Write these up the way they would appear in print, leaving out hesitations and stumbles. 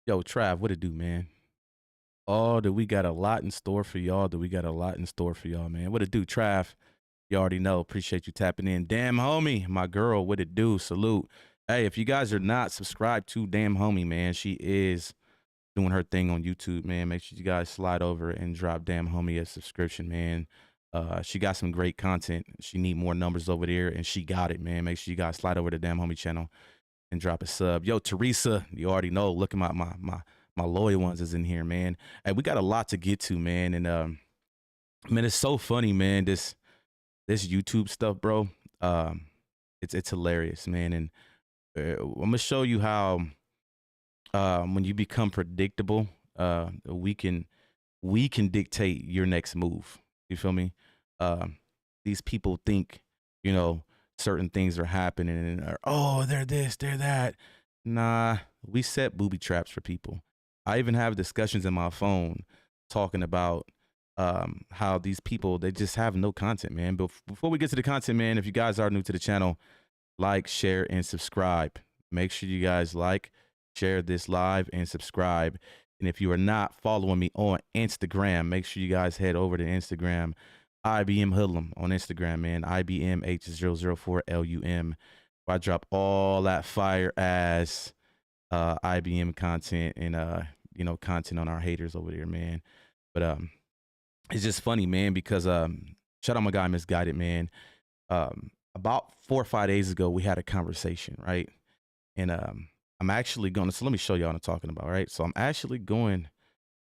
Yo, Trav, what it do, man? Oh, do we got a lot in store for y'all? Do we got a lot in store for y'all, man? What it do, Trav? You already know. Appreciate you tapping in. Damn homie, my girl, what it do? Salute. Hey, if you guys are not subscribed to Damn Homie, man, she is doing her thing on YouTube, man. Make sure you guys slide over and drop Damn Homie a subscription, man. She got some great content. She need more numbers over there, and she got it, man. Make sure you guys slide over to Damn Homie channel and drop a sub. Yo, Teresa, you already know. Look at my loyal ones is in here, man. And we got a lot to get to, man. And man, it's so funny, man. This YouTube stuff, bro. It's hilarious, man. And I'm gonna show you how when you become predictable, we can dictate your next move. You feel me? These people think, you know, certain things are happening and oh, they're this, they're that. Nah, we set booby traps for people. I even have discussions in my phone talking about how these people, they just have no content, man. But before we get to the content, man, if you guys are new to the channel, like, share, and subscribe. Make sure you guys like, share this live, and subscribe. And if you are not following me on Instagram, make sure you guys head over to Instagram, IBM Hoodlum on Instagram, man. IBMH004LUM. I drop all that fire ass IBM content and you know, content on our haters over there, man. But it's just funny, man, because shout out my guy Misguided, man. About 4 or 5 days ago, we had a conversation, right? And I'm actually going to, so let me show you what I'm talking about, right? So I'm actually going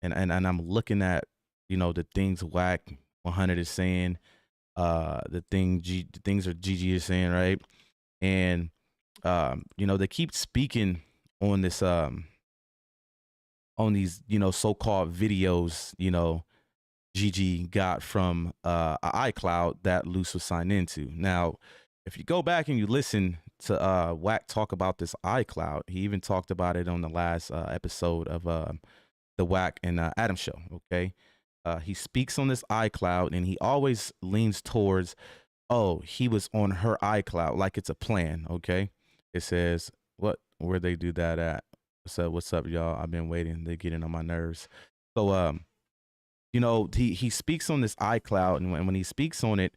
and I'm looking at, you know, the things Wack 100 is saying, the things that Gigi is saying, right? And you know, they keep speaking on this on these, you know, so-called videos, you know, Gigi got from iCloud that Luce was signed into. Now, if you go back and you listen to Wack talk about this iCloud, he even talked about it on the last episode of the Wack and Adam show. Okay, he speaks on this iCloud, and he always leans towards, oh, he was on her iCloud, like it's a plan. Okay, it says where they do that at. So what's up, y'all? I've been waiting. They're getting on my nerves. So you know, he speaks on this iCloud, and when he speaks on it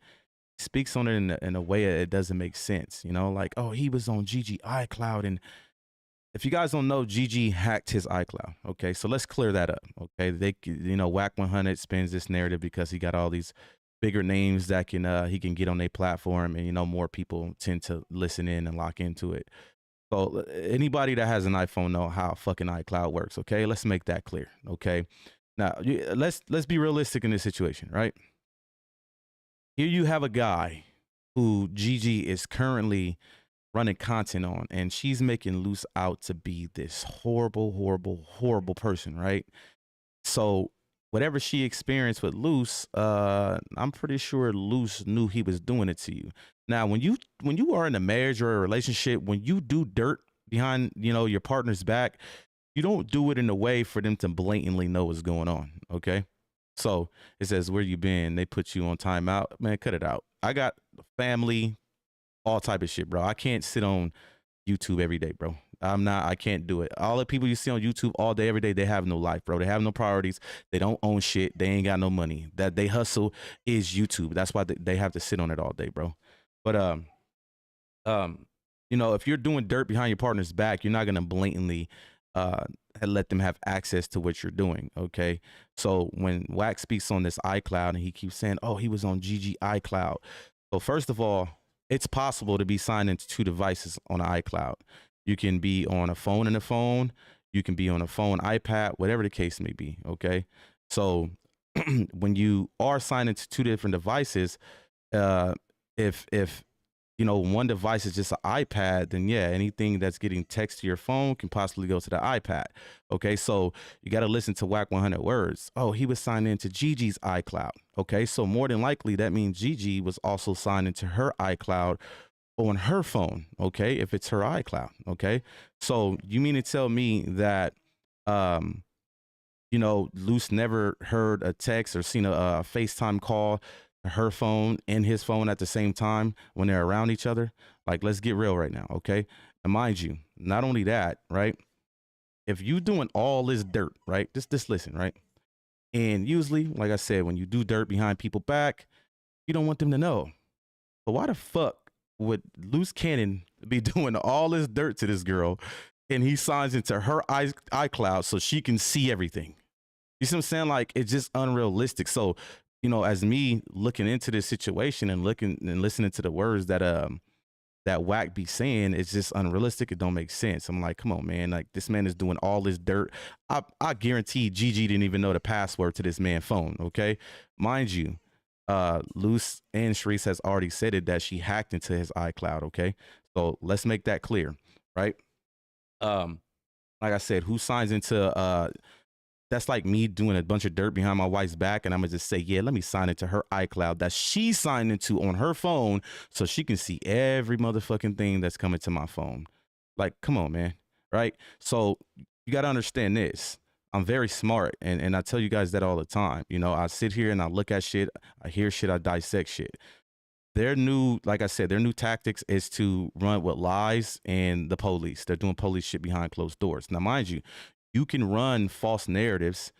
in a way it doesn't make sense. You know, like, oh, he was on Gigi iCloud, and if you guys don't know, Gigi hacked his iCloud. Okay, so let's clear that up. Okay, they, you know, Wack 100 spins this narrative because he got all these bigger names that can he can get on their platform, and you know, more people tend to listen in and lock into it. So anybody that has an iPhone know how fucking iCloud works. Okay, let's make that clear. Okay, now let's be realistic in this situation, right? Here you have a guy who Gigi is currently running content on, and she's making Luce out to be this horrible, horrible, horrible person, right? So whatever she experienced with Luce, I'm pretty sure Luce knew he was doing it to you. Now, when you are in a marriage or a relationship, when you do dirt behind, you know, your partner's back, you don't do it in a way for them to blatantly know what's going on. Okay. So it says, where you been? They put you on timeout. Man, cut it out. I got family, all type of shit, bro. I can't sit on YouTube every day, bro. I can't do it. All the people you see on YouTube all day, every day, they have no life, bro. They have no priorities. They don't own shit. They ain't got no money. That they hustle is YouTube. That's why they have to sit on it all day, bro. But you know, if you're doing dirt behind your partner's back, you're not gonna blatantly let them have access to what you're doing. Okay, so when Wack speaks on this iCloud and he keeps saying, oh, he was on Gigi iCloud. So first of all, it's possible to be signed into 2 devices on iCloud. You can be on a phone and a phone. You can be on a phone, iPad, whatever the case may be. Okay, so when you are signed into 2 different devices, if you know, one device is just an iPad, then yeah, anything that's getting text to your phone can possibly go to the iPad. Okay, so you got to listen to Wack 100 words. Oh, he was signed into Gigi's iCloud. Okay, so more than likely that means Gigi was also signed into her iCloud on her phone. Okay, if it's her iCloud. Okay, so you mean to tell me that you know, Luce never heard a text or seen a FaceTime call, her phone and his phone at the same time when they're around each other? Like, let's get real right now, okay? And mind you, not only that, right? if you doing all this dirt, right? Just listen, right? And usually, like I said, when you do dirt behind people's back, you don't want them to know. But why the fuck would Luce Cannon be doing all this dirt to this girl, and he signs into her iCloud so she can see everything? You see what I'm saying? Like, it's just unrealistic. So, you know, as me looking into this situation and looking and listening to the words that Wack be saying, it's just unrealistic. It don't make sense. I'm like, come on, man. Like, this man is doing all this dirt. I guarantee Gigi didn't even know the password to this man's phone. Okay, mind you, Luce and Sharice has already said it that she hacked into his iCloud. Okay, so let's make that clear, right? Like I said, who signs into that's like me doing a bunch of dirt behind my wife's back, and I'm gonna just say, yeah, let me sign into her iCloud that she signed into on her phone so she can see every motherfucking thing that's coming to my phone. Like, come on, man. Right? So you gotta understand this. I'm very smart, and I tell you guys that all the time. You know, I sit here and I look at shit, I hear shit, I dissect shit. Their new, like I said, their new tactics is to run with lies and the police. They're doing police shit behind closed doors. Now, mind you, you can run false narratives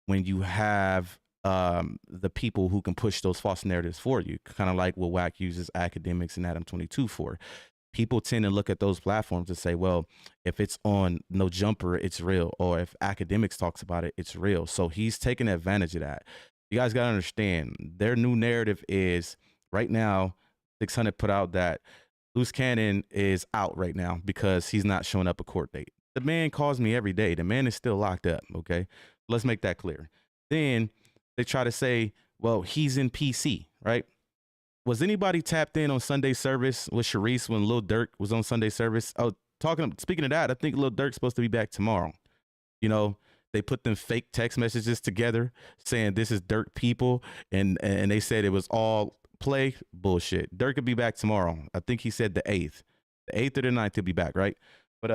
when you have the people who can push those false narratives for you, kind of like what Wack uses academics and Adam 22 for. People tend to look at those platforms and say, well, if it's on No Jumper, it's real. Or if academics talks about it, it's real. So he's taking advantage of that. You guys got to understand, their new narrative is right now, 600 put out that Luce Cannon is out right now because he's not showing up a court date. The man calls me every day. The man is still locked up. Okay. Let's make that clear. Then they try to say, well, he's in PC, right? Was anybody tapped in on Sunday service with Sharice when Lil Durk was on Sunday service? Oh, speaking of that, I think Lil Durk's supposed to be back tomorrow. You know, they put them fake text messages together saying this is Durk people, and they said it was all play. Bullshit. Durk could be back tomorrow. I think he said the 8th. The 8th or the 9th he'll be back, right? But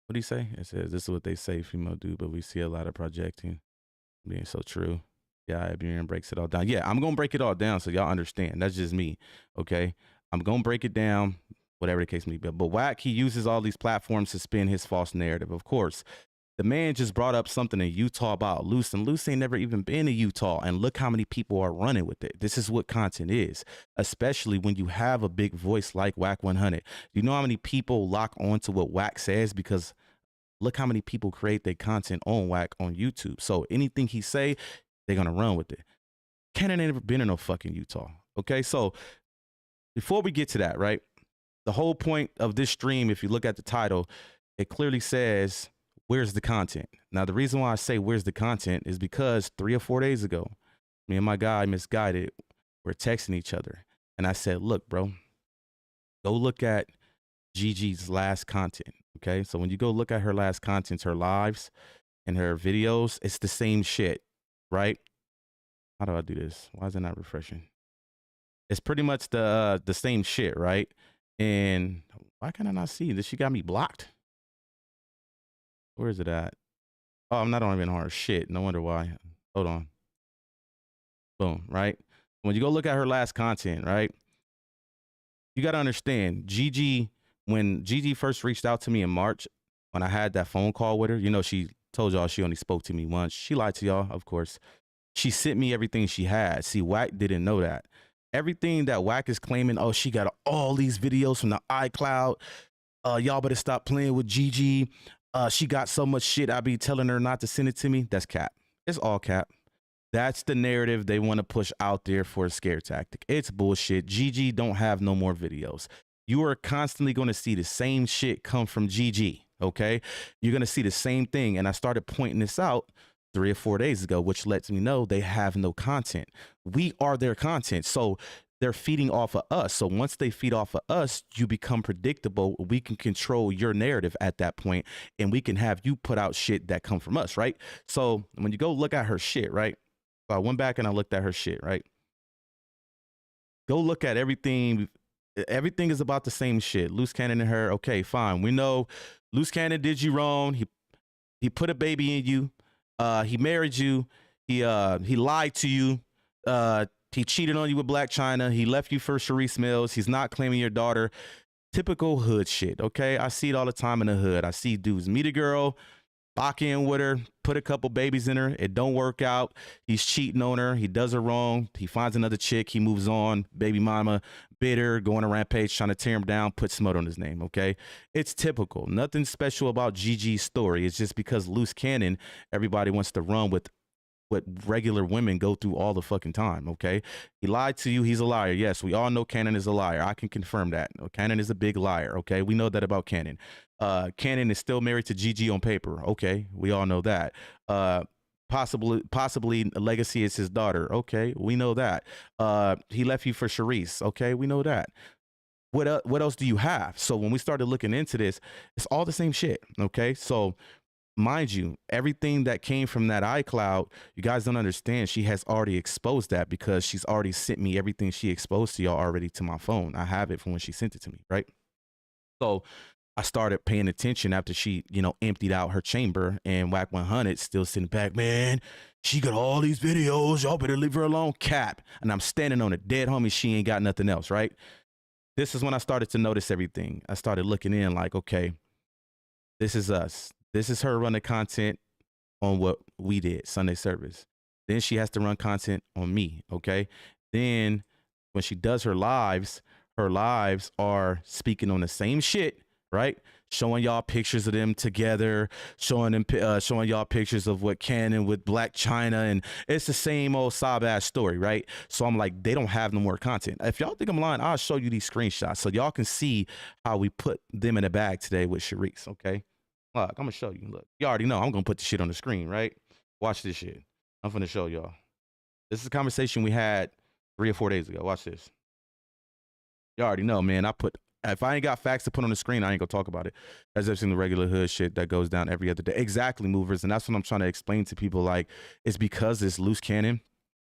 what do you say? It says, this is what they say, female dude, but we see a lot of projecting being so true. Yeah, Iberian breaks it all down. Yeah, I'm going to break it all down so y'all understand. That's just me, okay? I'm going to break it down, whatever the case may be. But Wack, he uses all these platforms to spin his false narrative. Of course, the man just brought up something in Utah about Luce, and Luce ain't never even been to Utah, and look how many people are running with it. This is what content is, especially when you have a big voice like Wack 100. You know how many people lock on to what Wack says because look how many people create their content on Wack on YouTube. So anything he say, they're going to run with it. Cannon ain't never been in no fucking Utah. Okay, so before we get to that, right, the whole point of this stream, if you look at the title, it clearly says, where's the content? Now, the reason why I say where's the content is because 3 or 4 days ago, me and my guy, Misguided, were texting each other. And I said, look, bro, go look at Gigi's last content. Okay, so when you go look at her last content, her lives and her videos, it's the same shit, right? How do I do this? Why is it not refreshing? It's pretty much the same shit, right? And why can I not see this? She got me blocked. Where is it at? Oh, I'm not even on her shit. No wonder why. Hold on. Boom, right? When you go look at her last content, right? You got to understand, Gigi, when Gigi first reached out to me in March, when I had that phone call with her, you know, she told y'all she only spoke to me once. She lied to y'all, of course. She sent me everything she had. See, Wack didn't know that. Everything that Wack is claiming, oh, she got all these videos from the iCloud. Y'all better stop playing with Gigi. She got so much shit, I be telling her not to send it to me. That's cap. It's all cap. That's the narrative they want to push out there for a scare tactic. It's bullshit. Gigi don't have no more videos. You are constantly going to see the same shit come from Gigi, okay? You're going to see the same thing. And I started pointing this out 3 or 4 days ago, which lets me know they have no content. We are their content. So they're feeding off of us. So once they feed off of us, you become predictable. We can control your narrative at that point, and we can have you put out shit that come from us, right? So when you go look at her shit, right? So I went back and I looked at her shit, right? Go look at everything. Everything is about the same shit. Luce Cannon and her. Okay, fine. We know Luce Cannon did you wrong. He put a baby in you. He married you. He lied to you. He cheated on you with Black China. He left you for Sharice Mills. He's not claiming your daughter. typical hood shit. Okay, I see it all the time in the hood. I see dudes meet a girl, lock in with her, put a couple babies in her. It don't work out. He's cheating on her. He does her wrong. He finds another chick. He moves on. Baby mama, bitter, going a rampage, trying to tear him down, put smut on his name. Okay. It's typical. Nothing special about Gigi's story. It's just because Luce Cannon, everybody wants to run with what regular women go through all the fucking time. Okay. He lied to you. He's a liar. Yes. We all know Cannon is a liar. I can confirm that. Cannon is a big liar. Okay. We know that about Cannon. Cannon is still married to Gigi on paper. Okay. We all know that. Possibly Legacy is his daughter. Okay. We know that. He left you for Charisse. Okay. We know that. What else do you have? So when we started looking into this, it's all the same shit. Okay. So mind you, everything that came from that iCloud, you guys don't understand. She has already exposed that because she's already sent me everything she exposed to y'all already to my phone. I have it from when she sent it to me, right? So I started paying attention after she, emptied out her chamber, and Wack 100 still sitting back, man, she got all these videos. Y'all better leave her alone, cap. And I'm standing on it, dead homie. She ain't got nothing else, right? This is when I started to notice everything. I started looking in like, okay, this is us. This is her running content on what we did, Sunday service. Then she has to run content on me, okay? Then when she does her lives are speaking on the same shit, right? Showing y'all pictures of them together, showing y'all pictures of what Cannon with Black China, and it's the same old sob ass story, right? So I'm like, they don't have no more content. If y'all think I'm lying, I'll show you these screenshots so y'all can see how we put them in a bag today with Charisse, okay? Look, I'm gonna show you. Look, you already know I'm gonna put the shit on the screen, right? Watch this shit. I'm gonna show y'all. This is a conversation we had 3 or 4 days ago. Watch this. You already know, man. If I ain't got facts to put on the screen, I ain't gonna talk about it. As I've seen the regular hood shit that goes down every other day. Exactly, movers. And that's what I'm trying to explain to people. Like, it's because this Luce Cannon,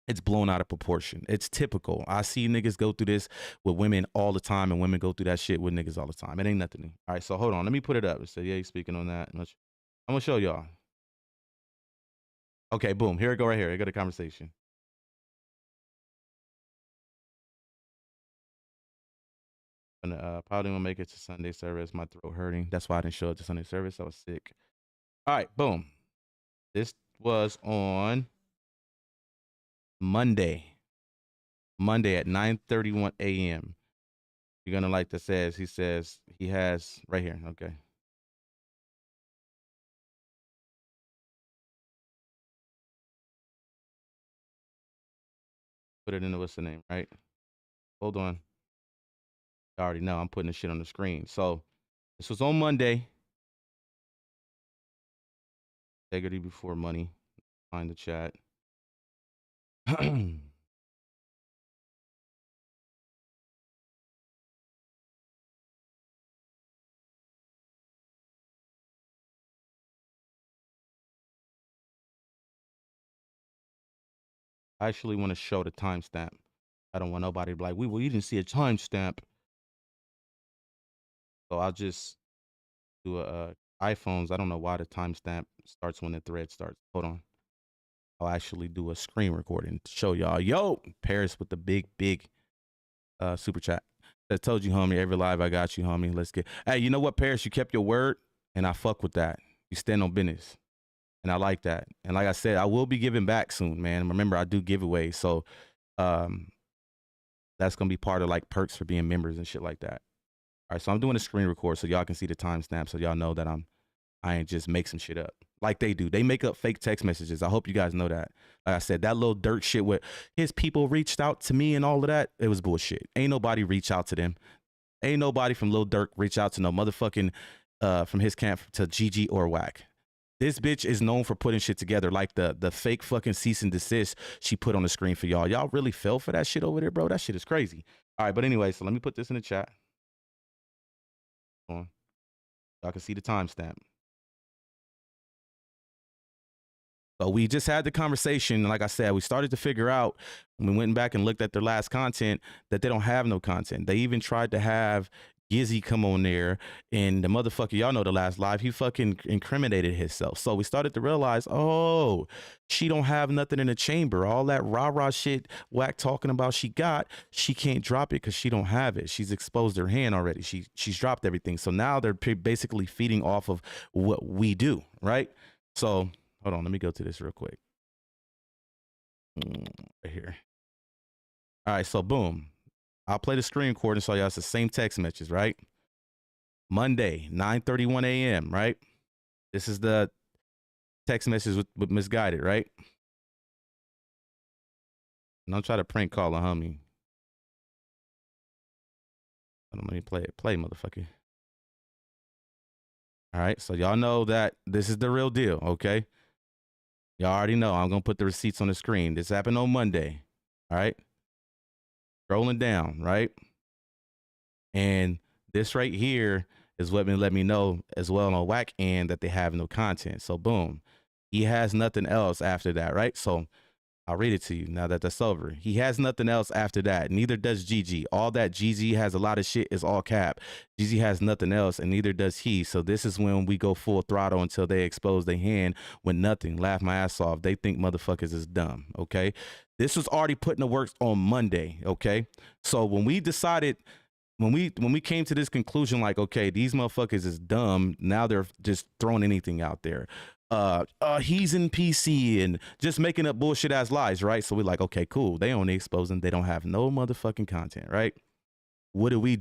it's blown out of proportion. It's typical. I see niggas go through this with women all the time, and women go through that shit with niggas all the time. It ain't nothing new. All right, so hold on. Let me put it up. It said, yeah, he's speaking on that. I'm gonna show y'all. Okay, boom. Here we go right here. Here go the conversation. And probably won't make it to Sunday service. My throat hurting. That's why I didn't show up to Sunday service. I was sick. All right, boom. This was on Monday at 9:31 a.m. You're gonna like this. He says he has right here. Okay. Put it in the what's the name, right? Hold on. I already know. I'm putting the shit on the screen. So this was on Monday. Integrity before money. Find the chat. I actually want to show the timestamp. I don't want nobody to be like, well, you didn't see a timestamp. So I'll just do iPhones. I don't know why the timestamp starts when the thread starts. Hold on. I'll actually do a screen recording to show y'all. Yo, Paris with the big super chat. I told you, homie, every live I got you, homie. Let's get. Hey, you know what, Paris? You kept your word, and I fuck with that. You stand on business. And I like that. And like I said, I will be giving back soon, man. Remember, I do giveaways. So that's going to be part of like perks for being members and shit like that. All right, so I'm doing a screen record so y'all can see the timestamp so y'all know that I ain't just make some shit up like they do. They make up fake text messages. I hope you guys know that. Like I said, that little dirt shit where his people reached out to me and all of that, it was bullshit. Ain't nobody reach out to them. Ain't nobody from Lil Durk reach out to no motherfucking from his camp to Gigi or Wack. This bitch is known for putting shit together, like the fake fucking cease and desist she put on the screen for y'all. Y'all really fell for that shit over there, bro. That shit is crazy. All right, but anyway, so let me put this in the chat. Hold on. Y'all can see the timestamp. So we just had the conversation. Like I said, we started to figure out when we went back and looked at their last content that they don't have no content. They even tried to have Gizzy come on there, and the motherfucker, y'all know the last live, he fucking incriminated himself. So we started to realize, oh, she don't have nothing in the chamber. All that rah-rah shit Wack talking about she can't drop it because she don't have it. She's exposed her hand already. She's dropped everything. So now they're basically feeding off of what we do, right? So hold on, let me go to this real quick. Right here. All right, so boom. I'll play the screen recording so y'all it's the same text messages, right? Monday, 9:31 a.m., right? This is the text message with Misguided, right? And I'll try to prank call a homie. Hold on, let me play it. Play, motherfucker. All right, so y'all know that this is the real deal, okay? Y'all already know I'm going to put the receipts on the screen. This happened on Monday, all right? Scrolling down, right? And this right here is what let me know as well on Wack end that they have no content. So boom, he has nothing else after that, right? So I'll read it to you now that that's over. He has nothing else after that. Neither does Gigi. All that Gigi has a lot of shit is all cap. Gigi has nothing else, and neither does he. So this is when we go full throttle until they expose their hand with nothing. Laugh my ass off. They think motherfuckers is dumb, okay? This was already put in the works on Monday, okay? So when we decided, when we came to this conclusion, like, okay, these motherfuckers is dumb, now they're just throwing anything out there. He's in PC and just making up bullshit ass lies, right? So we're like, okay, cool. They only exposing, they don't have no motherfucking content, right? What do? We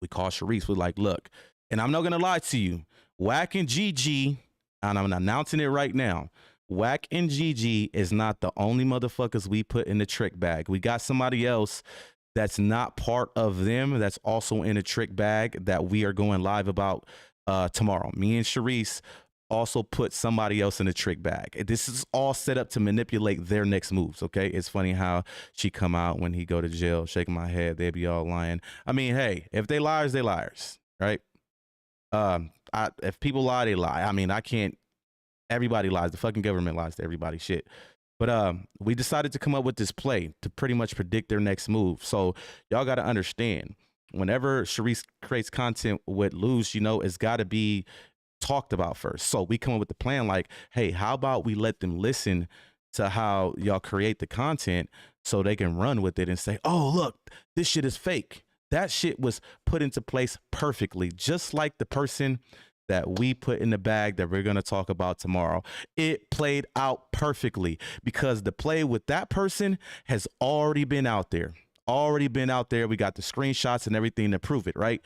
call Sharice. We're like, look, and I'm not gonna lie to you, Wack and Gigi, and I'm announcing it right now. Wack and Gigi is not the only motherfuckers we put in the trick bag. We got somebody else that's not part of them that's also in a trick bag that we are going live about tomorrow. Me and Sharice also put somebody else in the trick bag. This is all set up to manipulate their next moves, okay? It's funny how she come out when he go to jail, shaking my head, they be all lying. I mean, hey, if they liars, they liars, right? If people lie, they lie. I mean, I can't, everybody lies. The fucking government lies to everybody, shit. But we decided to come up with this play to pretty much predict their next move. So y'all got to understand, whenever Sharice creates content with Luce, you know, it's got to be talked about first. So we come up with the plan like, hey, how about we let them listen to how y'all create the content so they can run with it and say, oh, look, this shit is fake. That shit was put into place perfectly, just like the person that we put in the bag that we're going to talk about tomorrow. It played out perfectly because the play with that person has already been out there. We got the screenshots and everything to prove it, right?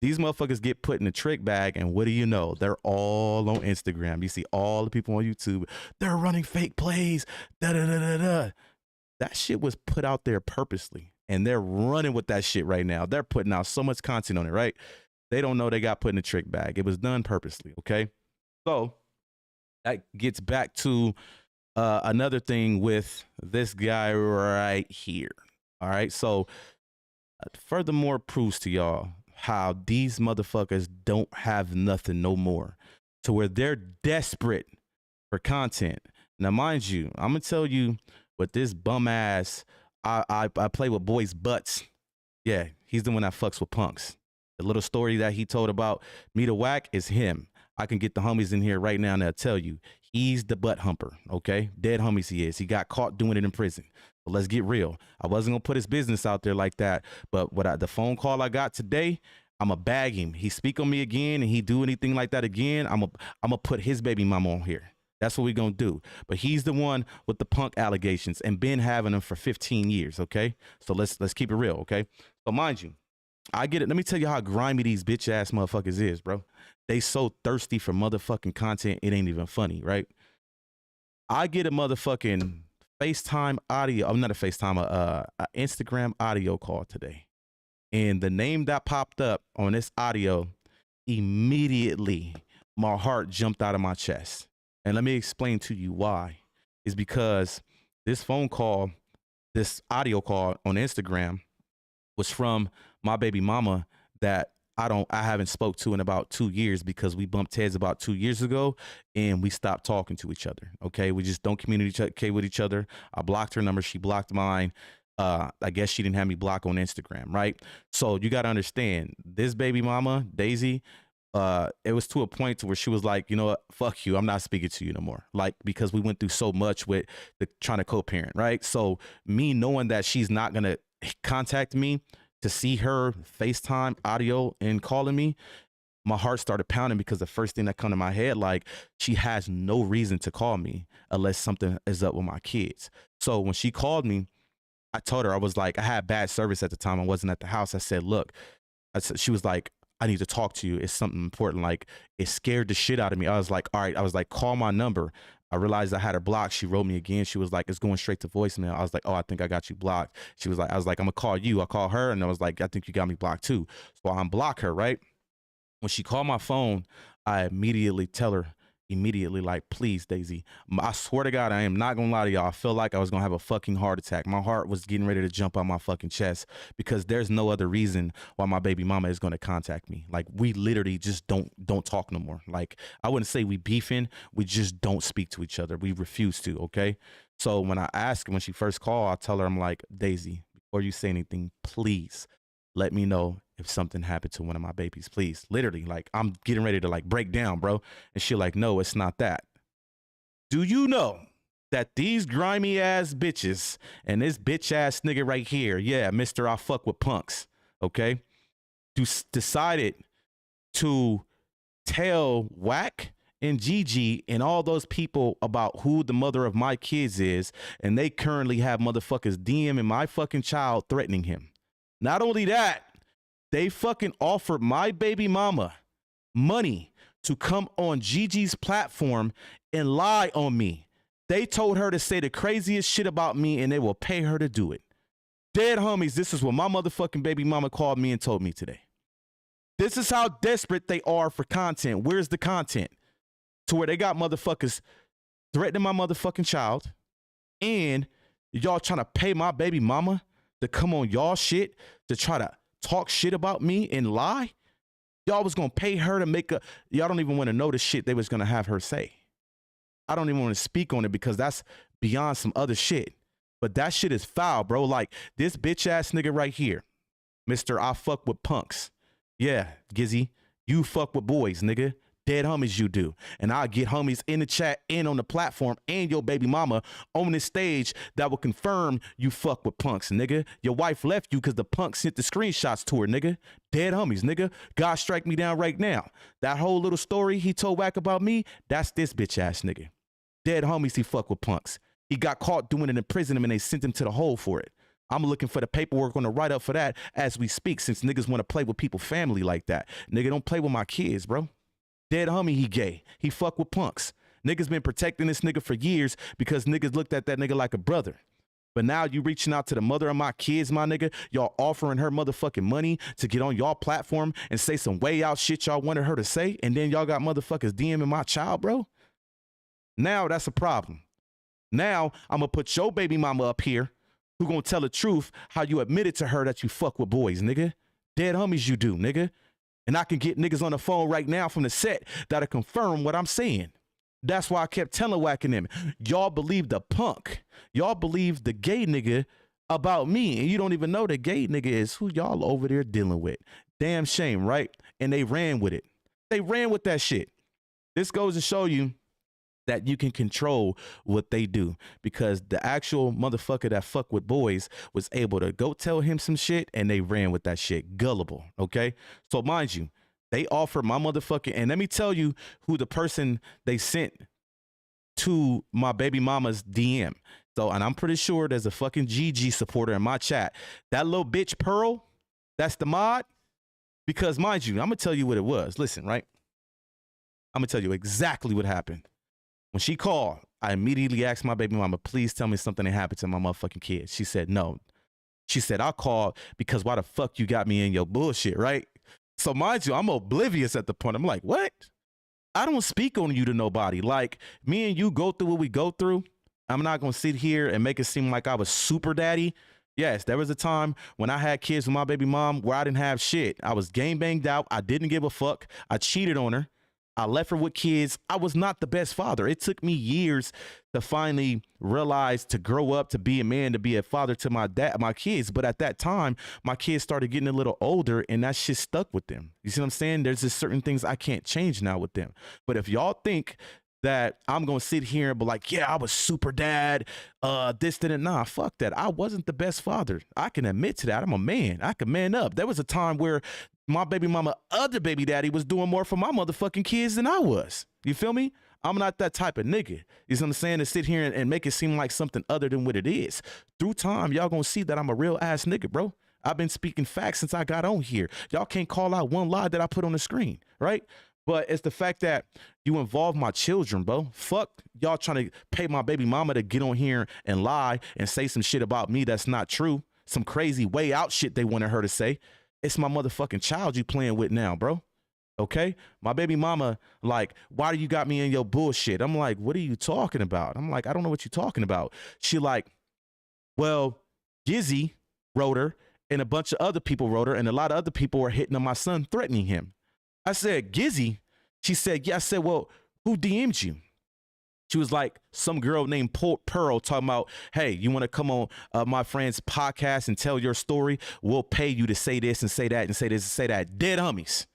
These motherfuckers get put in the trick bag, and what do you know? They're all on Instagram. You see all the people on YouTube. They're running fake plays. That shit was put out there purposely, and they're running with that shit right now. They're putting out so much content on it, right? They don't know they got put in the trick bag. It was done purposely, okay? So that gets back to another thing with this guy right here, all right? So furthermore proves to y'all how these motherfuckers don't have nothing no more, to where they're desperate for content. Now, mind you, I'm gonna tell you with this bum ass, I play with boys' butts. Yeah, he's the one that fucks with punks. The little story that he told about me to Wack is him. I can get the homies in here right now and they'll tell you he's the butt humper, okay? Dead homies he is. He got caught doing it in prison. But let's get real. I wasn't gonna put his business out there like that, but the phone call I got today, I'ma bag him. He speak on me again and he do anything like that again, I'ma put his baby mama on here. That's what we gonna do. But he's the one with the punk allegations and been having them for 15 years, okay? So let's keep it real, okay? So mind you, I get it. Let me tell you how grimy these bitch ass motherfuckers is, bro. They so thirsty for motherfucking content, it ain't even funny, right? I get a motherfucking FaceTime audio. I'm not a FaceTime, a Instagram audio call today. And the name that popped up on this audio, immediately my heart jumped out of my chest. And let me explain to you why. It's because this phone call, this audio call on Instagram was from my baby mama that I haven't spoke to in about 2 years because we bumped heads about 2 years ago and we stopped talking to each other. Okay. We just don't communicate with each other. I blocked her number. She blocked mine. I guess she didn't have me blocked on Instagram, right? So you got to understand, this baby mama, Daisy, it was to a point to where she was like, you know what, fuck you, I'm not speaking to you no more. Like, because we went through so much with trying to co-parent, right? So me knowing that she's not gonna contact me to see her FaceTime audio and calling me, my heart started pounding, because the first thing that come to my head, like, she has no reason to call me unless something is up with my kids. So when she called me, I told her, I was like, I had bad service at the time. I wasn't at the house. I said, look, she was like, I need to talk to you. It's something important. Like, it scared the shit out of me. I was like, all right. I was like, call my number. I realized I had her blocked. She wrote me again. She was like, it's going straight to voicemail. I was like, oh, I think I got you blocked. She was like, I was like, I'm gonna call you. I call her, and I was like, I think you got me blocked too. So I unblock her, right? When she called my phone, I immediately tell her, like, please, Daisy, I swear to God, I am not gonna lie to y'all. I feel like I was gonna have a fucking heart attack. My heart was getting ready to jump out my fucking chest, because there's no other reason why my baby mama is gonna contact me. Like, we literally just don't talk no more. Like, I wouldn't say we beefing, we just don't speak to each other. We refuse to, okay? So when I ask her, when she first called, I tell her, I'm like, Daisy, before you say anything, please let me know if something happened to one of my babies, please. Literally, like, I'm getting ready to like break down, bro. And she like, no, it's not that. Do you know that these grimy ass bitches and this bitch ass nigga right here, yeah, Mr. I fuck with punks, okay, decided to tell Wack and Gigi and all those people about who the mother of my kids is, and they currently have motherfuckers DMing my fucking child, threatening him. Not only that, they fucking offered my baby mama money to come on Gigi's platform and lie on me. They told her to say the craziest shit about me, and they will pay her to do it. Dead homies, this is what my motherfucking baby mama called me and told me today. This is how desperate they are for content. Where's the content? To where they got motherfuckers threatening my motherfucking child, and y'all trying to pay my baby mama to come on y'all shit to try to talk shit about me and lie. Y'all was gonna pay her to make a, y'all don't even want to know the shit they was gonna have her say. I don't even want to speak on it, because that's beyond some other shit. But that shit is foul, bro. Like, this bitch ass nigga right here, Mr. I fuck with punks. Yeah, Gizzy, you fuck with boys, nigga. Dead homies you do. And I'll get homies in the chat and on the platform and your baby mama on this stage that will confirm you fuck with punks, nigga. Your wife left you because the punk sent the screenshots to her, nigga. Dead homies, nigga. God strike me down right now. That whole little story he told Wack about me, that's this bitch ass nigga. Dead homies, he fuck with punks. He got caught doing it in prison and they sent him to the hole for it. I'm looking for the paperwork on the write-up for that as we speak, since niggas want to play with people's family like that. Nigga, don't play with my kids, bro. Dead homie, he gay. He fuck with punks. Niggas been protecting this nigga for years because niggas looked at that nigga like a brother. But now you reaching out to the mother of my kids, my nigga. Y'all offering her motherfucking money to get on y'all platform and say some way out shit y'all wanted her to say. And then y'all got motherfuckers DMing my child, bro. Now that's a problem. Now I'm going to put your baby mama up here who going to tell the truth how you admitted to her that you fuck with boys, nigga. Dead homies you do, nigga. And I can get niggas on the phone right now from the set that'll confirm what I'm saying. That's why I kept telling Wack and them, y'all believe the punk. Y'all believe the gay nigga about me. And you don't even know the gay nigga is who y'all over there dealing with. Damn shame, right? And they ran with it. They ran with that shit. This goes to show you that you can control what they do, because the actual motherfucker that fuck with boys was able to go tell him some shit and they ran with that shit. Gullible, okay? So mind you, they offered my motherfucking, and let me tell you who the person they sent to my baby mama's DM. So, and I'm pretty sure there's a fucking Gigi supporter in my chat. That little bitch Pearl, that's the mod. Because mind you, I'm gonna tell you what it was. Listen, right? I'm gonna tell you exactly what happened. When she called, I immediately asked my baby mama, please tell me something that happened to my motherfucking kids. She said, no. She said, I called because why the fuck you got me in your bullshit, right? So mind you, I'm oblivious at the point. I'm like, what? I don't speak on you to nobody. Like, me and you go through what we go through. I'm not going to sit here and make it seem like I was super daddy. Yes, there was a time when I had kids with my baby mom where I didn't have shit. I was game banged out. I didn't give a fuck. I cheated on her. I left her with kids. I was not the best father. It took me years to finally realize, to grow up, to be a man, to be a father to my kids. But at that time, my kids started getting a little older, and that shit stuck with them. You see what I'm saying? There's just certain things I can't change now with them. But if y'all think that I'm gonna sit here and be like, yeah, I was super dad, this, that, and nah, fuck that. I wasn't the best father. I can admit to that. I'm a man. I can man up. There was a time where my baby mama, other baby daddy, was doing more for my motherfucking kids than I was. You feel me? I'm not that type of nigga. You know what I'm saying? To sit here and make it seem like something other than what it is. Through time, y'all gonna see that I'm a real ass nigga, bro. I've been speaking facts since I got on here. Y'all can't call out one lie that I put on the screen, right? But it's the fact that you involve my children, bro. Fuck y'all trying to pay my baby mama to get on here and lie and say some shit about me that's not true. Some crazy way out shit they wanted her to say. It's my motherfucking child you playing with now, bro. Okay? My baby mama, like, why do you got me in your bullshit? I'm like, what are you talking about? I'm like, I don't know what you're talking about. She like, well, Gizzy wrote her and a bunch of other people wrote her, and a lot of other people were hitting on my son, threatening him. I said, Gizzy? She said, yeah. I said, well, who DM'd you? She was like, some girl named Pearl talking about, hey, you want to come on my friend's podcast and tell your story? We'll pay you to say this and say that and say this and say that. Dead homies.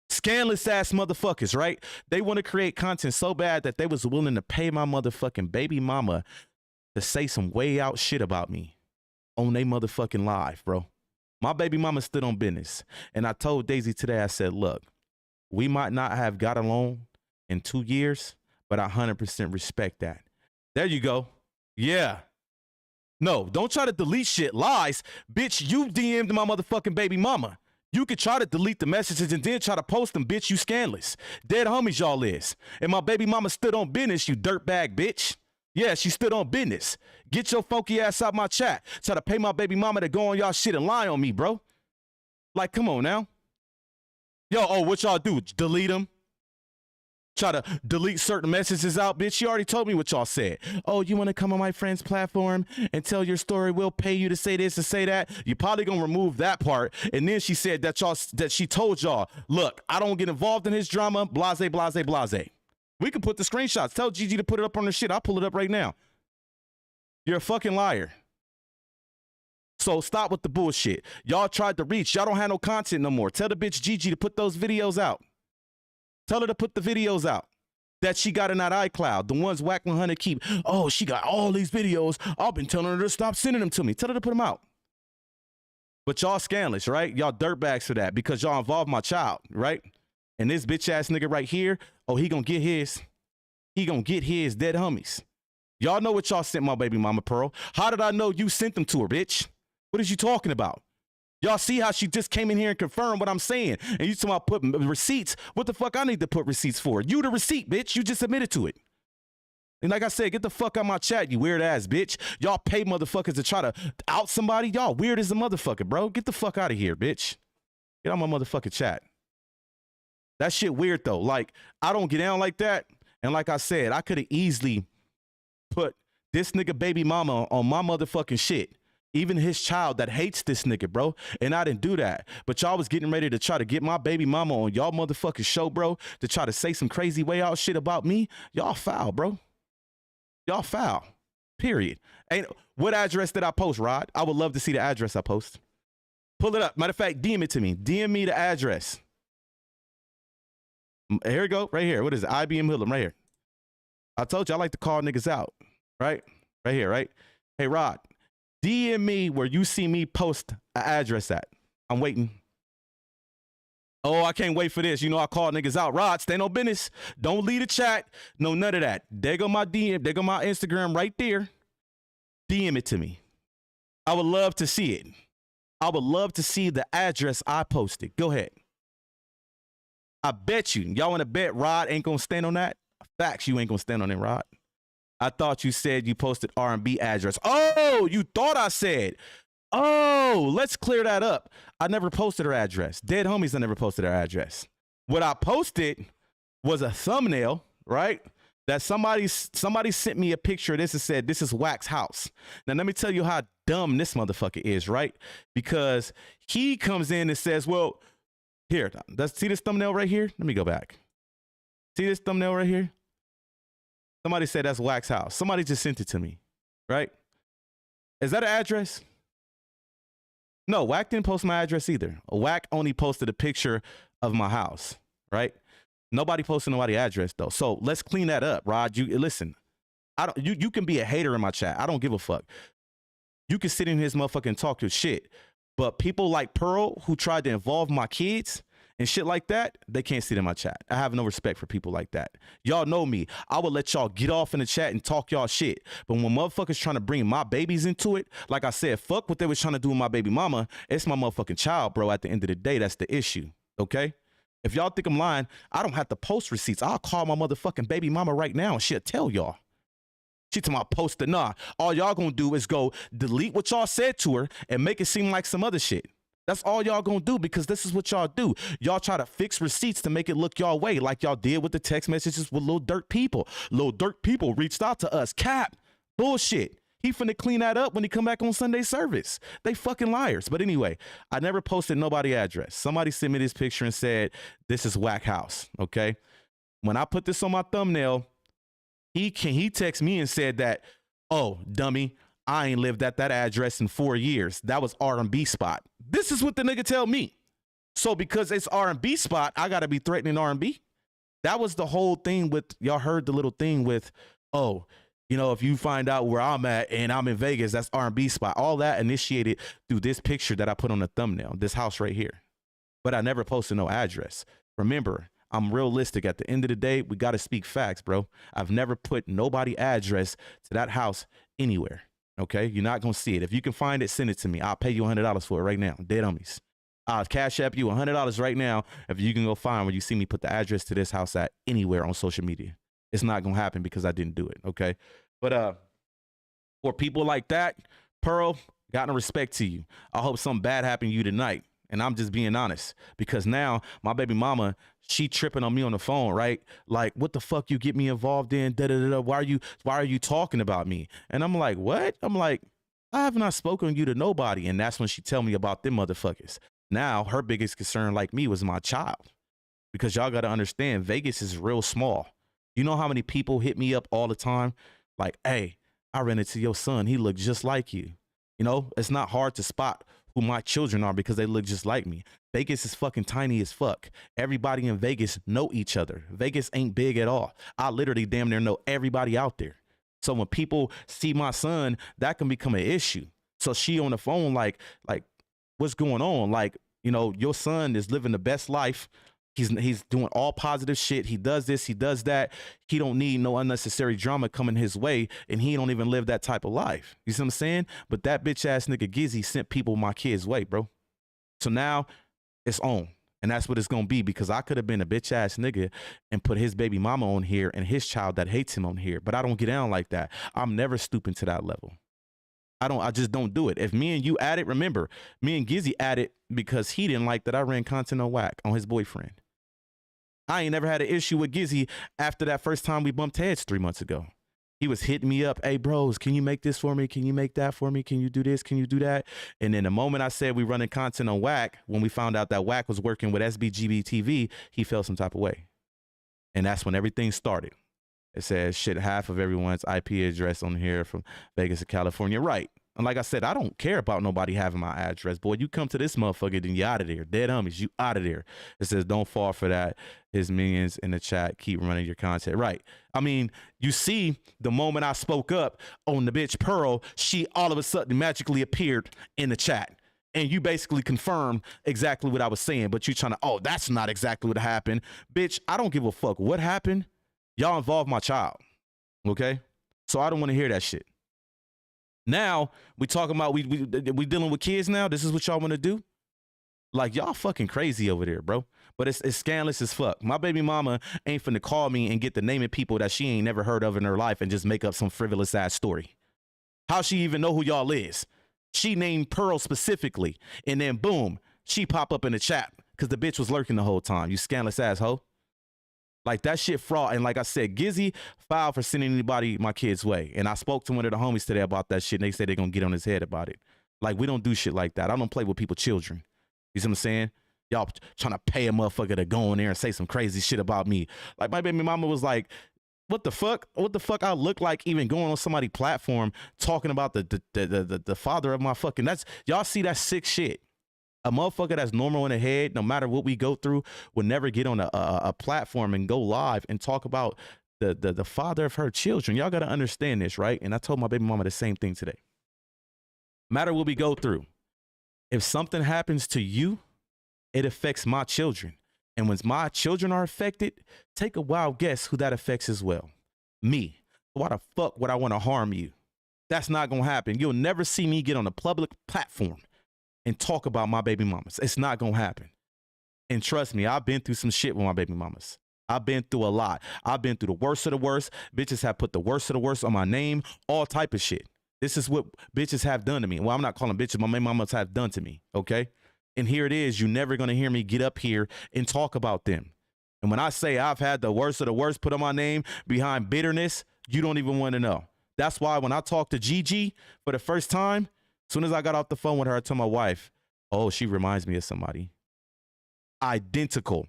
Scandalous ass motherfuckers, right? They want to create content so bad that they was willing to pay my motherfucking baby mama to say some way out shit about me on they motherfucking live, bro. My baby mama stood on business. And I told Daisy today, I said, look, we might not have got along in 2 years, but I 100% respect that. There you go. Yeah. No, don't try to delete shit. Lies. Bitch, you DM'd my motherfucking baby mama. You could try to delete the messages and then try to post them, bitch. You scandalous. Dead homies y'all is. And my baby mama stood on business, you dirtbag bitch. Yeah, she stood on business. Get your funky ass out my chat. Try to pay my baby mama to go on y'all shit and lie on me, bro. Like, come on now. Yo, oh, what y'all do? Delete them? Try to delete certain messages out, bitch. You already told me what y'all said. Oh, you want to come on my friend's platform and tell your story? We'll pay you to say this and say that. You probably gonna remove that part. And then she said that she told y'all, look, I don't get involved in his drama. Blase, blase, blase. We can put the screenshots. Tell Gigi to put it up on the shit. I'll pull it up right now. You're a fucking liar. So stop with the bullshit. Y'all tried to reach. Y'all don't have no content no more. Tell the bitch Gigi to put those videos out. Tell her to put the videos out that she got in that iCloud. The ones Wack 100 keep. Oh, she got all these videos. I've been telling her to stop sending them to me. Tell her to put them out. But y'all scandalous, right? Y'all dirtbags for that because y'all involved my child, right? And this bitch ass nigga right here, oh, he gonna get his. He gonna get his dead homies. Y'all know what y'all sent my baby mama, Pearl. How did I know you sent them to her, bitch? What is you talking about? Y'all see how she just came in here and confirmed what I'm saying. And you talking about putting receipts. What the fuck I need to put receipts for? You the receipt, bitch. You just admitted to it. And like I said, get the fuck out my chat, you weird ass bitch. Y'all pay motherfuckers to try to out somebody. Y'all weird as a motherfucker, bro. Get the fuck out of here, bitch. Get on my motherfucking chat. That shit weird though. Like, I don't get down like that. And like I said, I could have easily put this nigga baby mama on my motherfucking shit. Even his child that hates this nigga, bro. And I didn't do that. But y'all was getting ready to try to get my baby mama on y'all motherfucking show, bro, to try to say some crazy way out shit about me. Y'all foul, bro. Y'all foul. Period. What address did I post, Rod? I would love to see the address I post. Pull it up. Matter of fact, DM it to me. DM me the address. Here we go. Right here. What is it? IBM Hoodlum right here. I told you I like to call niggas out. Right? Right here, right? Hey, Rod. DM me where you see me post an address at. I'm waiting. Oh, I can't wait for this. You know I call niggas out. Rod, stand on business. Don't leave the chat. No, none of that. There go my DM. There go my Instagram right there. DM it to me. I would love to see it. I would love to see the address I posted. Go ahead. I bet you. Y'all want to bet Rod ain't going to stand on that? Facts, you ain't going to stand on it, Rod. I thought you said you posted R&B address. Oh, you thought I said. Oh, let's clear that up. I never posted her address. Dead homies, I never posted her address. What I posted was a thumbnail, right? That somebody sent me a picture of this and said, this is Wack's house. Now, let me tell you how dumb this motherfucker is, right? Because he comes in and says, well, here, see this thumbnail right here? Let me go back. See this thumbnail right here? Somebody said that's Wack's house. Somebody just sent it to me, right? Is that an address? No, Wack didn't post my address either. Wack only posted a picture of my house, right? Nobody posted nobody's address though. So let's clean that up, Rod. You listen. You can be a hater in my chat. I don't give a fuck. You can sit in his motherfucking and talk your shit. But people like Pearl who tried to involve my kids and shit like that, they can't sit in my chat. I have no respect for people like that. Y'all know me. I would let y'all get off in the chat and talk y'all shit. But when motherfuckers trying to bring my babies into it, like I said, fuck what they was trying to do with my baby mama. It's my motherfucking child, bro. At the end of the day, that's the issue. Okay? If y'all think I'm lying, I don't have to post receipts. I'll call my motherfucking baby mama right now and she'll tell y'all. She told my poster, nah. All y'all gonna do is go delete what y'all said to her and make it seem like some other shit. That's all y'all gonna do because this is what y'all do. Y'all try to fix receipts to make it look y'all way like y'all did with the text messages with Lil Dirt People. Lil Dirt People reached out to us. Cap. Bullshit. He finna clean that up when he come back on Sunday service. They fucking liars. But anyway, I never posted nobody address. Somebody sent me this picture and said, this is Wack house, okay? When I put this on my thumbnail, he texted me and said that, oh, dummy, I ain't lived at that address in 4 years. That was R&B spot. This is what the nigga tell me. So because it's R&B spot, I got to be threatening R&B? That was the whole thing with, y'all heard the little thing with, oh, you know, if you find out where I'm at and I'm in Vegas, that's R&B spot. All that initiated through this picture that I put on the thumbnail, this house right here. But I never posted no address. Remember, I'm realistic. At the end of the day, we got to speak facts, bro. I've never put nobody address to that house anywhere. Okay, you're not gonna see it. If you can find it, send it to me. I'll pay you $100 for it right now. Dead homies. I'll cash app you $100 right now if you can go find where you see me put the address to this house at anywhere on social media. It's not gonna happen because I didn't do it. Okay, but for people like that, Pearl, got no respect to you. I hope something bad happened to you tonight. And I'm just being honest because now my baby mama, she tripping on me on the phone, right? Like, what the fuck you get me involved in? Da, da, da, da. Why are you talking about me? And I'm like, what? I'm like, I have not spoken to you to nobody. And that's when she tell me about them motherfuckers. Now her biggest concern like me was my child because y'all got to understand Vegas is real small. You know how many people hit me up all the time? Like, hey, I ran into your son. He looked just like you. You know, it's not hard to spot who my children are because they look just like me. Vegas is fucking tiny as fuck. Everybody in Vegas know each other. Vegas ain't big at all. I literally damn near know everybody out there. So when people see my son, that can become an issue. So she on the phone like, what's going on? Like, you know, your son is living the best life. He's doing all positive shit. He does this, he does that. He don't need no unnecessary drama coming his way, and he don't even live that type of life. You see what I'm saying? But that bitch ass nigga Gizzy sent people my kids' way, bro. So now it's on, and that's what it's gonna be because I could have been a bitch ass nigga and put his baby mama on here and his child that hates him on here. But I don't get down like that. I'm never stooping to that level. I just don't do it. If me and you at it, remember, me and Gizzy at it because he didn't like that I ran content on Wack on his boyfriend. I ain't never had an issue with Gizzy after that first time we bumped heads 3 months ago. He was hitting me up. Hey, bros, can you make this for me? Can you make that for me? Can you do this? Can you do that? And then the moment I said we running content on Wack, when we found out that Wack was working with SBGB TV, he felt some type of way. And that's when everything started. It says, shit, half of everyone's IP address on here from Vegas to California. Right. And like I said, I don't care about nobody having my address. Boy, you come to this motherfucker, then you out of there. Dead homies, you out of there. It says, don't fall for that. His minions in the chat keep running your content. Right. I mean, you see, the moment I spoke up on the bitch Pearl, she all of a sudden magically appeared in the chat. And you basically confirmed exactly what I was saying. But you trying to, oh, that's not exactly what happened. Bitch, I don't give a fuck what happened. Y'all involved my child. Okay? So I don't want to hear that shit. Now we talking about we dealing with kids now. This is what y'all want to do? Like y'all fucking crazy over there, bro. But it's scandalous as fuck. My baby mama ain't finna call me and get the name of people that she ain't never heard of in her life and just make up some frivolous ass story. How she even know who y'all is? She named Pearl specifically, and then boom, she pop up in the chat because the bitch was lurking the whole time. You scandalous asshole. Like that shit fraud. And like I said, Gizzy filed for sending anybody my kid's way. And I spoke to one of the homies today about that shit. And they said they're going to get on his head about it. Like, we don't do shit like that. I don't play with people's children. You see what I'm saying? Y'all trying to pay a motherfucker to go in there and say some crazy shit about me. Like my baby mama was like, what the fuck? What the fuck I look like even going on somebody's platform talking about the father of my fucking, that's, y'all see that sick shit. A motherfucker that's normal in the head, no matter what we go through, would never get on a platform and go live and talk about the father of her children. Y'all got to understand this, right? And I told my baby mama the same thing today. No matter what we go through, if something happens to you, it affects my children. And when my children are affected, take a wild guess who that affects as well. Me. Why the fuck would I want to harm you? That's not going to happen. You'll never see me get on a public platform and talk about my baby mamas. It's not going to happen. And trust me, I've been through some shit with my baby mamas. I've been through a lot. I've been through the worst of the worst. Bitches have put the worst of the worst on my name, all type of shit. This is what bitches have done to me. Well, I'm not calling bitches, my baby mamas have done to me, okay? And here it is. You're never going to hear me get up here and talk about them. And when I say I've had the worst of the worst put on my name behind bitterness, you don't even want to know. That's why when I talked to Gigi for the first time, as soon as I got off the phone with her, I told my wife, oh, she reminds me of somebody. Identical,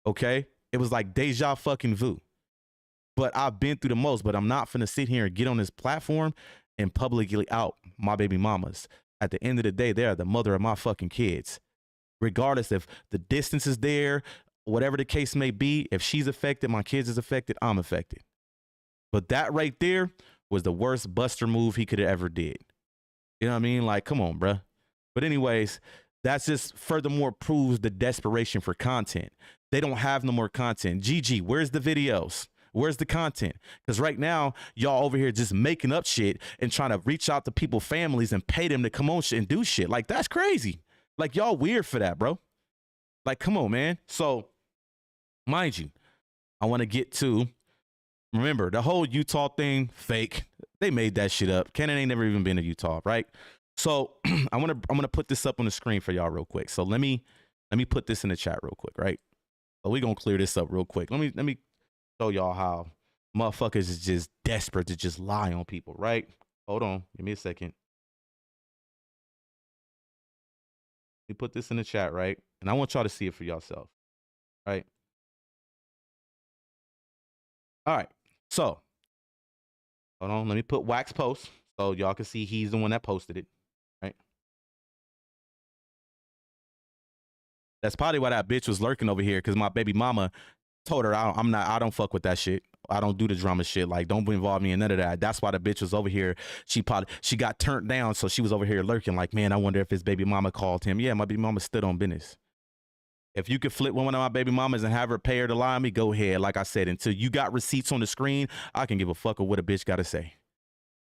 okay? It was like deja fucking vu. But I've been through the most, but I'm not finna sit here and get on this platform and publicly out my baby mamas. At the end of the day, they are the mother of my fucking kids. Regardless if the distance is there, whatever the case may be, if she's affected, my kids is affected, I'm affected. But that right there was the worst buster move he could have ever did. You know what I mean? Like, come on, bruh. But anyways, that's just furthermore proves the desperation for content. They don't have no more content. Gigi, where's the videos? Where's the content? Because right now, y'all over here just making up shit and trying to reach out to people's families and pay them to come on shit and do shit. Like, that's crazy. Like, y'all weird for that, bro. Like, come on, man. So, mind you, I want to get to, remember, the whole Utah thing, fake. They made that shit up. Cannon ain't never even been to Utah, right? So, I'm gonna put this up on the screen for y'all real quick. So let me put this in the chat real quick, right? So we're gonna clear this up real quick. Let me show y'all how motherfuckers is just desperate to just lie on people, right? Hold on, give me a second. Let me put this in the chat, right? And I want y'all to see it for yourself, right? All right, so hold on, let me put Wack's post so y'all can see he's the one that posted it, right? That's probably why that bitch was lurking over here, because my baby mama told her I don't fuck with that shit. I don't do the drama shit. Like, don't involve me in none of that. That's why the bitch was over here. She got turned down, so she was over here lurking. Like, man, I wonder if his baby mama called him. Yeah, my baby mama stood on business. If you could flip one of my baby mamas and have her pay her to lie on me, go ahead. Like I said, until you got receipts on the screen, I can give a fuck of what a bitch got to say.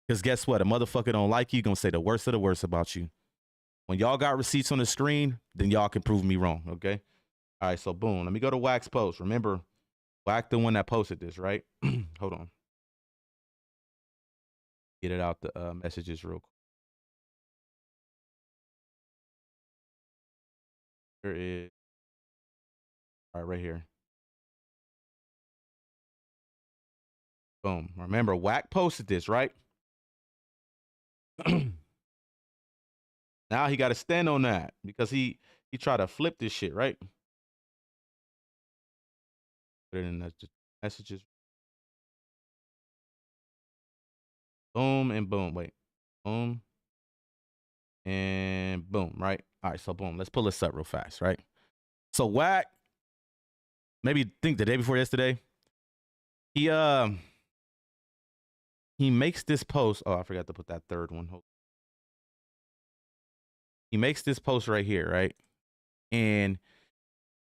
Because guess what? A motherfucker don't like you, gonna say the worst of the worst about you. When y'all got receipts on the screen, then y'all can prove me wrong, okay? All right, so boom. Let me go to Wack's post. Remember, Wack the one that posted this, right? Hold on. Get it out the messages real quick. Here is. All right, right here. Boom. Remember, Wack posted this, right? Now he got to stand on that because he tried to flip this shit, right? Put it in the messages. Boom and boom. Wait. Boom. And boom, right? All right, so boom. Let's pull this up real fast, right? So Wack, maybe think the day before yesterday, he makes this post. Oh, I forgot to put that third one. He makes this post right here, right? And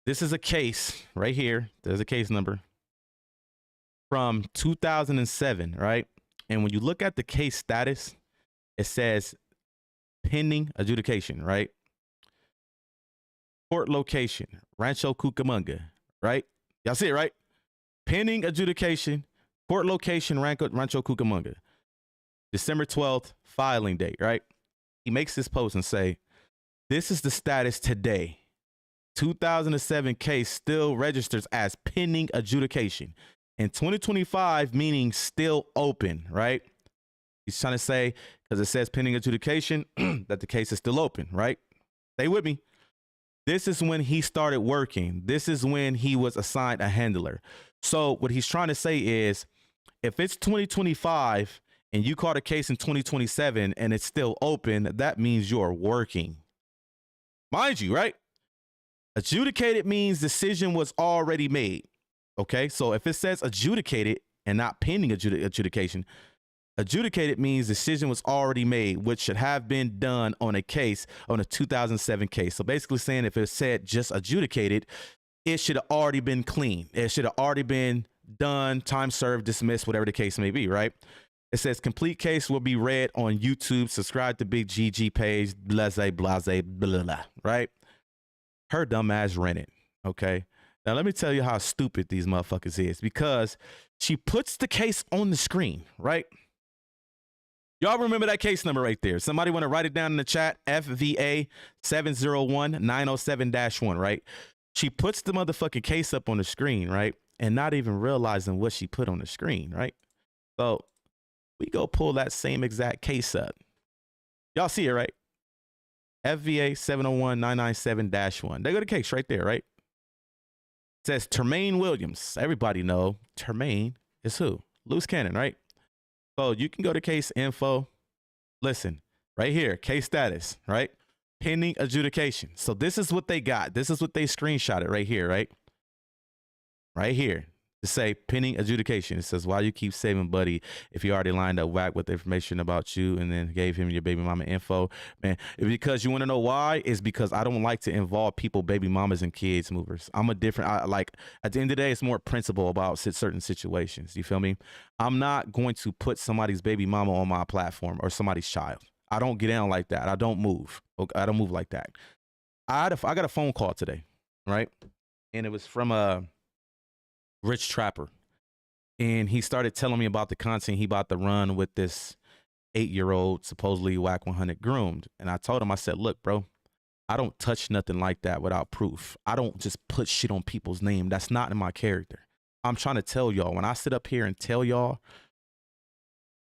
this is a case right here. There's a case number from 2007, right? And when you look at the case status, it says pending adjudication, right? Court location, Rancho Cucamonga, right? Y'all see it, right? Pending adjudication, court location, Rancho Cucamonga. December 12th, filing date, right? He makes this post and say, this is the status today. 2007 case still registers as pending adjudication. In 2025, meaning still open, right? He's trying to say, because it says pending adjudication, that the case is still open, right? Stay with me. This is when he started working. This is when he was assigned a handler. So what he's trying to say is, if it's 2025 and you caught a case in 2027 and it's still open, that means you're working. Mind you, right? Adjudicated means decision was already made. Okay, so if it says adjudicated and not pending adjudication, adjudicated means decision was already made, which should have been done on a case, on a 2007 case. So basically saying if it said just adjudicated, it should have already been clean. It should have already been done, time served, dismissed, whatever the case may be, right? It says complete case will be read on YouTube. Subscribe to Big Gigi page, blase, blah, blah, right? Her dumb ass rented, okay? Now, let me tell you how stupid these motherfuckers is, because she puts the case on the screen, right? Y'all remember that case number right there? Somebody want to write it down in the chat? FVA 701-907-1, right? She puts the motherfucking case up on the screen, right? And not even realizing what she put on the screen, right? So we go pull that same exact case up. Y'all see it, right? FVA 701-997-1. They go to case right there, right? It says Tremaine Williams. Everybody know Tremaine is who? Luce Cannon, right? So you can go to case info. Listen, right here, case status, right? Pending adjudication. So this is what they got. This is what they screenshotted right here, right? Right here. To say pending adjudication. It says, why you keep saving buddy if you already lined up Wack with information about you and then gave him your baby mama info? Man, because you want to know why? Is because I don't like to involve people, baby mamas and kids movers. I'm a different, I like, at the end of the day, it's more principle about certain situations. You feel me? I'm not going to put somebody's baby mama on my platform or somebody's child. I don't get down like that. I don't move. I don't move like that. I got a phone call today, right? And it was from a Rich Trapper, and he started telling me about the content he about to run with this 8-year-old supposedly Wack 100 groomed. And I told him, I said, look, bro, I don't touch nothing like that without proof. I don't just put shit on people's name. That's not in my character. I'm trying to tell y'all, when I sit up here and tell y'all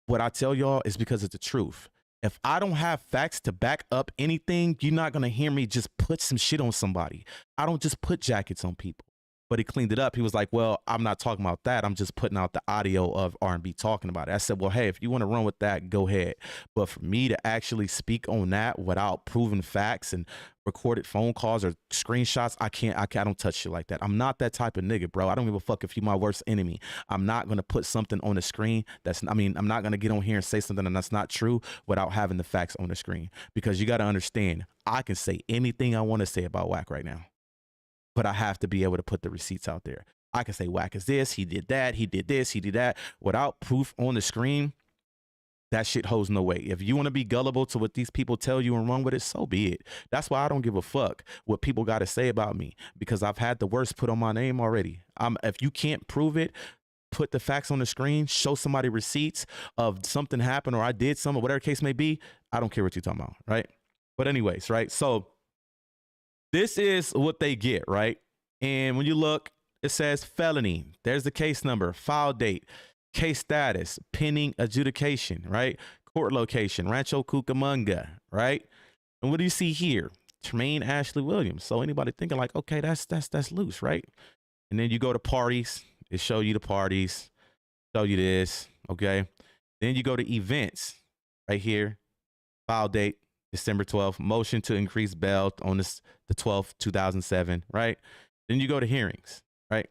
what I tell y'all is because it's the truth. If I don't have facts to back up anything, you're not going to hear me just put some shit on somebody. I don't just put jackets on people. But he cleaned it up. He was like, well, I'm not talking about that. I'm just putting out the audio of R&B talking about it. I said, well, hey, if you want to run with that, go ahead. But for me to actually speak on that without proven facts and recorded phone calls or screenshots, I don't touch shit like that. I'm not that type of nigga, bro. I don't give a fuck if you're my worst enemy. I'm not going to put something on the screen I'm not going to get on here and say something that's not true without having the facts on the screen. Because you got to understand, I can say anything I want to say about Wack right now, but I have to be able to put the receipts out there. I can say Wack is this, he did that, he did this, he did that. Without proof on the screen, that shit holds no weight. If you want to be gullible to what these people tell you and run with it, so be it. That's why I don't give a fuck what people got to say about me, because I've had the worst put on my name already. If you can't prove it, put the facts on the screen, show somebody receipts of something happened or I did something, whatever case may be. I don't care what you're talking about, right? But anyways, right? So this is what they get, right? And when you look, it says felony. There's the case number, file date, case status, pending adjudication, right? Court location, Rancho Cucamonga, right? And what do you see here? Tremaine Ashley Williams. So anybody thinking like, okay, that's loose, right? And then you go to parties, it show you the parties, show you this, okay? Then you go to events, right here, file date, December 12th, motion to increase bail on the 12th, 2007, right? Then you go to hearings, right?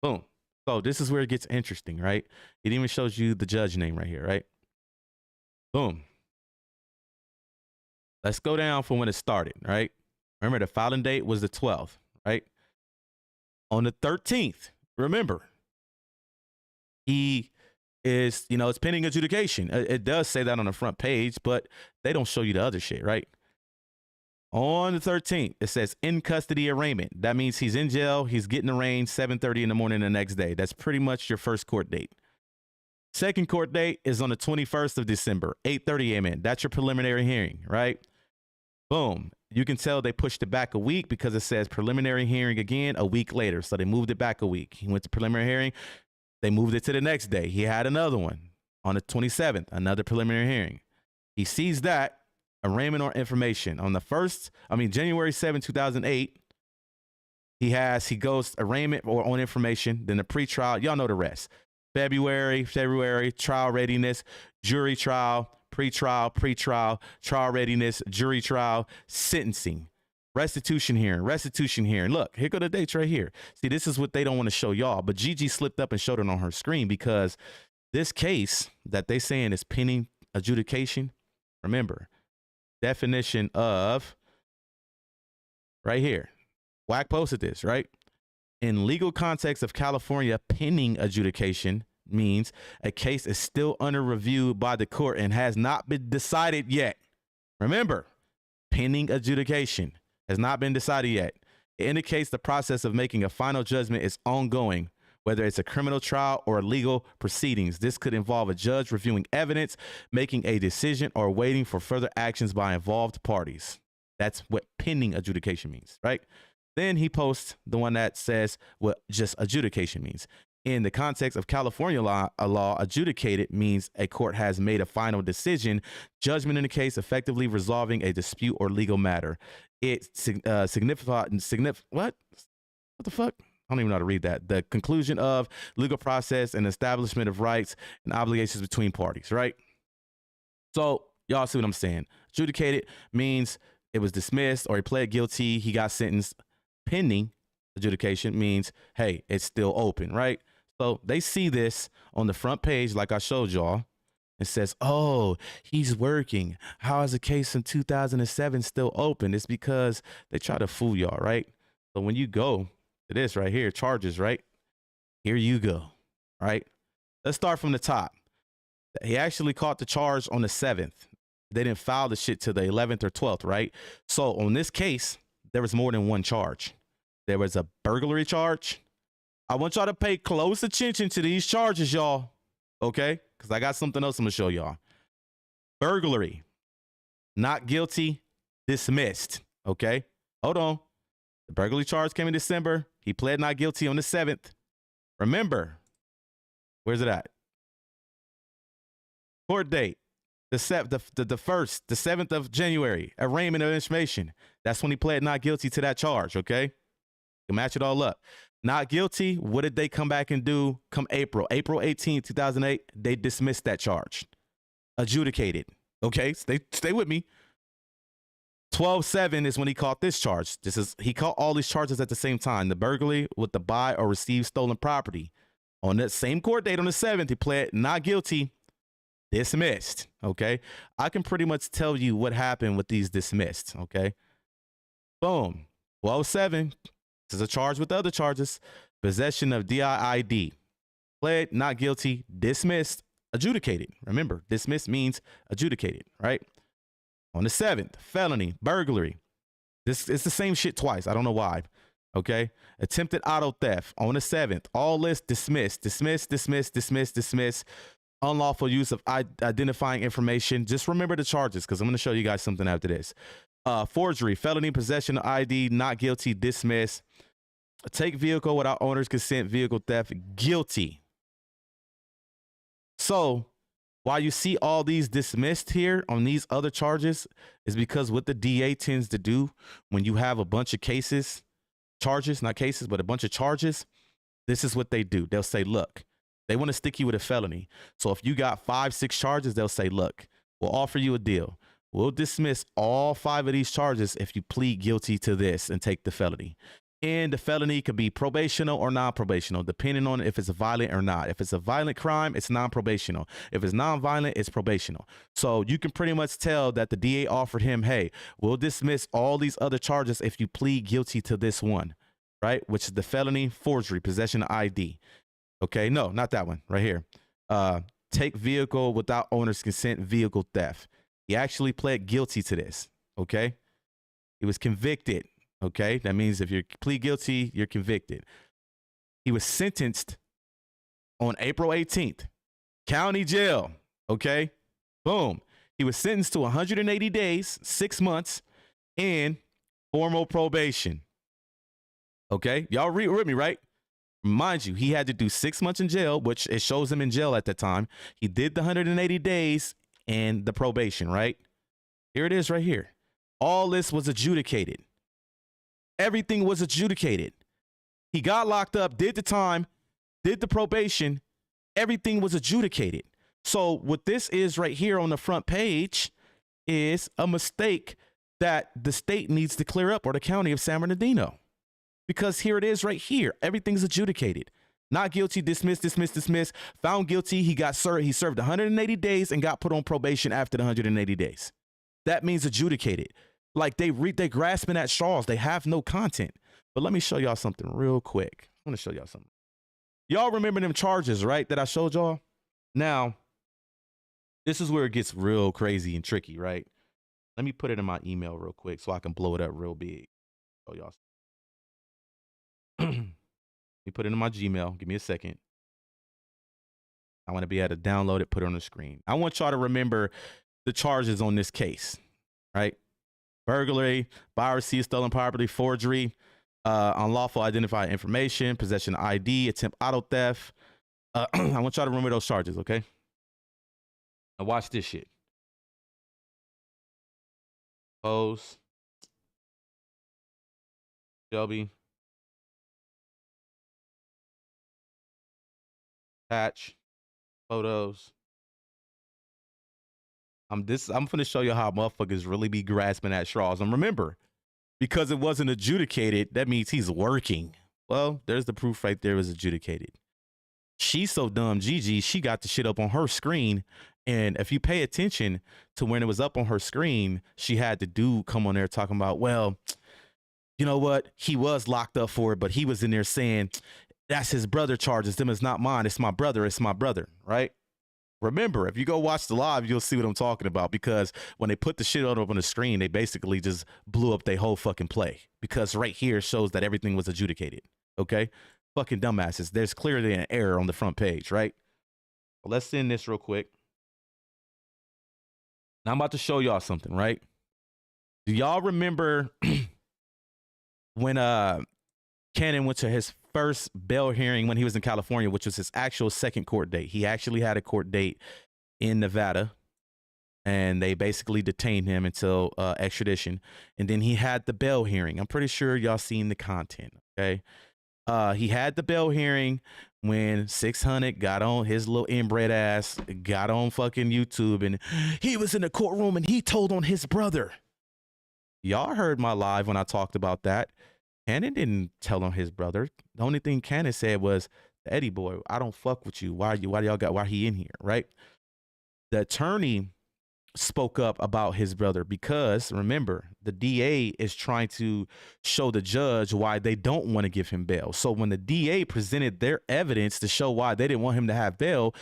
Boom. So this is where it gets interesting, right? It even shows you the judge name right here, right? Boom. Let's go down from when it started, right? Remember, the filing date was the 12th, right? On the 13th, remember, he is, it's pending adjudication. It does say that on the front page, but they don't show you the other shit, right? On the 13th, it says in custody arraignment. That means he's in jail. He's getting arraigned 7:30 in the morning the next day. That's pretty much your first court date. Second court date is on the 21st of December, 8:30 a.m. That's your preliminary hearing, right? Boom. You can tell they pushed it back a week because it says preliminary hearing again a week later. So they moved it back a week. He went to preliminary hearing. They moved it to the next day. He had another one on the 27th, another preliminary hearing. He sees that. arraignment or information. On the January 7, 2008, he goes arraignment or on information, then the pretrial. Y'all know the rest. February, trial readiness, jury trial, pretrial, trial readiness, jury trial, sentencing, restitution hearing. Look, here go the dates right here. See, this is what they don't want to show y'all, but Gigi slipped up and showed it on her screen because this case that they saying is pending adjudication. Remember, definition of right here. Wack posted this, right? In legal context of California, pending adjudication means a case is still under review by the court and has not been decided yet. Remember, pending adjudication has not been decided yet. It indicates the process of making a final judgment is ongoing, whether it's a criminal trial or legal proceedings. This could involve a judge reviewing evidence, making a decision, or waiting for further actions by involved parties. That's what pending adjudication means, right? Then he posts the one that says what just adjudication means. In the context of California law, a law adjudicated means a court has made a final decision, judgment in the case, effectively resolving a dispute or legal matter. It signifies what the fuck? I don't even know how to read that. The conclusion of legal process and establishment of rights and obligations between parties, right? So y'all see what I'm saying? Adjudicated means it was dismissed or he pled guilty, he got sentenced. Pending adjudication means, hey, it's still open, right? So they see this on the front page, like I showed y'all. It says, oh, he's working. How is the case in 2007 still open? It's because they try to fool y'all, right? So when you go to this right here, charges, right? Here you go, right? Let's start from the top. He actually caught the charge on the 7th. They didn't file the shit till the 11th or 12th, right? So on this case, there was more than one charge. There was a burglary charge. I want y'all to pay close attention to these charges, y'all. Okay? Because I got something else I'm going to show y'all. Burglary. Not guilty. Dismissed. Okay? Hold on. The burglary charge came in December. He pled not guilty on the 7th. Remember. Where's it at? Court date. The 7th of January, arraignment of information. That's when he pled not guilty to that charge, okay? You can match it all up. Not guilty, what did they come back and do come April? April 18, 2008, they dismissed that charge. Adjudicated, okay? Stay with me. 12/7 is when he caught this charge. He caught all these charges at the same time. The burglary with the buy or receive stolen property. On that same court date on the 7th, he pled not guilty. Dismissed, okay? I can pretty much tell you what happened with these dismissed, okay? Boom. 12/7. This is a charge with the other charges. Possession of DIID. Pled, not guilty, dismissed, adjudicated. Remember, dismissed means adjudicated, right? On the 7th, felony, burglary. It's the same shit twice. I don't know why, okay? Attempted auto theft on the 7th. All lists dismissed, dismissed. Unlawful use of identifying information. Just remember the charges because I'm going to show you guys something after this. Forgery, felony, possession of ID, not guilty, dismiss. Take vehicle without owner's consent, vehicle theft, guilty. So while you see all these dismissed here on these other charges is because what the DA tends to do when you have a bunch of cases, charges, not cases, but a bunch of charges, this is what they do. They'll say, look, they want to stick you with a felony. So if you got 5, 6 charges, they'll say, look, we'll offer you a deal. We'll dismiss all 5 of these charges if you plead guilty to this and take the felony. And the felony could be probational or non-probational, depending on if it's violent or not. If it's a violent crime, it's non-probational. If it's non-violent, it's probational. So you can pretty much tell that the DA offered him, hey, we'll dismiss all these other charges if you plead guilty to this one, right? Which is the felony, forgery, possession of ID. Okay, no, not that one right here. Take vehicle without owner's consent, vehicle theft. He actually pled guilty to this, okay? He was convicted, okay? That means if you plead guilty, you're convicted. He was sentenced on April 18th, county jail, okay? Boom. He was sentenced to 180 days, 6 months, and formal probation, okay? Y'all read with me, right? Mind you, he had to do 6 months in jail, which it shows him in jail at the time. He did the 180 days and the probation, right? Here it is right here. All this was adjudicated. Everything was adjudicated. He got locked up, did the time, did the probation. Everything was adjudicated. So what this is right here on the front page is a mistake that the state needs to clear up, or the county of San Bernardino. Because here it is right here. Everything's adjudicated. Not guilty, dismissed, dismissed, dismissed. Found guilty, he served 180 days and got put on probation after the 180 days. That means adjudicated. Like they grasping at straws. They have no content. But let me show y'all something real quick. I want to show y'all something. Y'all remember them charges, right, that I showed y'all? Now, this is where it gets real crazy and tricky, right? Let me put it in my email real quick so I can blow it up real big. Show y'all. Let me put it in my Gmail. Give me a second. I want to be able to download it, put it on the screen. I want y'all to remember the charges on this case, right? Burglary, buy or receive stolen property, forgery, unlawful identified information, possession of ID, attempt auto theft. I want y'all to remember those charges, okay? Now watch this shit. Pose. Shelby. Patch. Photos. I'm finna show you how motherfuckers really be grasping at straws. And remember, because it wasn't adjudicated, that means he's working. Well, there's the proof right there. It was adjudicated. She's so dumb, Gigi, she got the shit up on her screen. And if you pay attention to when it was up on her screen, she had the dude come on there talking about, well, you know what? He was locked up for it, but he was in there saying, that's his brother charges. Them is not mine. It's my brother. It's my brother, right? Remember, if you go watch the live, you'll see what I'm talking about, because when they put the shit up on the screen, they basically just blew up their whole fucking play, because right here shows that everything was adjudicated. Okay? Fucking dumbasses. There's clearly an error on the front page, right? Well, let's send this real quick. Now I'm about to show y'all something, right? Do y'all remember when Cannon went to his first bail hearing when he was in California, which was his actual second court date? He actually had a court date in Nevada, and they basically detained him until extradition. And then he had the bail hearing. I'm pretty sure y'all seen the content, okay? He had the bail hearing when 600 got on his little inbred ass, got on fucking YouTube, and he was in the courtroom and he told on his brother. Y'all heard my live when I talked about that. Cannon didn't tell on his brother. The only thing Cannon said was, Eddie boy, I don't fuck with you. Why he in here, right? The attorney spoke up about his brother because, remember, the DA is trying to show the judge why they don't want to give him bail. So when the DA presented their evidence to show why they didn't want him to have bail,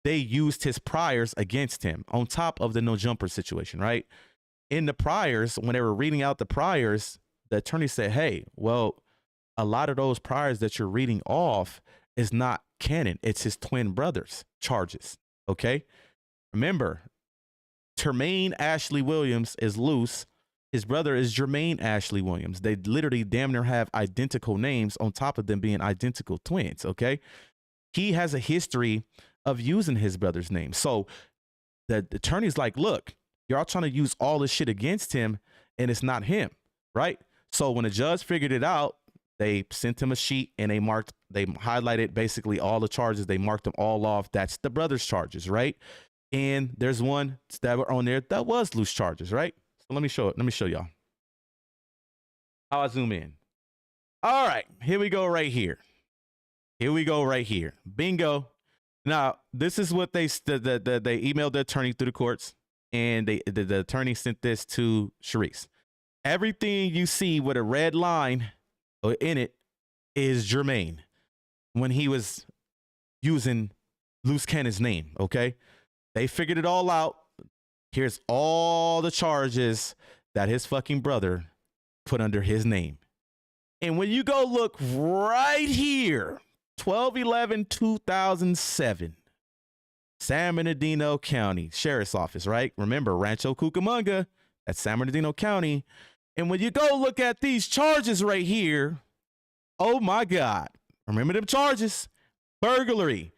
they used his priors against him on top of the no jumper situation, right? In the priors, when they were reading out the priors, the attorney said, hey, well, a lot of those priors that you're reading off is not Cannon. It's his twin brother's charges, okay? Remember, Termaine Ashley Williams is Luce. His brother is Jermaine Ashley Williams. They literally damn near have identical names on top of them being identical twins, okay? He has a history of using his brother's name. So the attorney's like, look, you're all trying to use all this shit against him, and it's not him, right? So when the judge figured it out, they sent him a sheet and they highlighted basically all the charges. They marked them all off. That's the brother's charges, right? And there's one that were on there that was loose charges, right? So let me show it. Let me show y'all how I zoom in. All right, here we go right here. Here we go right here. Bingo. Now, this is what they emailed the attorney through the courts, and the attorney sent this to Sharice. Everything you see with a red line in it is Jermaine when he was using Luce Cannons' name, okay? They figured it all out. Here's all the charges that his fucking brother put under his name. And when you go look right here, 12/11/2007, San Bernardino County Sheriff's Office, right? Remember, Rancho Cucamonga, that's San Bernardino County. And when you go look at these charges right here, oh my God. Remember them charges? Burglary,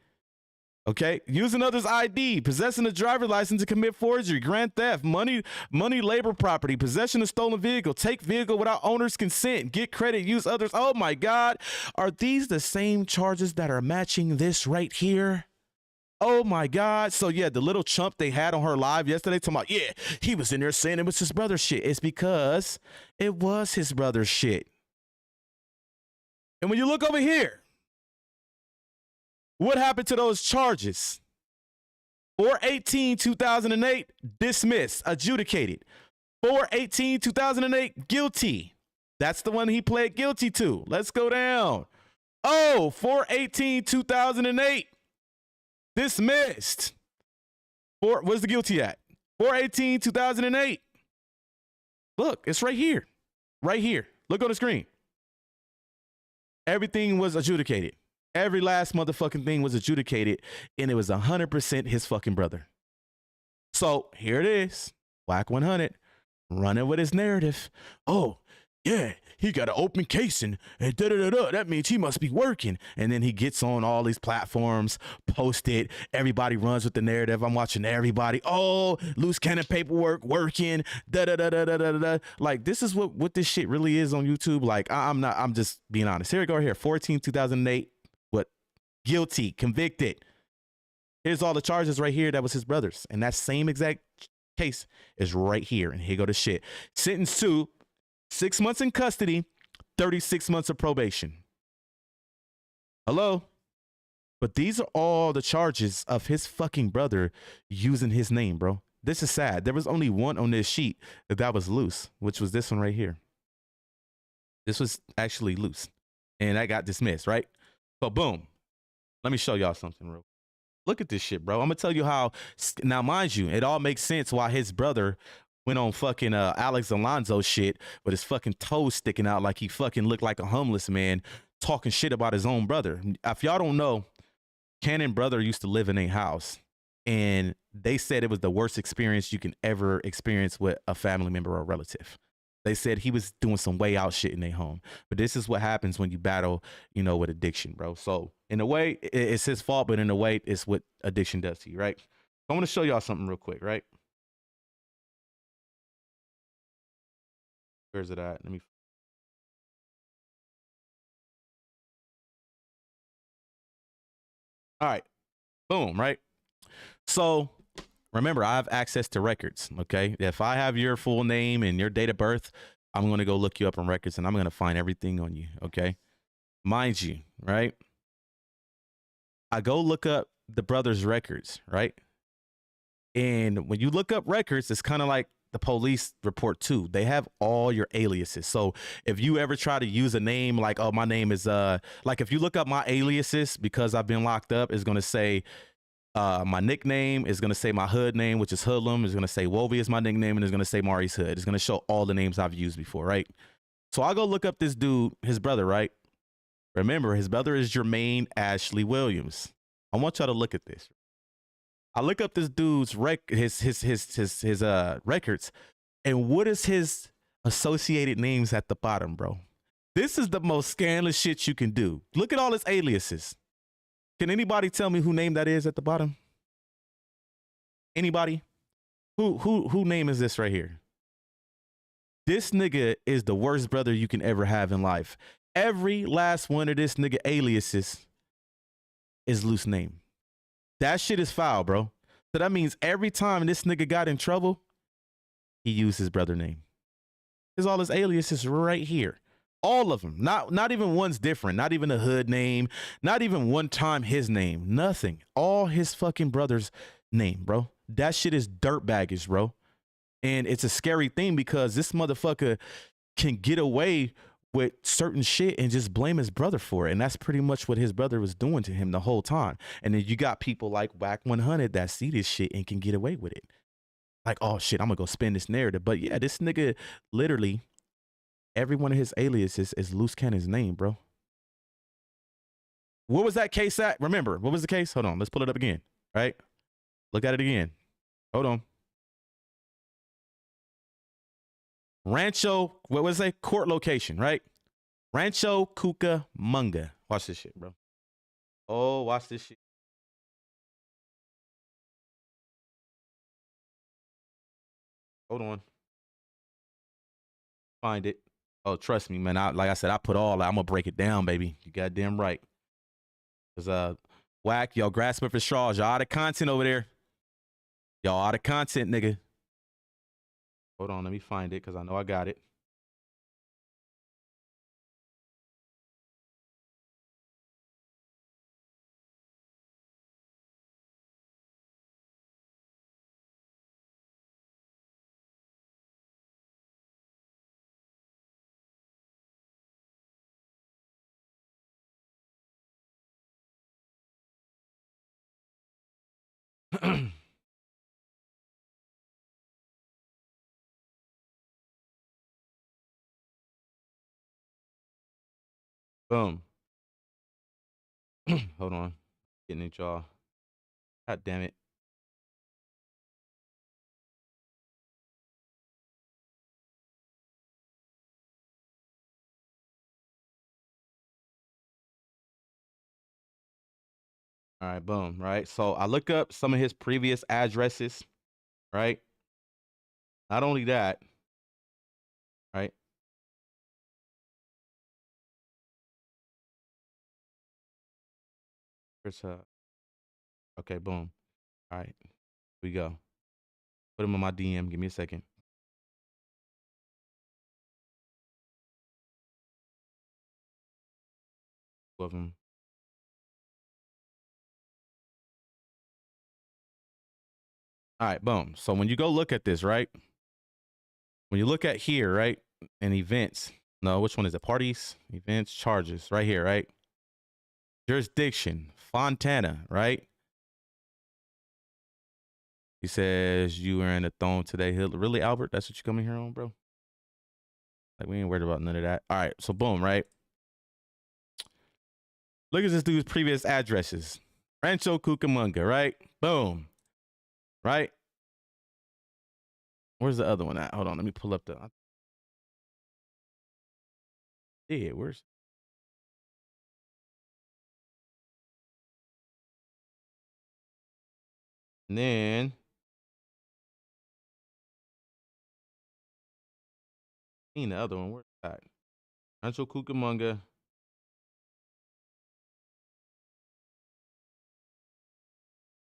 Okay, use another's ID, possessing a driver's license to commit forgery, grand theft, money, labor, property, possession of stolen vehicle, take vehicle without owner's consent, get credit, use others. Oh my God, are these the same charges that are matching this right here? Oh my God. So yeah, the little chump they had on her live yesterday talking about, yeah, he was in there saying it was his brother's shit. It's because it was his brother's shit. And when you look over here, what happened to those charges? 4/18/2008, dismissed, adjudicated. 4/18/2008, guilty. That's the one he pled guilty to. Let's go down. Oh, 4/18/2008, dismissed. Where's the guilty at? 4/18/2008. Look, it's right here. Right here. Look on the screen. Everything was adjudicated. Every last motherfucking thing was adjudicated, and it was 100% his fucking brother. So here it is. Wack 100 running with his narrative. Oh, yeah, he got an open case and da-da-da-da. That means he must be working. And then he gets on all these platforms, post it. Everybody runs with the narrative. I'm watching everybody. Oh, loose cannon paperwork, working, da-da-da-da-da-da-da. Like, this is what this shit really is on YouTube. Like, I'm just being honest. Here we go here. 14/2008. What? Guilty, convicted. Here's all the charges right here. That was his brother's. And that same exact case is right here. And here go the shit. Sentenced to 6 months in custody, 36 months of probation. Hello? But these are all the charges of his fucking brother using his name, bro. This is sad. There was only one on this sheet that was loose, which was this one right here. This was actually loose. And that got dismissed, right? So boom. Let me show y'all something real quick. Look at this shit, bro. I'm going to tell you how. Now, mind you, it all makes sense why his brother went on fucking Alex Alonso shit with his fucking toes sticking out like he fucking looked like a homeless man talking shit about his own brother. If y'all don't know, Cannon brother used to live in a house, and they said it was the worst experience you can ever experience with a family member or relative. They said he was doing some way out shit in their home. But this is what happens when you battle, you know, with addiction, bro. So in a way, it's his fault, but in a way, it's what addiction does to you, right? I want to show y'all something real quick, right? Where's it at? Let me. All right. Boom, right? So remember, I have access to records, okay? If I have your full name and your date of birth, I'm going to go look you up on records, and I'm going to find everything on you, okay? Mind you, right? I go look up the brother's records, right? And when you look up records, it's kind of like the police report too. They have all your aliases. So if you ever try to use a name like, oh, my name is like if you look up my aliases because I've been locked up, it's gonna say my nickname, is gonna say my hood name, which is Hoodlum, is gonna say Wovey is my nickname, and it's gonna say Maurice Hood. It's gonna show all the names I've used before, right? So I'll go look up this dude, his brother, right? Remember, his brother is Jermaine Ashley Williams. I want y'all to look at this. I look up this dude's records, and what is his associated names at the bottom, bro? This is the most scandalous shit you can do. Look at all his aliases. Can anybody tell me who name that is at the bottom? Anybody? Who name is this right here? This nigga is the worst brother you can ever have in life. Every last one of this nigga aliases is loose name. That shit is foul, bro. So that means every time this nigga got in trouble, he used his brother name. There's all his aliases right here. All of them. Not even one's different. Not even a hood name. Not even one time his name. Nothing. All his fucking brother's name, bro. That shit is dirt baggage, bro. And it's a scary thing because this motherfucker can get away with certain shit and just blame his brother for it. And that's pretty much what his brother was doing to him the whole time. And then you got people like Wack 100 that see this shit and can get away with it. Like, oh shit, I'm gonna go spin this narrative. But yeah, this nigga literally, every one of his aliases is Luce Cannons' name, bro. What was that case at? Remember, what was the case? Hold on, let's pull it up again, right? Look at it again. Hold on. Rancho, what was it? Court location, right? Rancho Cucamonga. Watch this shit, bro. Oh, watch this shit. Hold on. Find it. Oh, trust me, man. Like I said, I put all. I'm gonna break it down, baby. You goddamn right. Cause Wack, y'all grasping for straws. Y'all out of content over there. Y'all out of content, nigga. Hold on, let me find it because I know I got it. Boom. Hold on. Getting it, y'all. God damn it. All right, boom, right? So I look up some of his previous addresses, right? Not only that, right? Here's okay, boom. All right, here we go. Put him in my DM. Give me a second. Two of them. All right, boom. So when you go look at this, right? When you look at here, right? And events. No, which one is it? Parties, events, charges. Right here, right? Jurisdiction, Fontana, right? He says you were in the throne today. Really, Albert? That's what you coming here on, bro? Like, we ain't worried about none of that. All right, so boom, right? Look at this dude's previous addresses. Rancho Cucamonga, right? Boom. Right? Where's the other one at? Hold on, let me pull up the... Yeah, where's... And then... Seen the other one. Where's that? Rancho Cucamonga.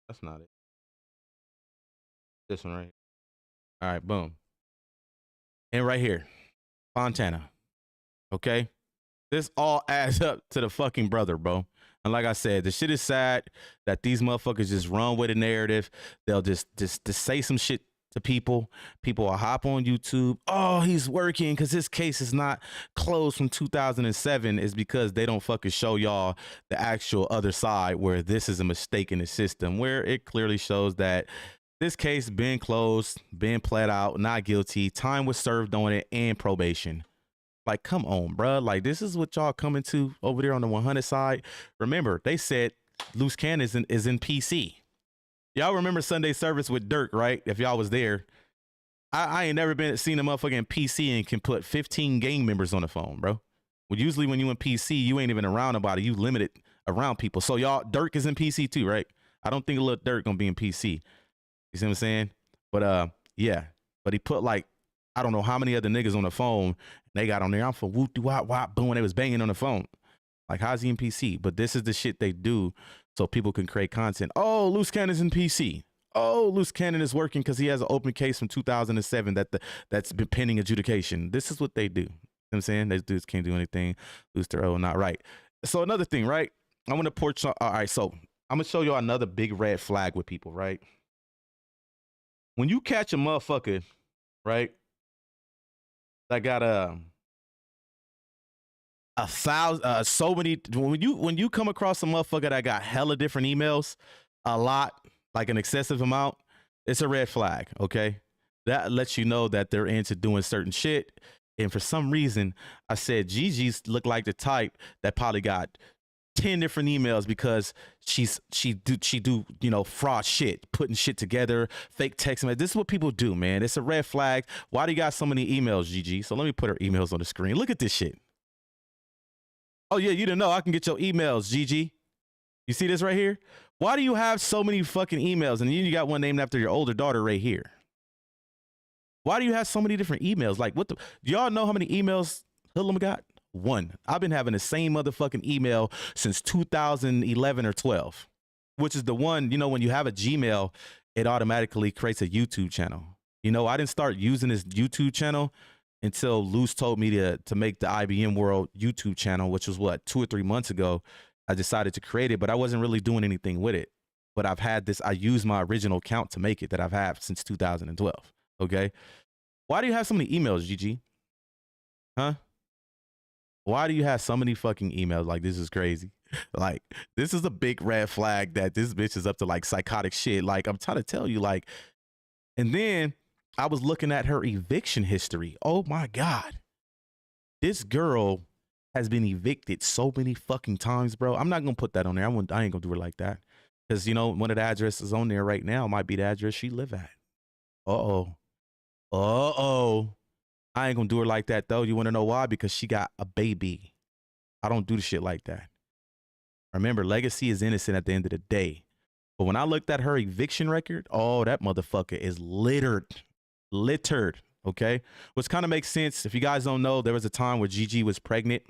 That's not it. This one right here. All right, boom. And right here, Fontana. Okay? This all adds up to the fucking brother, bro. And like I said, the shit is sad that these motherfuckers just run with a narrative. They'll just say some shit to people. People will hop on YouTube. Oh, he's working because his case is not closed from 2007. Is because they don't fucking show y'all the actual other side where this is a mistake in the system, where it clearly shows that this case been closed, been pled out, not guilty. Time was served on it and probation. Like, come on, bro. Like, this is what y'all coming to over there on the 100 side. Remember, they said Luce Cannons is in PC. Y'all remember Sunday service with Dirk, right? If y'all was there. I ain't never seen a motherfucking PC and can put 15 gang members on the phone, bro. Well, usually when you in PC, you ain't even around nobody. You limited around people. So y'all, Dirk is in PC too, right? I don't think a little Dirk gonna be in PC. You see what I'm saying? But yeah. But he put like, I don't know how many other niggas on the phone. They got on there. I'm for whoop doo wop wop boom. They was banging on the phone. Like, how's he in PC? But this is the shit they do so people can create content. Oh, Luce Cannons in PC. Oh, Luce Cannon is working because he has an open case from 2007 that's been pending adjudication. This is what they do. You know what I'm saying? These dudes can't do anything. Luce, they're not right. So another thing, right? I want to porch. All right, so I'm gonna show you another big red flag with people, right? When you catch a motherfucker, right? That got a thousand, so many. When you come across a motherfucker that got hella different emails, a lot, like an excessive amount, it's a red flag. Okay, that lets you know that they're into doing certain shit. And for some reason, I said Gigi's look like the type that probably got 10 different emails because she do you know, fraud shit, putting shit together, fake text messages. This is what people do, man. It's a red flag. Why do you got so many emails, Gigi? So let me put her emails on the screen. Look at this shit. Oh yeah, you didn't know I can get your emails, Gigi. You see this right here? Why do you have so many fucking emails? And then you got one named after your older daughter right here. Why do you have so many different emails? Like, what the? Do y'all know how many emails Hoodlum got? One. I've been having the same motherfucking email since 2011 or 12, which is the one, you know, when you have a Gmail, it automatically creates a YouTube channel. You know, I didn't start using this YouTube channel until Luce told me to make the IBM World YouTube channel, which was what, 2 or 3 months ago. I decided to create it, but I wasn't really doing anything with it. But I've had this, I used my original account to make it that I've had since 2012. Okay. Why do you have so many emails, Gigi? Huh? Why do you have so many fucking emails? Like, this is crazy. Like, this is a big red flag that this bitch is up to like psychotic shit. Like, I'm trying to tell you, like, and then I was looking at her eviction history. Oh my God. This girl has been evicted so many fucking times, bro. I'm not going to put that on there. I ain't going to do it like that. Because, you know, one of the addresses on there right now might be the address she live at. Uh-oh. Uh-oh. I ain't gonna do her like that though. You wanna know why? Because she got a baby. I don't do the shit like that. Remember, legacy is innocent at the end of the day. But when I looked at her eviction record, oh, that motherfucker is littered. Littered, okay? Which kind of makes sense. If you guys don't know, there was a time where Gigi was pregnant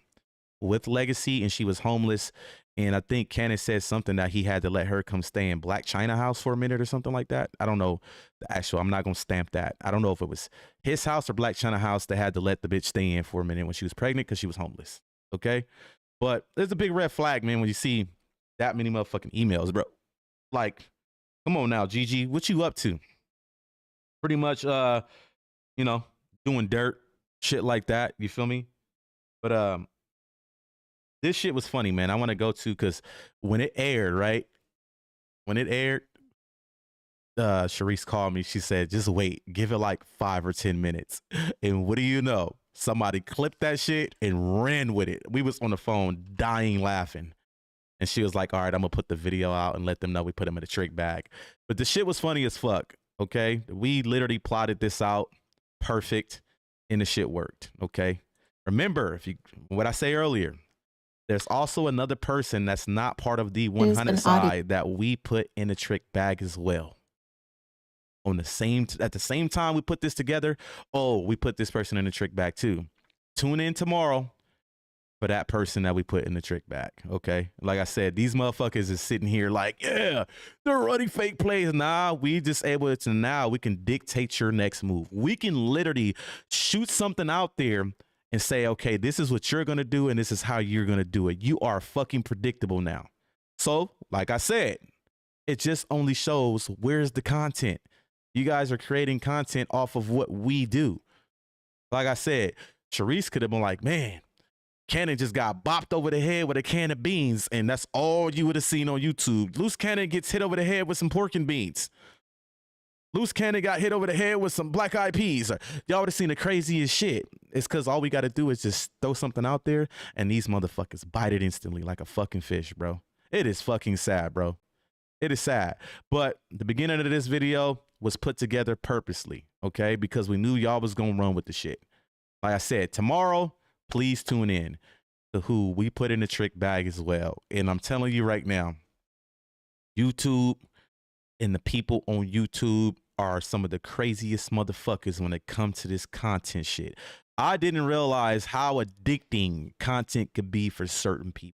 with Legacy and she was homeless. And I think Cannon said something that he had to let her come stay in Black China house for a minute or something like that. I don't know the actual, I'm not going to stamp that. I don't know if it was his house or Black China house that had to let the bitch stay in for a minute when she was pregnant because she was homeless. Okay. But there's a big red flag, man, when you see that many motherfucking emails, bro. Like, come on now, Gigi, what you up to? Pretty much, you know, doing dirt, shit like that. You feel me? But, this shit was funny, man. I want to go to, because when it aired, right? When it aired, Sharice called me. She said, just wait, give it like 5 or 10 minutes. And what do you know? Somebody clipped that shit and ran with it. We was on the phone dying laughing. And she was like, all right, I'm going to put the video out and let them know we put them in a trick bag. But the shit was funny as fuck, okay? We literally plotted this out perfect and the shit worked, okay? Remember, if you what I say earlier, there's also another person that's not part of the 100 side that we put in a trick bag as well. On the same, at the same time we put this together, oh, we put this person in the trick bag too. Tune in tomorrow for that person that we put in the trick bag, okay? Like I said, these motherfuckers is sitting here like, yeah, they're running fake plays. Nah, we just able to, now we can dictate your next move. We can literally shoot something out there and say, okay, this is what you're going to do and this is how you're going to do it. You are fucking predictable now. So, like I said, it just only shows where's the content. You guys are creating content off of what we do. Like I said, Sharice could have been like, man, Cannon just got bopped over the head with a can of beans, and that's all you would have seen on YouTube. Luce Cannon gets hit over the head with some pork and beans. Luce Cannon got hit over the head with some black eyed peas. Y'all would have seen the craziest shit. It's because all we got to do is just throw something out there, and these motherfuckers bite it instantly like a fucking fish, bro. It is fucking sad, bro. It is sad. But the beginning of this video was put together purposely, okay? Because we knew y'all was going to run with the shit. Like I said, tomorrow, please tune in to who we put in the trick bag as well. And I'm telling you right now, YouTube and the people on YouTube are some of the craziest motherfuckers when it comes to this content shit. I didn't realize how addicting content could be for certain people.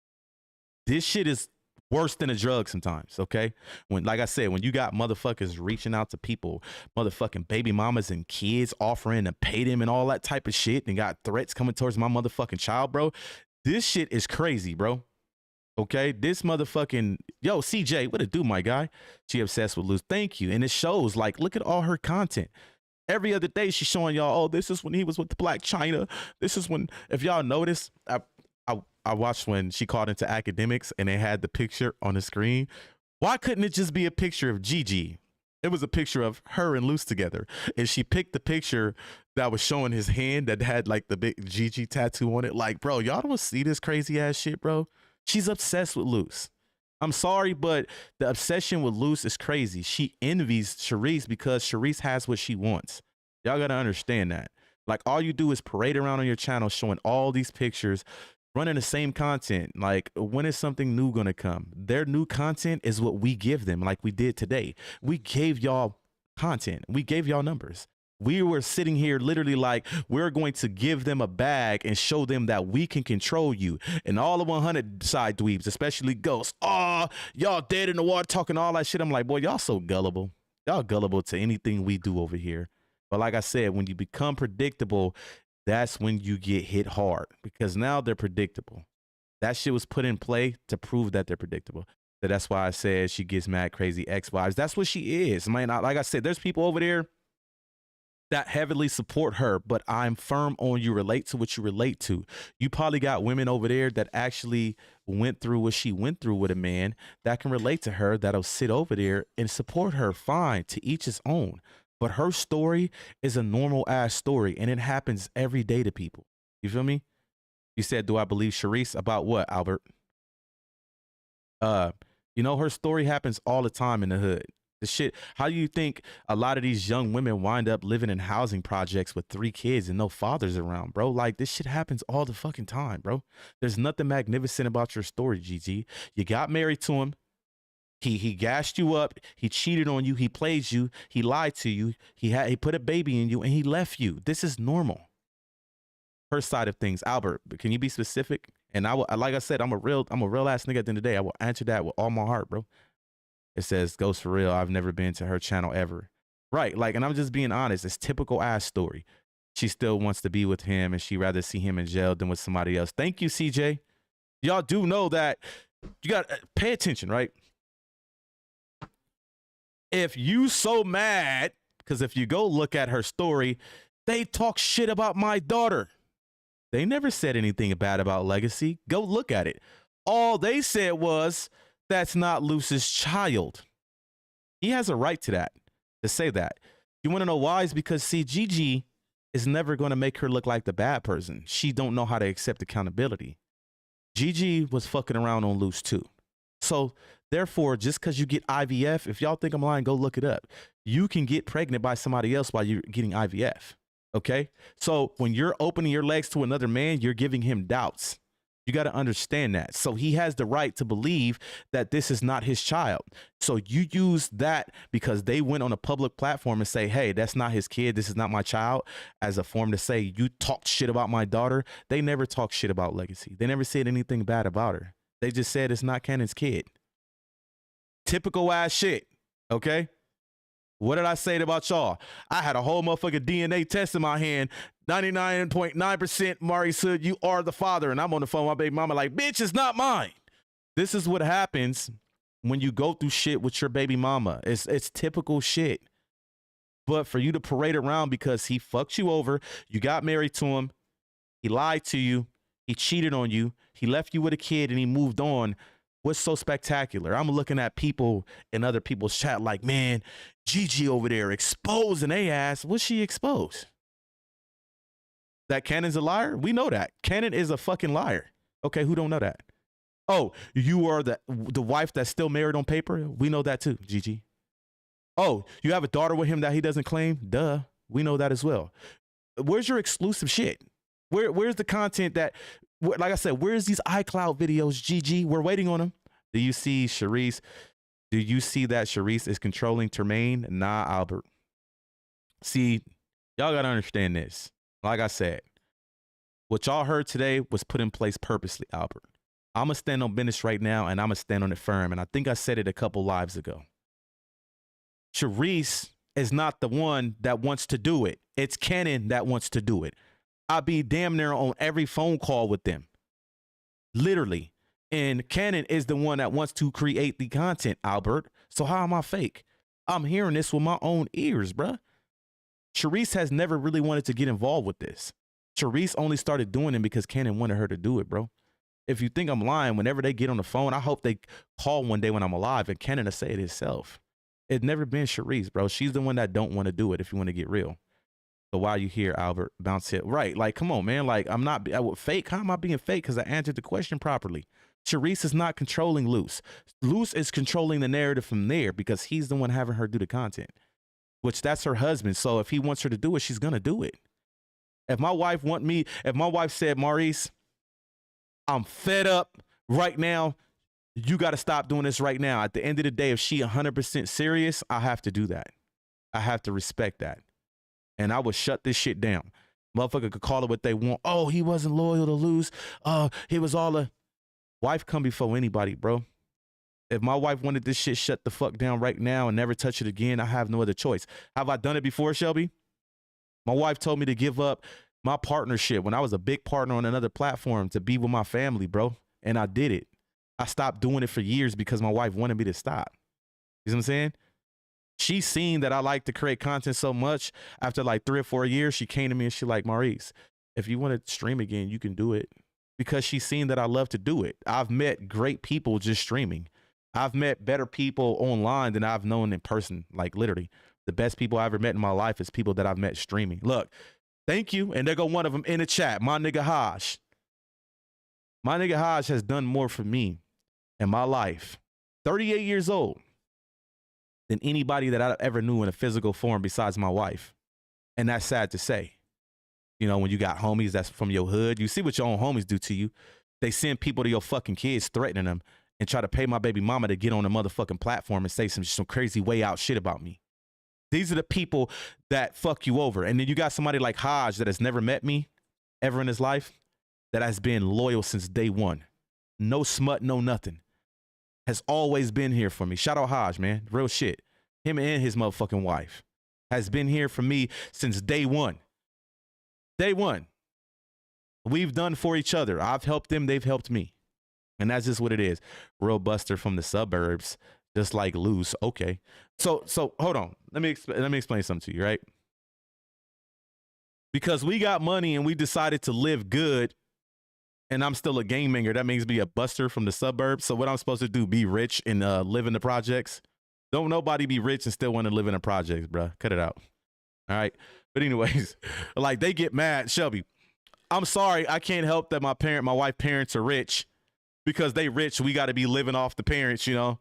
This shit is worse than a drug sometimes, okay? When, like I said, when you got motherfuckers reaching out to people, motherfucking baby mamas and kids offering to pay them and all that type of shit, and got threats coming towards my motherfucking child, bro. This shit is crazy, bro. Okay, this motherfucking, yo, CJ, what it do, my guy? She obsessed with Luce. Thank you. And it shows, like, look at all her content. Every other day she's showing y'all, oh, this is when he was with the Black China. This is when, if y'all notice, I watched when she called into academics and they had the picture on the screen. Why couldn't it just be a picture of Gigi? It was a picture of her and Luce together. And she picked the picture that was showing his hand that had like the big Gigi tattoo on it. Like, bro, y'all don't see this crazy ass shit, bro. She's obsessed with Luce. I'm sorry, but the obsession with Luce is crazy. She envies Sharice because Sharice has what she wants. Y'all got to understand that. Like, all you do is parade around on your channel showing all these pictures, running the same content. Like, when is something new going to come? Their new content is what we give them, like we did today. We gave y'all content. We gave y'all numbers. We were sitting here literally like, we're going to give them a bag and show them that we can control you. And all the 100 side dweebs, especially Ghosts, oh, y'all dead in the water talking all that shit. I'm like, boy, y'all so gullible. Y'all gullible to anything we do over here. But like I said, when you become predictable, that's when you get hit hard, because now they're predictable. That shit was put in play to prove that they're predictable. So that's why I said she gets mad crazy X vibes. That's what she is. Man, like I said, there's people over there that heavily support her, but I'm firm on you relate to what you relate to. You probably got women over there that actually went through what she went through with a man that can relate to her, that'll sit over there and support her. Fine, to each his own. But her story is a normal ass story, and it happens every day to people. You feel me? You said, do I believe Sharice about what, Albert? You know, her story happens all the time in the hood. The shit, how do you think a lot of these young women wind up living in housing projects with 3 kids and no fathers around, bro? Like, this shit happens all the fucking time, bro. There's nothing magnificent about your story, Gigi. You got married to him. He gassed you up. He cheated on you. He played you. He lied to you. He put a baby in you and he left you. This is normal. Her side of things. Albert, can you be specific? And I will, like I said, I'm a real ass nigga at the end of the day. I will answer that with all my heart, bro. It says, Ghost for real. I've never been to her channel ever. Right. Like, and I'm just being honest. It's typical ass story. She still wants to be with him and she'd rather see him in jail than with somebody else. Thank you, CJ. Y'all do know that you got to pay attention, right? If you so mad, because if you go look at her story, they talk shit about my daughter. They never said anything bad about Legacy. Go look at it. All they said was, that's not Luce's child. He has a right to that, to say that. You want to know why? It's because, see, Gigi is never going to make her look like the bad person. She don't know how to accept accountability. Gigi was fucking around on Luce too. So therefore, just because you get IVF, if y'all think I'm lying, go look it up. You can get pregnant by somebody else while you're getting IVF. Okay? So when you're opening your legs to another man, you're giving him doubts. You got to understand that. So he has the right to believe that this is not his child. So you use that because they went on a public platform and say, hey, that's not his kid. This is not my child, as a form to say you talked shit about my daughter. They never talked shit about Legacy. They never said anything bad about her. They just said it's not Cannon's kid. Typical ass shit. Okay. What did I say about y'all? I had a whole motherfucking DNA test in my hand. 99.9% Maurice Hood, you are the father. And I'm on the phone with my baby mama like, bitch, it's not mine. This is what happens when you go through shit with your baby mama. It's typical shit. But for you to parade around because he fucked you over, you got married to him, he lied to you, he cheated on you, he left you with a kid and he moved on. What's so spectacular? I'm looking at people in other people's chat like, man, Gigi over there exposing they ass. What's she exposed? That Cannon's a liar? We know that. Cannon is a fucking liar. Okay, who don't know that? Oh, you are the wife that's still married on paper? We know that too, Gigi. Oh, you have a daughter with him that he doesn't claim? Duh, we know that as well. Where's your exclusive shit? Where's the content that, like I said, where's these iCloud videos, Gigi? We're waiting on them. Do you see Sharice? Do you see that Sharice is controlling Tremaine? Nah, Albert. See, y'all got to understand this. Like I said, what y'all heard today was put in place purposely, Albert. I'm going to stand on business right now, and I'm going to stand on it firm. And I think I said it a couple lives ago. Sharice is not the one that wants to do it. It's Cannon that wants to do it. I'll be damn near on every phone call with them. Literally. And Cannon is the one that wants to create the content, Albert. So how am I fake? I'm hearing this with my own ears, bruh. Sharice has never really wanted to get involved with this. Sharice only started doing it because Cannon wanted her to do it, bro. If you think I'm lying, whenever they get on the phone, I hope they call one day when I'm alive and Cannon will say it himself. It's never been Sharice, bro. She's the one that don't want to do it if you want to get real. So while you here, Albert, bounce it. Right, like, come on, man. Like, I'm not fake. How am I being fake? Because I answered the question properly. Sharice is not controlling Luce. Luce is controlling the narrative from there because he's the one having her do the content, which that's her husband. So if he wants her to do it, she's going to do it. If my wife said, Maurice, I'm fed up right now, you got to stop doing this right now. At the end of the day, if she 100% serious, I have to do that. I have to respect that. and I would shut this shit down. Motherfucker could call it what they want. Oh, he wasn't loyal to Luce. He was all a wife come before anybody, bro. If my wife wanted this shit shut the fuck down right now and never touch it again, I have no other choice. Have I done it before, Shelby? My wife told me to give up my partnership when I was a big partner on another platform to be with my family, bro. And I did it. I stopped doing it for years because my wife wanted me to stop. You know what I'm saying? She seen that I like to create content so much. After like 3 or 4 years, she came to me and she like, Maurice, if you want to stream again, you can do it. Because she's seen that I love to do it. I've met great people just streaming. I've met better people online than I've known in person. Like literally, the best people I ever met in my life is people that I've met streaming. Look, thank you. And there go one of them in the chat. My nigga Haj. My nigga Haj has done more for me in my life. 38 years old. Than anybody that I ever knew in a physical form besides my wife. And that's sad to say. You know, when you got homies that's from your hood, you see what your own homies do to you. They send people to your fucking kids threatening them and try to pay my baby mama to get on a motherfucking platform and say some crazy way out shit about me. These are the people that fuck you over. And then you got somebody like Haj that has never met me ever in his life that has been loyal since day one. No smut, no nothing. Has always been here for me. Shout out Haj, man. Real shit. Him and his motherfucking wife has been here for me since day one. Day one. We've done for each other. I've helped them. They've helped me. And that's just what it is. Real buster from the suburbs, just like Luce. Okay. So hold on. Let me explain something to you, right? Because we got money and we decided to live good, and I'm still a game maker. That makes me a buster from the suburbs. So what I'm supposed to do, be rich and live in the projects? Don't nobody be rich and still want to live in the projects, bro. Cut it out. All right. But anyways, like they get mad. Shelby, I'm sorry. I can't help that my wife's parents are rich. Because they rich, we got to be living off the parents, you know?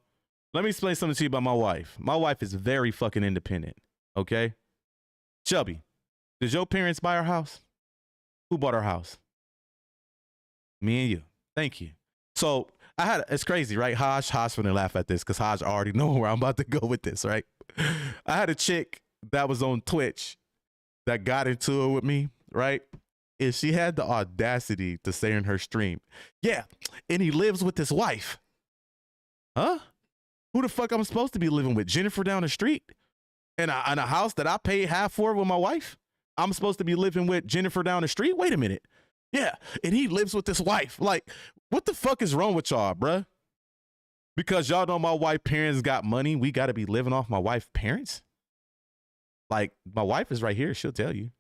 Let me explain something to you about my wife. My wife is very fucking independent, okay? Shelby, did your parents buy our house? Who bought our house? Me and you. Thank you. So it's crazy, right? Haj finna laugh at this because Haj already know where I'm about to go with this, right? I had a chick that was on Twitch that got into it with me, right? And she had the audacity to say in her stream, yeah, and he lives with his wife. Huh? Who the fuck I'm supposed to be living with? Jennifer down the street? In a house that I paid half for with my wife? I'm supposed to be living with Jennifer down the street? Wait a minute. Yeah, and he lives with his wife. Like, what the fuck is wrong with y'all, bruh? Because y'all know my wife's parents got money, we got to be living off my wife's parents? Like, my wife is right here. She'll tell you.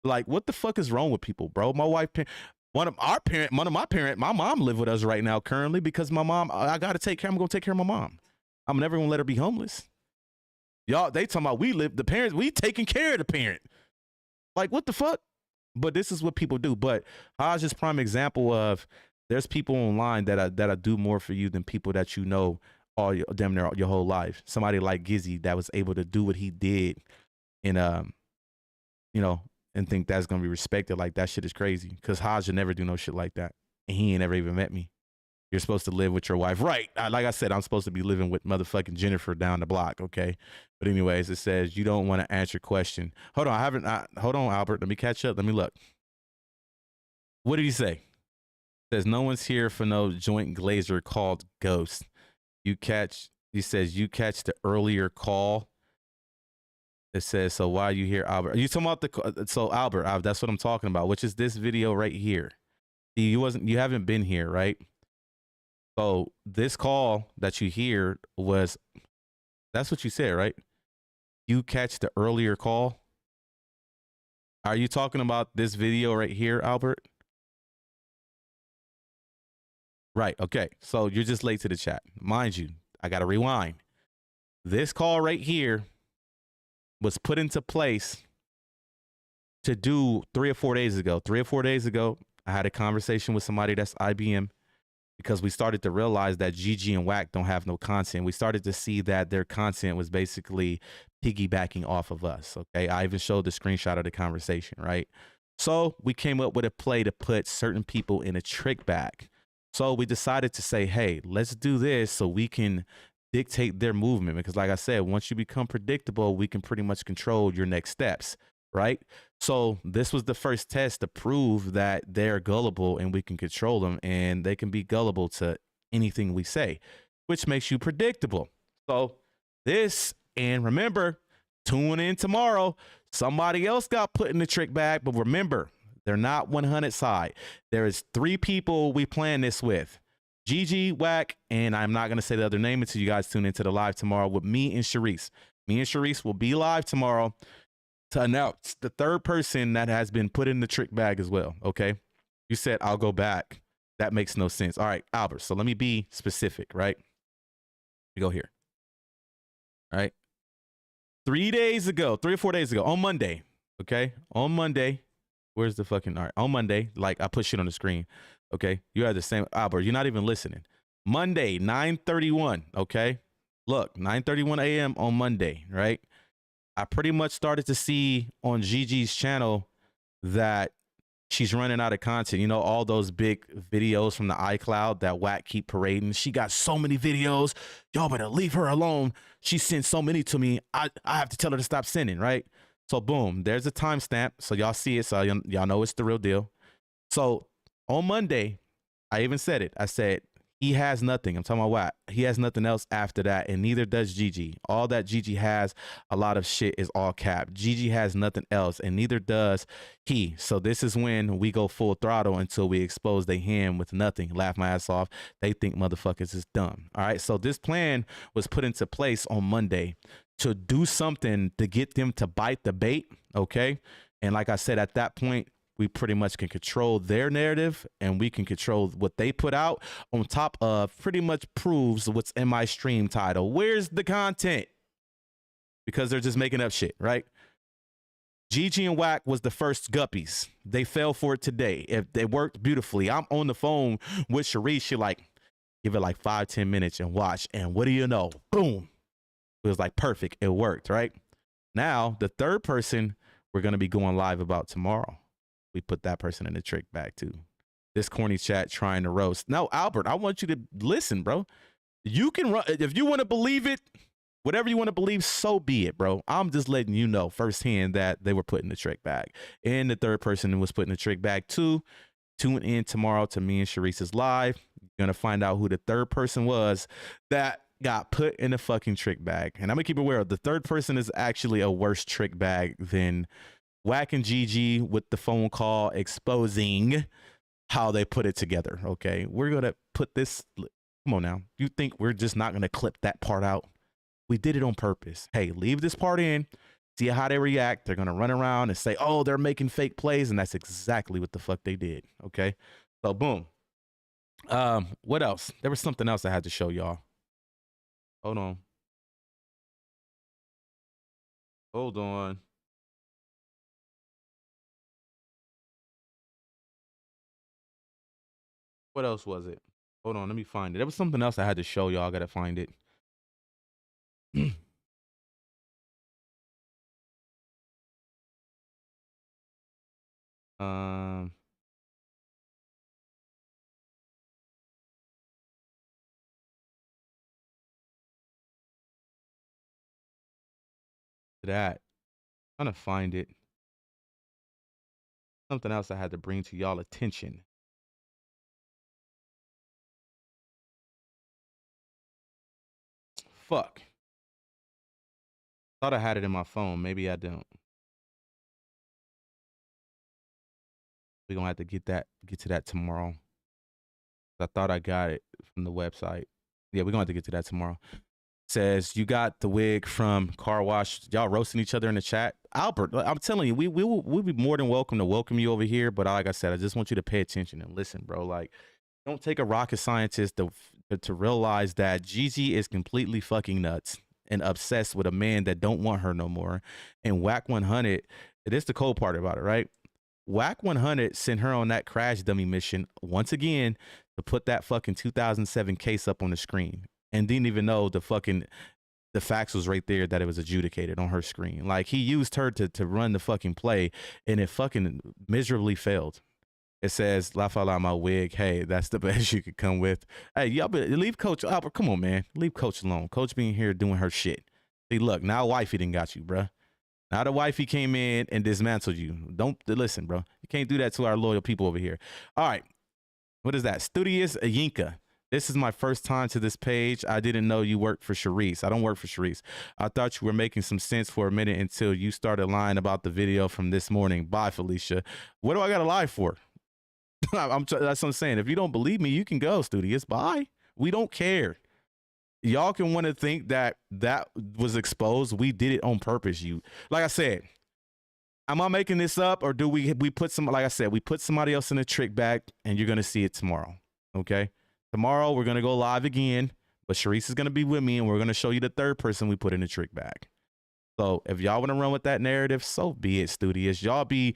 Like, what the fuck is wrong with people, bro? My wife, my mom live with us right now currently because my mom, I'm going to take care of my mom. I'm never going to let her be homeless. Y'all, they talking about we taking care of the parent. Like, what the fuck? But this is what people do. But Haj is prime example of there's people online that do more for you than people that you know damn near your whole life. Somebody like Gizzy that was able to do what he did and, and think that's gonna be respected. Like, that shit is crazy. Cause Haj would never do no shit like that. And he ain't never even met me. You're supposed to live with your wife. Right. Like I said, I'm supposed to be living with motherfucking Jennifer down the block. Okay. But anyways, it says you don't want to answer question. Hold on. Hold on, Albert. Let me catch up. Let me look. What did he say? It says no one's here for no joint glazer called Ghost. He says you catch the earlier call. It says, so why are you here, Albert? Are you talking about Albert, that's what I'm talking about, which is this video right here. You haven't been here, right? So this call that you hear that's what you said, right? You catch the earlier call. Are you talking about this video right here, Albert? Right. Okay. So you're just late to the chat. Mind you, I got to rewind. This call right here was put into place to do 3 or 4 days ago. 3 or 4 days ago, I had a conversation with somebody that's IBM because we started to realize that Gigi and Wack don't have no content. We started to see that their content was basically piggybacking off of us. Okay. I even showed the screenshot of the conversation, right? So we came up with a play to put certain people in a trick bag. So we decided to say, hey, let's do this so we can dictate their movement. Because like I said, once you become predictable, we can pretty much control your next steps. right? So this was the first test to prove that they're gullible and we can control them, and they can be gullible to anything we say, which makes you predictable. So this, and remember, tune in tomorrow. Somebody else got put in the trick bag, but remember, they're not 100 side. There is 3 people we plan this with. Gigi, Wack, and I'm not going to say the other name until you guys tune into the live tomorrow with me and Sharice. Me and Sharice will be live tomorrow to announce the 3rd person that has been put in the trick bag as well, okay? You said, I'll go back. That makes no sense. All right, Albert, so let me be specific, right? We go here. All right. 3 or 4 days ago, on Monday, okay? On Monday, where's the fucking, all right, on Monday, like I put shit on the screen, okay? You had the same, Albert, you're not even listening. Monday, 9:31, okay? Look, 9:31 a.m. on Monday, right? I pretty much started to see on Gigi's channel that she's running out of content. You know, all those big videos from the iCloud that Wack keep parading. She got so many videos. Y'all better leave her alone. She sent so many to me. I have to tell her to stop sending, right? So boom, there's a timestamp. So y'all see it. So y'all know it's the real deal. So on Monday, I even said it. I said, he has nothing. I'm talking about Wack. He has nothing else after that, and neither does Gigi. All that Gigi has, a lot of shit is all cap. Gigi has nothing else, and neither does he. So this is when we go full throttle until we expose their hand with nothing. Laugh my ass off. They think motherfuckers is dumb. All right, so this plan was put into place on Monday to do something to get them to bite the bait, okay? And like I said, at that point, we pretty much can control their narrative, and we can control what they put out on top of pretty much proves what's in my stream title. Where's the content? Because they're just making up shit, right? Gigi and Wack was the first guppies. They fell for it today. If they worked beautifully. I'm on the phone with Sharice. She like, give it like 5-10 minutes and watch. And what do you know? Boom. It was like perfect. It worked, right? Now, the 3rd person we're going to be going live about tomorrow. We put that person in the trick bag too. This corny chat trying to roast. No, Albert, I want you to listen, bro. You can run if you want to believe it, whatever you want to believe, so be it, bro. I'm just letting you know firsthand that they were put in the trick bag. And the 3rd person was put in the trick bag too. Tune in tomorrow to me and Sharice's live. You're gonna find out who the 3rd person was that got put in the fucking trick bag. And I'm gonna keep it aware, the 3rd person is actually a worse trick bag than Wack and Gigi with the phone call exposing how they put it together. Okay, we're gonna put this. Come on now, you think we're just not gonna clip that part out? We did it on purpose. Hey, leave this part in, see how they react. They're gonna run around and say, oh, they're making fake plays, and that's exactly what the fuck they did. Okay, so boom. What else? There was something else I had to show y'all. Hold on. Hold on. What else was it? Hold on, let me find it. There was something else I had to show y'all. I gotta find it. That. I'm trying to find it. Something else I had to bring to y'all attention. Fuck. Thought I had it in my phone. Maybe I don't. We're gonna have to get to that tomorrow. I thought I got it from the website. Yeah, we're gonna have to get to that tomorrow. Says you got the wig from Car Wash. Y'all roasting each other in the chat. Albert, I'm telling you, we'll be more than welcome to welcome you over here. But like I said, I just want you to pay attention and listen, bro. Like, don't take a rocket scientist to realize that Gigi is completely fucking nuts and obsessed with a man that don't want her no more. And Wack 100, it is the cold part about it, right? Wack 100 sent her on that crash dummy mission once again to put that fucking 2007 case up on the screen, and didn't even know the facts was right there that it was adjudicated on her screen. Like, he used her to run the fucking play, and it fucking miserably failed. It says, laugh out loud, my wig. Hey, that's the best you could come with. Hey, y'all leave Coach Albert. Come on, man. Leave Coach alone. Coach being here doing her shit. See, look, now wifey done got you, bruh. Now the wifey came in and dismantled you. Don't listen, bro. You can't do that to our loyal people over here. All right. What is that? Studious Yinka. This is my first time to this page. I didn't know you worked for Sharice. I don't work for Sharice. I thought you were making some sense for a minute until you started lying about the video from this morning. Bye, Felicia. What do I got to lie for? That's what I'm saying. If you don't believe me, you can go, Studious. Bye. We don't care. Y'all can want to think that that was exposed. We did it on purpose. You, like I said, am I making this up, or do we put some, like I said, we put somebody else in the trick bag, and you're going to see it tomorrow. Okay. Tomorrow we're going to go live again, but Sharice is going to be with me, and we're going to show you the third person we put in the trick bag. So if y'all want to run with that narrative, so be it, Studious. Y'all be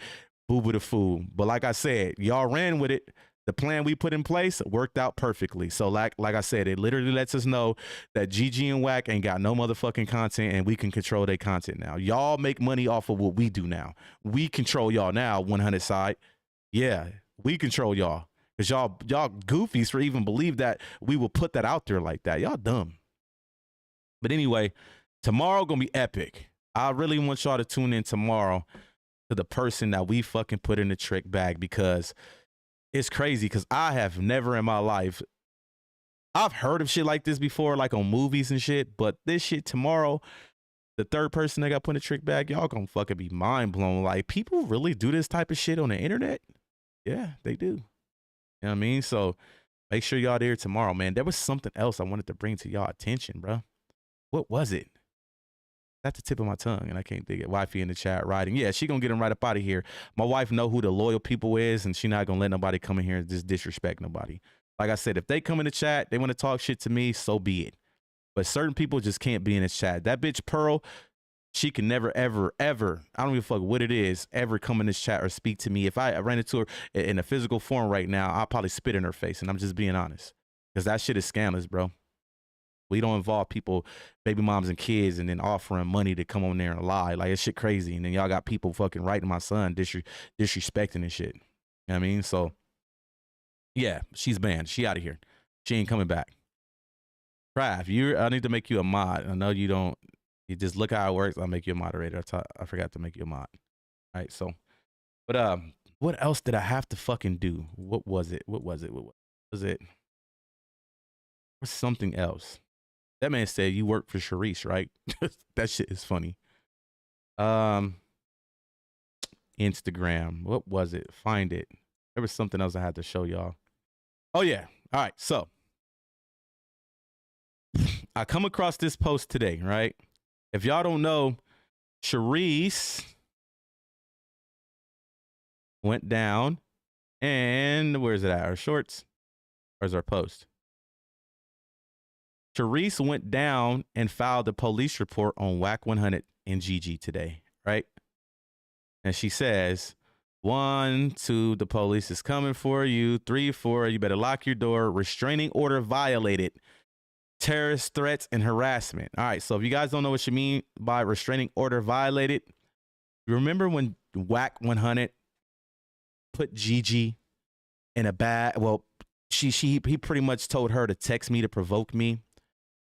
boo-boo the fool. But like I said, y'all ran with it. The plan we put in place worked out perfectly. So like I said, it literally lets us know that Gigi and Wack ain't got no motherfucking content, and we can control their content now. Y'all make money off of what we do now. We control y'all now, 100 side. Yeah, we control y'all. Because y'all goofies for even believe that we will put that out there like that. Y'all dumb. But anyway, tomorrow gonna be epic. I really want y'all to tune in tomorrow to the person that we fucking put in the trick bag, because it's crazy, because I have never in my life, I've heard of shit like this before, like on movies and shit, but this shit tomorrow, the third person that got put in a trick bag, y'all gonna fucking be mind blown. Like, people really do this type of shit on the internet? Yeah, they do. You know what I mean? So make sure y'all there tomorrow, man. There was something else I wanted to bring to y'all attention, bro. What was it? That's the tip of my tongue, and I can't think it. Wifey in the chat writing. Yeah, she gonna get him right up out of here. My wife know who the loyal people is, and she not gonna let nobody come in here and just disrespect nobody. Like I said, if they come in the chat, they want to talk shit to me, so be it. But certain people just can't be in this chat. That bitch Pearl, she can never, ever, ever, I don't give a fuck what it is, ever come in this chat or speak to me. If I ran into her in a physical form right now, I'll probably spit in her face, and I'm just being honest. Because that shit is scandalous, bro. We don't involve people, baby moms and kids, and then offering money to come on there and lie. Like, it's shit crazy. And then y'all got people fucking writing my son, disrespecting and shit. You know what I mean? So, yeah, she's banned. She out of here. She ain't coming back. Craft, I need to make you a mod. I know you don't. You just look how it works. I'll make you a moderator. I forgot to make you a mod. All right, so. But what else did I have to fucking do? What was it? What was it? What was it? Or something else. That man said you work for Sharice, right? That shit is funny. Instagram. What was it? Find it. There was something else I had to show y'all. Oh, yeah. All right. So I come across this post today, right? If y'all don't know, Sharice went down, and where's it at? Our shorts? Where's our post? Sharice went down and filed a police report on Wack 100 and Gigi today, right? And she says, 1, 2, the police is coming for you. 3, 4, you better lock your door. Restraining order violated. Terrorist threats and harassment. All right, so if you guys don't know what you mean by restraining order violated, you remember when Wack 100 put Gigi in a bag? Well, he pretty much told her to text me to provoke me.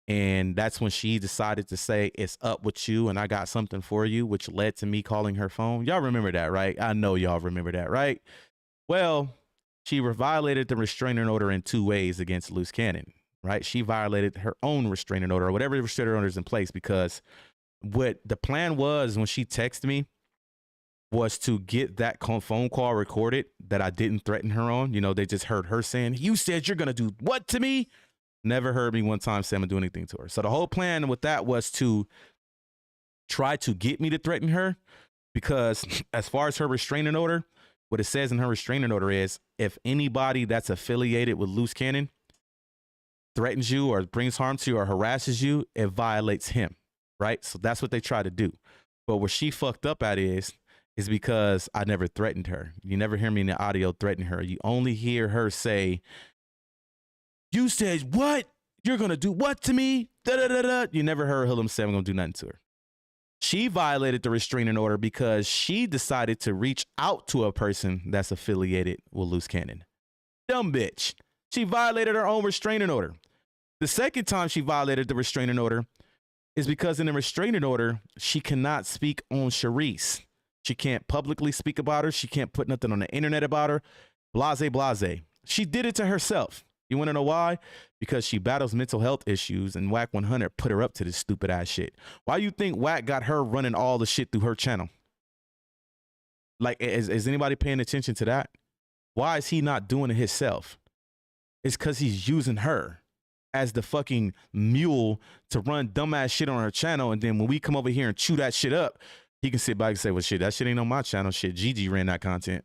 And that's when she decided to say, it's up with you and I got something for you, which led to me calling her phone. Y'all remember that, right? I know y'all remember that, right? Well, she violated the restraining order in 2 ways against Luce Cannon, right? She violated her own restraining order, or whatever restraining order is in place, because what the plan was when she texted me was to get that phone call recorded that I didn't threaten her on. You know, they just heard her saying, you said you're going to do what to me? Never heard me one time say I'm gonna do anything to her. So the whole plan with that was to try to get me to threaten her, because as far as her restraining order, what it says in her restraining order is, if anybody that's affiliated with Luce Cannon threatens you or brings harm to you or harasses you, it violates him, right? So that's what they try to do. But where she fucked up at is because I never threatened her. You never hear me in the audio threaten her. You only hear her say, you said what? You're going to do what to me? Da, da, da, da. You never heard Hillam say I'm going to do nothing to her. She violated the restraining order because she decided to reach out to a person that's affiliated with Luce Cannon. Dumb bitch. She violated her own restraining order. The second time she violated the restraining order is because in the restraining order, she cannot speak on Sharice. She can't publicly speak about her. She can't put nothing on the internet about her. Blase, blase. She did it to herself. You want to know why? Because she battles mental health issues, and Wack 100 put her up to this stupid ass shit. Why you think Wack got her running all the shit through her channel? Like, is anybody paying attention to that? Why is he not doing it himself? It's because he's using her as the fucking mule to run dumbass shit on her channel. And then when we come over here and chew that shit up, he can sit back and say, well, shit, that shit ain't on my channel. Shit, Gigi ran that content.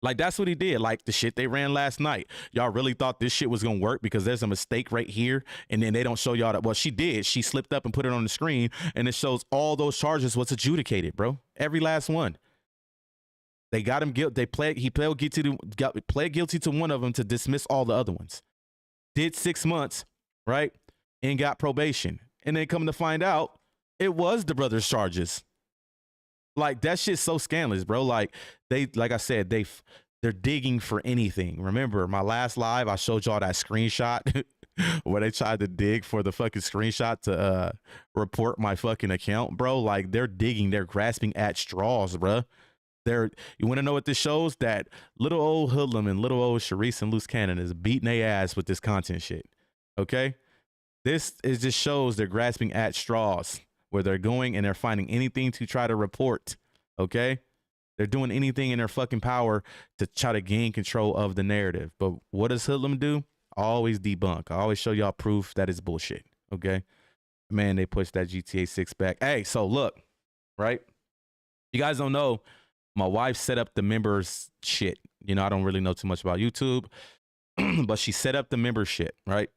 Like, that's what he did. Like, the shit they ran last night. Y'all really thought this shit was going to work because there's a mistake right here. And then they don't show y'all that. Well, she did. She slipped up and put it on the screen. And it shows all those charges was adjudicated, bro. Every last one. They got him guilty. He pled guilty to one of them to dismiss all the other ones. Did 6 months, right? And got probation. And then come to find out, it was the brother's charges. Like, that shit's so scandalous, bro. Like I said, they're digging for anything. Remember, my last live, I showed y'all that screenshot where they tried to dig for the fucking screenshot to report my fucking account, bro. Like, they're digging, they're grasping at straws, bro. You want to know what this shows? That little old hoodlum and little old Sharice and Luce Cannon is beating their ass with this content shit. Okay? This just shows they're grasping at straws where they're going and they're finding anything to try to report. Okay? They're doing anything in their fucking power to try to gain control of the narrative. But what does hoodlum do? I always debunk. I always show y'all proof that it's bullshit. Okay? Man, they pushed that GTA 6 back. Hey, so look, right? You guys don't know. My wife set up the members shit. You know, I don't really know too much about YouTube, but she set up the membership, right?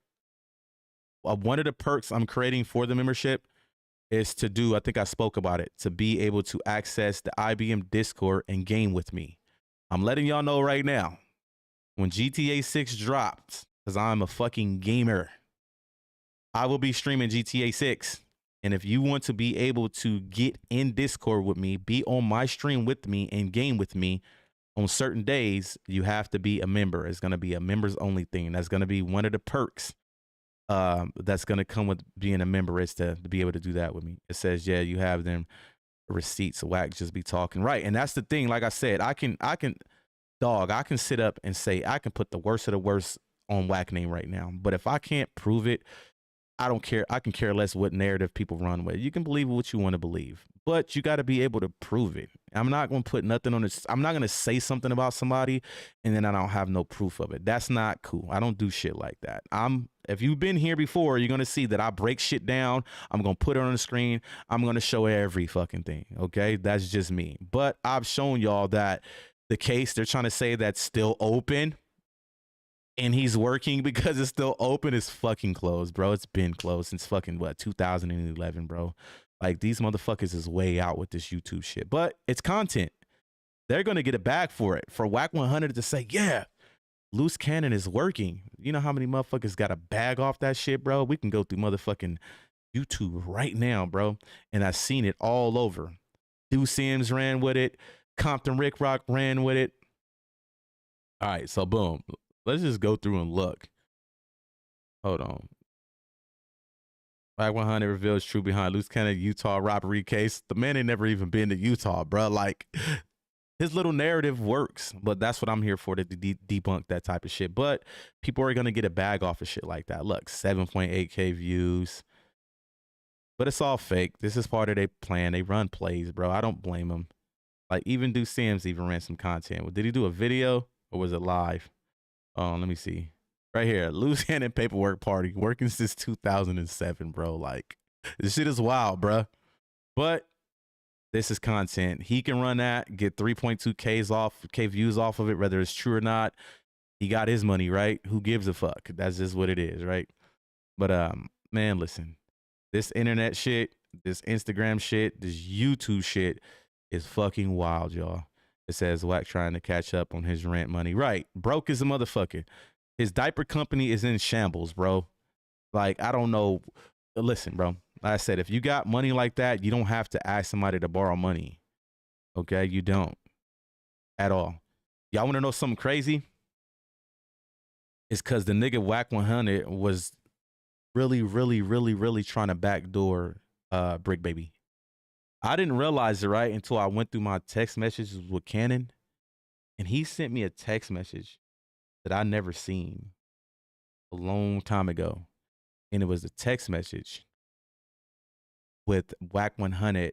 One of the perks I'm creating for the membership is to do, I think I spoke about it, to be able to access the IBM Discord and game with me. I'm letting y'all know right now, when GTA 6 drops, because I'm a fucking gamer, I will be streaming GTA 6. And if you want to be able to get in Discord with me, be on my stream with me and game with me on certain days, you have to be a member. It's going to be a members only thing. That's going to be one of the perks that's going to come with being a member, is to be able to do that with me. It says, yeah, you have them receipts. Wack just be talking. Right. And that's the thing. Like I said, I can sit up and say, I can put the worst of the worst on Wack name right now. But if I can't prove it, I don't care. I can care less what narrative people run with. You can believe what you want to believe, but you got to be able to prove it. I'm not going to put nothing on this. I'm not going to say something about somebody and then I don't have no proof of it. That's not cool. I don't do shit like that. If you've been here before, you're going to see that I break shit down. I'm going to put it on the screen. I'm going to show every fucking thing. Okay. That's just me. But I've shown y'all that the case they're trying to say that's still open and he's working because it's still open, is fucking closed, bro. It's been closed since fucking, 2011, bro. Like, these motherfuckers is way out with this YouTube shit. But it's content. They're going to get a bag for it. For Wack 100 to say, yeah, Luce Cannon is working. You know how many motherfuckers got a bag off that shit, bro? We can go through motherfucking YouTube right now, bro. And I've seen it all over. Deuce Sims ran with it. Compton Rick Rock ran with it. All right, so boom. Let's just go through and look. Hold on. Wack 100 reveals truth behind Luce Cannon Utah robbery case. The man ain't never even been to Utah, bro. Like, his little narrative works, but that's what I'm here for, to debunk that type of shit. But people are going to get a bag off of shit like that. Look, 7.8K views. But it's all fake. This is part of their plan. They run plays, bro. I don't blame them. Like, even Deuce Sims even ran some content. Did he do a video or was it live? Oh, let me see. Right here, Luce Cannon paperwork party, working since 2007, bro. Like, this shit is wild, bro. But this is content. He can run that, get 3.2K views off of it, whether it's true or not. He got his money, right? Who gives a fuck? That's just what it is, right? But man, listen, this internet shit, this Instagram shit, this YouTube shit is fucking wild, y'all. It says Wack trying to catch up on his rent money. Right. Broke as a motherfucker. His diaper company is in shambles, bro. Like, I don't know. Listen, bro. Like I said, if you got money like that, you don't have to ask somebody to borrow money. Okay? You don't. At all. Y'all want to know something crazy? It's because the nigga Wack 100 was really trying to backdoor Brick Baby. I didn't realize it, right, until I went through my text messages with Cannon, and he sent me a text message that I never seen a long time ago. And it was a text message with Wack 100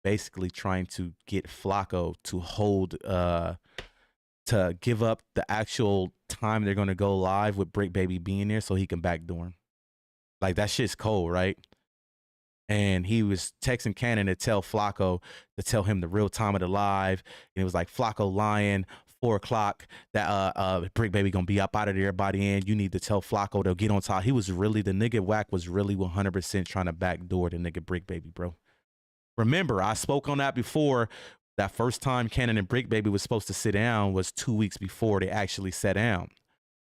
basically trying to get Flacco to hold to give up the actual time they're gonna go live with Brick Baby being there so he can backdoor him. Like, that shit's cold, right? And he was texting Cannon to tell Flacco to tell him the real time of the live. And it was like, Flacco lying, 4 o'clock, that Brick Baby gonna be up out of there by the end. You need to tell Flacco to get on top. He was really, the nigga Wack was really 100% trying to backdoor the nigga Brick Baby, bro. Remember, I spoke on that before. That first time Cannon and Brick Baby was supposed to sit down was 2 weeks before they actually sat down.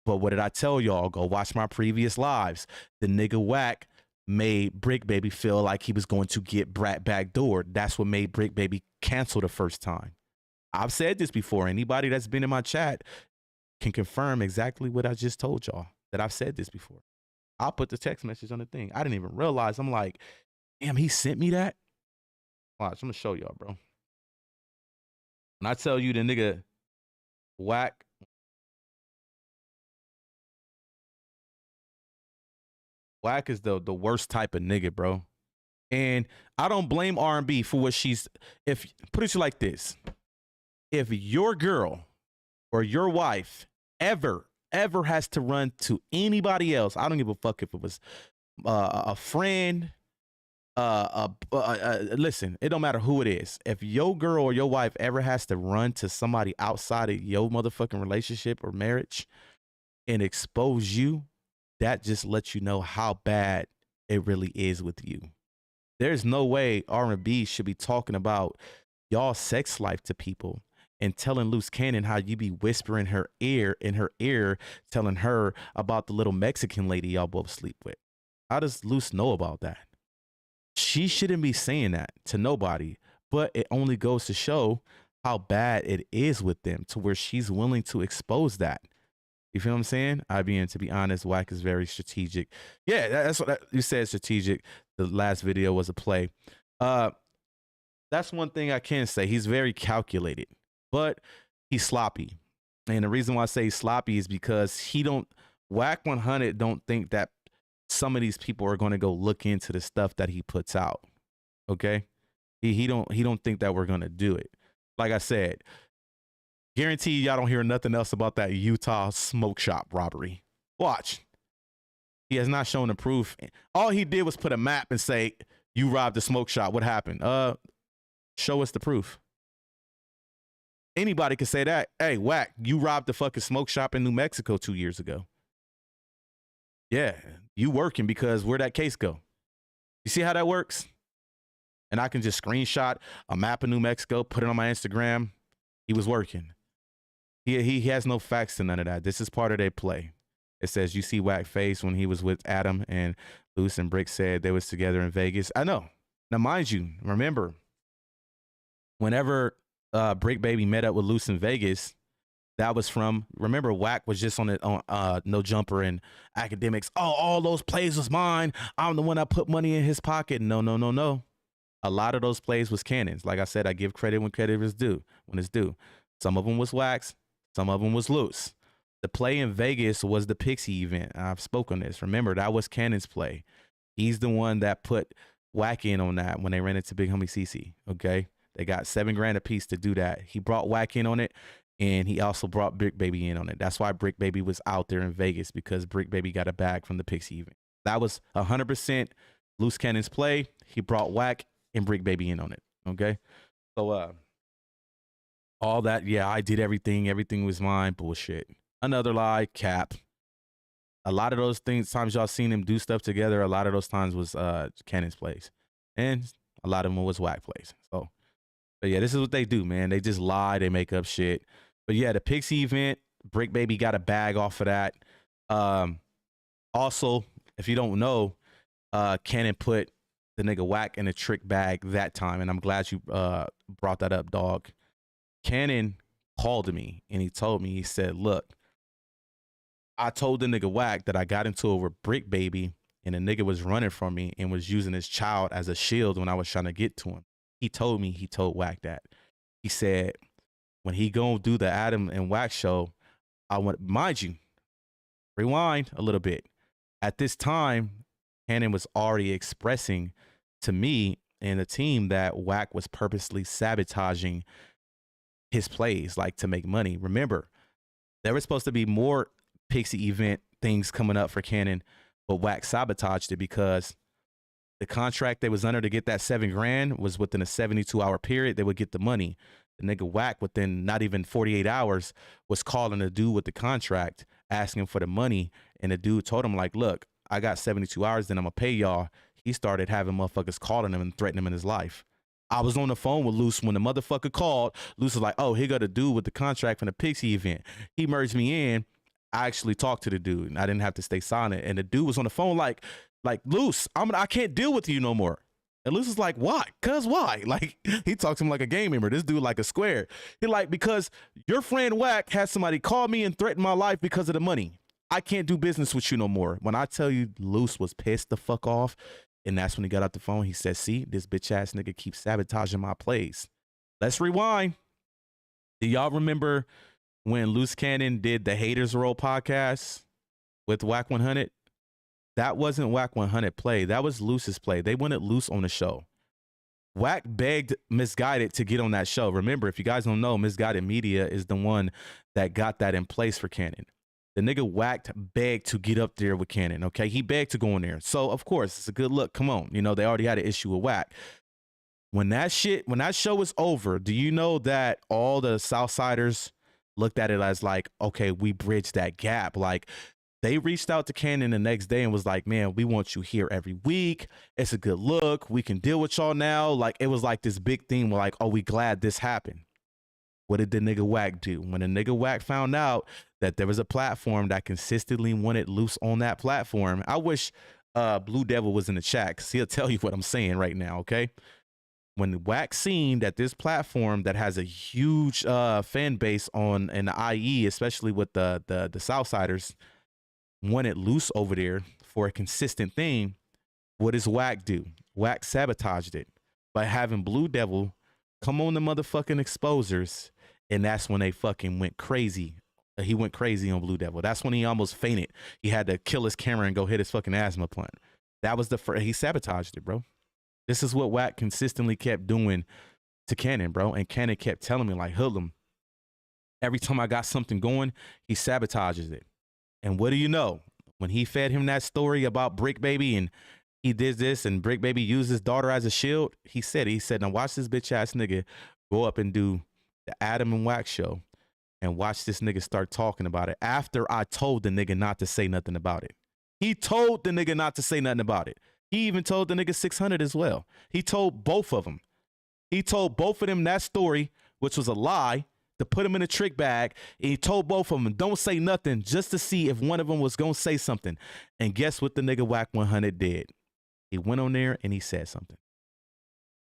But what did I tell y'all? Go watch my previous lives. The nigga Wack made Brick Baby feel like he was going to get Brat backdoored. That's what made Brick Baby cancel the first time. I've said this before. Anybody that's been in my chat can confirm exactly what I just told y'all, that I've said this before. I'll put the text message on the thing. I didn't even realize. I'm like, damn, he sent me that? Watch, I'm gonna show y'all, bro. When I tell you the nigga Wack, Wack is the worst type of nigga, bro. And I don't blame R&B for what she's, if, put it like this. If your girl or your wife ever has to run to anybody else, I don't give a fuck if it was a friend, listen, it don't matter who it is. If your girl or your wife ever has to run to somebody outside of your motherfucking relationship or marriage and expose you, that just lets you know how bad it really is with you. There's no way R&B should be talking about y'all sex life to people and telling Luce Cannon how you be whispering in her ear, telling her about the little Mexican lady y'all both sleep with. How does Luce know about that? She shouldn't be saying that to nobody, but it only goes to show how bad it is with them to where she's willing to expose that. You feel what I'm saying? IBN, to be honest, Wack is very strategic. Yeah, that's what you said, strategic. The last video was a play. That's one thing I can say. He's very calculated, but he's sloppy. And the reason why I say he's sloppy is because Wack 100 don't think that some of these people are going to go look into the stuff that he puts out. Okay? He don't think that we're going to do it. Like I said, guarantee y'all don't hear nothing else about that Utah smoke shop robbery. Watch. He has not shown the proof. All he did was put a map and say, you robbed the smoke shop. What happened? Show us the proof. Anybody could say that. Hey, Wack, you robbed the fucking smoke shop in New Mexico 2 years ago. Yeah, you working because where'd that case go? You see how that works? And I can just screenshot a map of New Mexico, put it on my Instagram. He was working. He has no facts to none of that. This is part of their play. It says, you see Wack face when he was with Adam and Luce and Brick said they was together in Vegas. I know. Now, mind you, remember, whenever Brick Baby met up with Luce in Vegas, that was from, remember, Wack was just on No Jumper and Academics. Oh, all those plays was mine. I'm the one that put money in his pocket. No. A lot of those plays was Cannons. Like I said, I give credit when credit is due, when it's due. Some of them was Wack's, some of them was Luce. The play in Vegas was the Pixie event. I've spoken this. Remember, that was Cannon's play. He's the one that put Wack in on that when they ran into Big Homie CC. Okay, they got $7 grand a piece to do that. He brought Wack in on it, and he also brought Brick Baby in on it. That's why Brick Baby was out there in Vegas, because Brick Baby got a bag from the Pixie event. That was 100% Luce Cannon's play. He brought Wack and Brick Baby in on it. Okay, so all that, yeah, I did everything. Everything was mine. Bullshit. Another lie, cap. A lot of those times y'all seen him do stuff together, a lot of those times was Cannon's plays. And a lot of them was Wack plays. So, but yeah, this is what they do, man. They just lie, they make up shit. But yeah, the Pixie event, Brick Baby got a bag off of that. Also, if you don't know, Cannon put the nigga Wack in a trick bag that time, and I'm glad you brought that up, dog. Cannon called me and he told me, he said, look, I told the nigga Wack that I got into it with Brick Baby and the nigga was running from me and was using his child as a shield when I was trying to get to him. He told Wack that. He said when he gonna do the Adam and Wack show, I want, mind you, rewind a little bit. At this time, Cannon was already expressing to me and the team that Wack was purposely sabotaging his plays, like to make money. Remember, there was supposed to be more Pixie event things coming up for Cannon, but Wack sabotaged it because the contract they was under to get that $7 grand was within a 72-hour period. They would get the money. The nigga Wack, within not even 48 hours, was calling the dude with the contract, asking for the money. And the dude told him, like, look, I got 72 hours, then I'm going to pay y'all. He started having motherfuckers calling him and threatening him in his life. I was on the phone with Luce when the motherfucker called. Luce was like, oh, he got a dude with the contract from the Pixie event. He merged me in. I actually talked to the dude, and I didn't have to stay silent. And the dude was on the phone like Luce, I can't deal with you no more. And Luce was like, why? Cause why? Like, he talked to him like a game member. This dude like a square. He like, because your friend Wack had somebody call me and threaten my life because of the money. I can't do business with you no more. When I tell you Luce was pissed the fuck off, and that's when he got out the phone. He said, see, this bitch ass nigga keeps sabotaging my plays. Let's rewind. Do y'all remember when Luce Cannon did the Haters Roll podcast with Wack 100? That wasn't Wack 100 play. That was Luce's play. They wanted Luce on the show. Wack begged Misguided to get on that show. Remember, if you guys don't know, Misguided Media is the one that got that in place for Cannon. The nigga Wack begged to get up there with Cannon, okay? He begged to go in there. So, of course, it's a good look. Come on. You know, they already had an issue with Wack. When that show was over, do you know that all the Southsiders looked at it as like, okay, we bridged that gap. Like, they reached out to Cannon the next day and was like, man, we want you here every week. It's a good look. We can deal with y'all now. Like, it was like this big thing. We're like, oh, we glad this happened. What did the nigga Wack do? When the nigga Wack found out that there was a platform that consistently wanted Luce on that platform, I wish Blue Devil was in the chat because he'll tell you what I'm saying right now, okay? When Wack seen that this platform that has a huge fan base on in the IE, especially with the Southsiders, wanted Luce over there for a consistent thing, what does Wack do? Wack sabotaged it by having Blue Devil come on the motherfucking exposers, and that's when they fucking went crazy. He went crazy on Blue Devil. That's when he almost fainted. He had to kill his camera and go hit his fucking asthma plant. That was the first. He sabotaged it, bro. This is what Wack consistently kept doing to Cannon, bro. And Cannon kept telling me, like, Hoodlum, every time I got something going, he sabotages it. And what do you know? When he fed him that story about Brick Baby and he did this and Brick Baby used his daughter as a shield, he said, now watch this bitch ass nigga go up and do the Adam and Wack show and watch this nigga start talking about it after I told the nigga not to say nothing about it. He told the nigga not to say nothing about it. He even told the nigga 600 as well. He told both of them. He told both of them that story, which was a lie, to put him in a trick bag. And he told both of them, don't say nothing, just to see if one of them was going to say something. And guess what the nigga Wack 100 did? He went on there and he said something.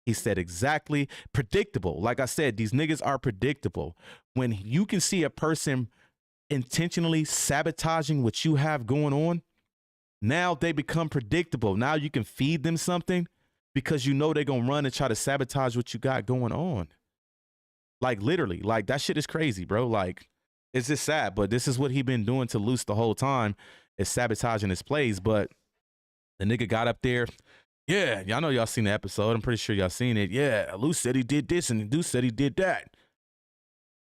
He said exactly, predictable. Like I said, these niggas are predictable. When you can see a person intentionally sabotaging what you have going on, now they become predictable. Now you can feed them something because you know they're going to run and try to sabotage what you got going on. Like, literally, like, that shit is crazy, bro. Like, it's just sad, but this is what he been doing to Luce the whole time, is sabotaging his plays. But the nigga got up there. Yeah, y'all know y'all seen the episode. I'm pretty sure y'all seen it. Yeah, Luce said he did this and Luce said he did that.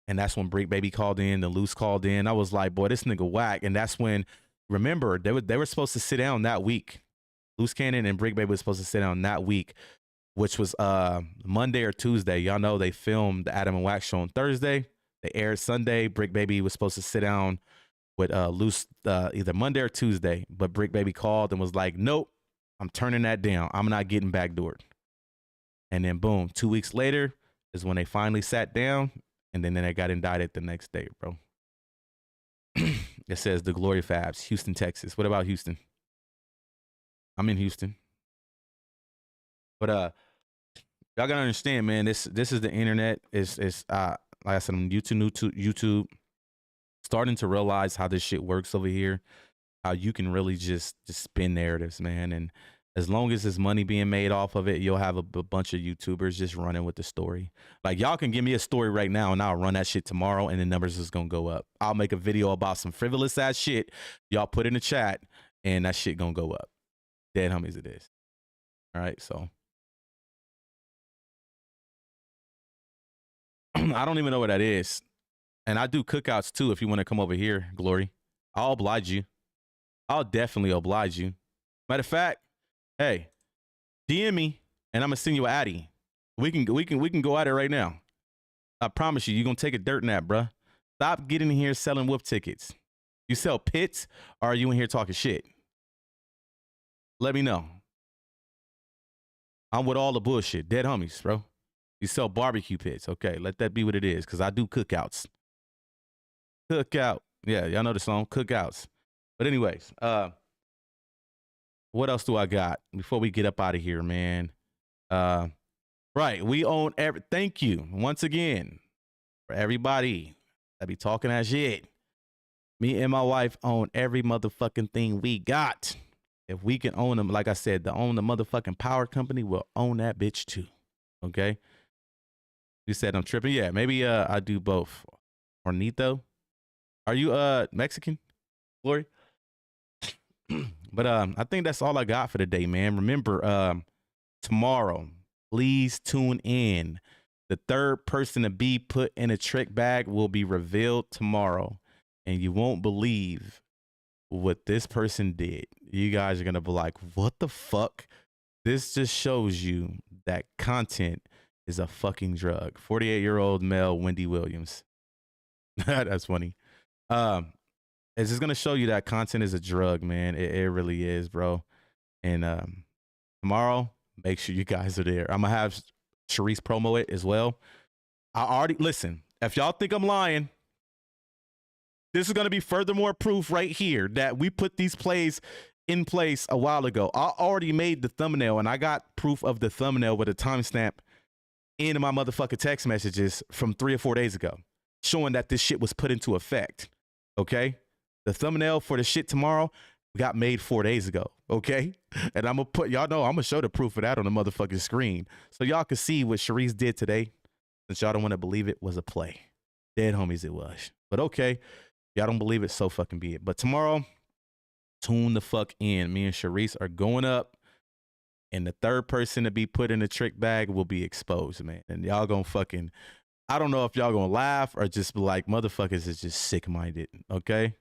And that's when Brick Baby called in, the Luce called in. I was like, boy, this nigga Wack. And that's when, remember, they were supposed to sit down that week. Luce Cannon and Brick Baby was supposed to sit down that week, which was Monday or Tuesday. Y'all know they filmed the Adam and Wack show on Thursday. They aired Sunday. Brick Baby was supposed to sit down with Luce either Monday or Tuesday. But Brick Baby called and was like, nope, I'm turning that down. I'm not getting backdoored. And then boom, 2 weeks later is when they finally sat down, and then they got indicted the next day, bro. It says the Glory Fabs, Houston, Texas. What about Houston? I'm in Houston. But y'all gotta understand, man, this is the internet. It's like I said, I'm YouTube starting to realize how this shit works over here. how you can really just spin narratives, man. And as long as there's money being made off of it, you'll have a bunch of YouTubers just running with the story. Like y'all can give me a story right now and I'll run that shit tomorrow and the numbers is gonna go up. I'll make a video about some frivolous ass shit. Y'all put in the chat and that shit gonna go up. Dead homies it is. All right, so I don't even know what that is. And I do cookouts too if you want to come over here, Glory. I'll oblige you. I'll definitely oblige you. Matter of fact, hey, DM me and I'm gonna send you an addy. We can go at it right now. I promise you, you're gonna take a dirt nap, bruh. Stop getting in here selling whoop tickets. You sell pits or are you in here talking shit? Let me know. I'm with all the bullshit. Dead homies, bro. You sell barbecue pits. Okay, let that be what it is, because I do cookouts. Cookout. Yeah, y'all know the song, Cookouts. But anyways, what else do I got before we get up out of here, man? Right, we own every. Thank you once again for everybody that be talking that shit. Me and my wife own every motherfucking thing we got. If we can own them, like I said, to own the motherfucking power company, we'll own that bitch too. Okay. You said I'm tripping. Yeah, maybe I do both. Hornito. Are you Mexican, Glory? But I think that's all I got for today, man. Remember, tomorrow, please tune in. The third person to be put in a trick bag will be revealed tomorrow. And you won't believe what this person did. You guys are gonna be like, what the fuck? This just shows you that content is a fucking drug. 48-year-old male Wendy Williams. That's funny. It's just gonna show you that content is a drug, man. It really is, bro. And tomorrow, make sure you guys are there. I'm gonna have Sharice promo it as well. I already listen. If y'all think I'm lying, this is gonna be furthermore proof right here that we put these plays in place a while ago. I already made the thumbnail and I got proof of the thumbnail with a timestamp in my motherfucking text messages from 3 or 4 days ago, showing that this shit was put into effect. Okay, the thumbnail for the shit tomorrow got made 4 days ago. Okay, and I'm gonna put y'all know I'm gonna show the proof of that on the motherfucking screen so y'all can see what Sharice did today. Since y'all don't want to believe it was a play, dead homies it was. But okay, y'all don't believe it, so fucking be it. But tomorrow, tune the fuck in. Me and Sharice are going up. And the third person to be put in the trick bag will be exposed, man. And y'all gonna fucking, I don't know if y'all gonna laugh or just be like, motherfuckers is just sick-minded, okay?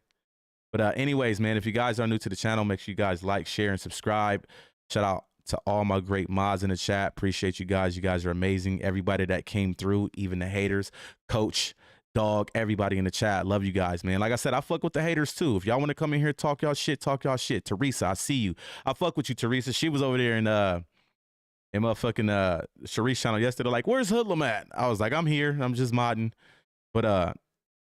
But anyways, man, if you guys are new to the channel, make sure you guys like, share, and subscribe. Shout out to all my great mods in the chat. Appreciate you guys. You guys are amazing. Everybody that came through, even the haters, Coach, Dog, everybody in the chat. Love you guys, man. Like I said, I fuck with the haters too. If y'all want to come in here, talk y'all shit, talk y'all shit. Teresa, I see you. I fuck with you, Teresa. She was over there in motherfucking Sharice channel yesterday, like, where's Hoodlum at? I was like, I'm here. I'm just modding. But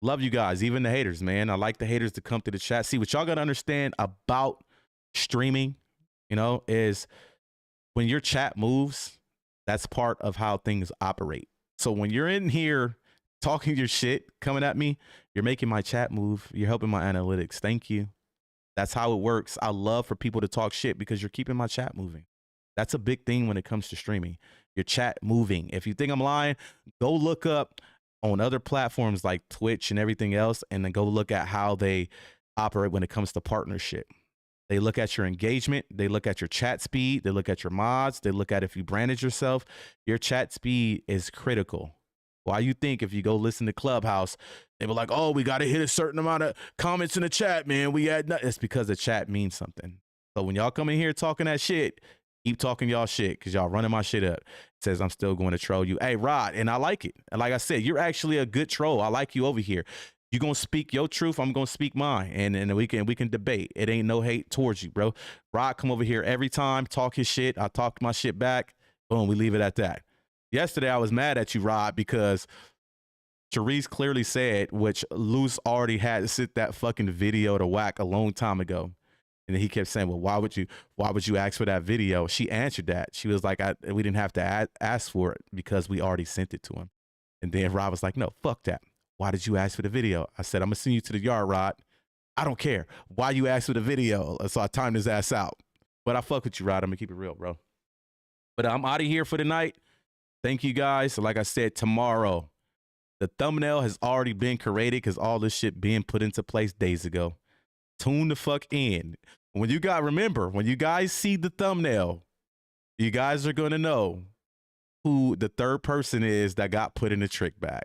love you guys, even the haters, man. I like the haters to come to the chat. See, what y'all gotta understand about streaming, you know, is when your chat moves, that's part of how things operate. So when you're in here talking your shit, coming at me, you're making my chat move. You're helping my analytics. Thank you. That's how it works. I love for people to talk shit because you're keeping my chat moving. That's a big thing when it comes to streaming. Your chat moving. If you think I'm lying, go look up on other platforms like Twitch and everything else, and then go look at how they operate when it comes to partnership. They look at your engagement. They look at your chat speed. They look at your mods. They look at if you branded yourself. Your chat speed is critical. Why you think if you go listen to Clubhouse, they were like, oh, we got to hit a certain amount of comments in the chat, man. We had nothing. It's because the chat means something. So when y'all come in here talking that shit, keep talking y'all shit because y'all running my shit up. It says I'm still going to troll you. Hey, Rod, and I like it. And like I said, you're actually a good troll. I like you over here. You're going to speak your truth. I'm going to speak mine. And we can debate. It ain't no hate towards you, bro. Rod come over here every time, talk his shit. I talk my shit back. Boom, we leave it at that. Yesterday, I was mad at you, Rod, because Sharice clearly said, which Luce already had sent that fucking video to Wack a long time ago. And then he kept saying, well, why would you ask for that video? She answered that. She was like, we didn't have to ask for it because we already sent it to him. And then Rod was like, no, fuck that. Why did you ask for the video? I said, I'm going to send you to the yard, Rod. I don't care. Why you asked for the video? So I timed his ass out. But I fuck with you, Rod. I'm gonna keep it real, bro. But I'm out of here for the night. Thank you guys. So like I said, tomorrow, the thumbnail has already been created because all this shit being put into place days ago. Tune the fuck in. Remember, when you guys see the thumbnail, you guys are gonna know who the third person is that got put in the trick bag.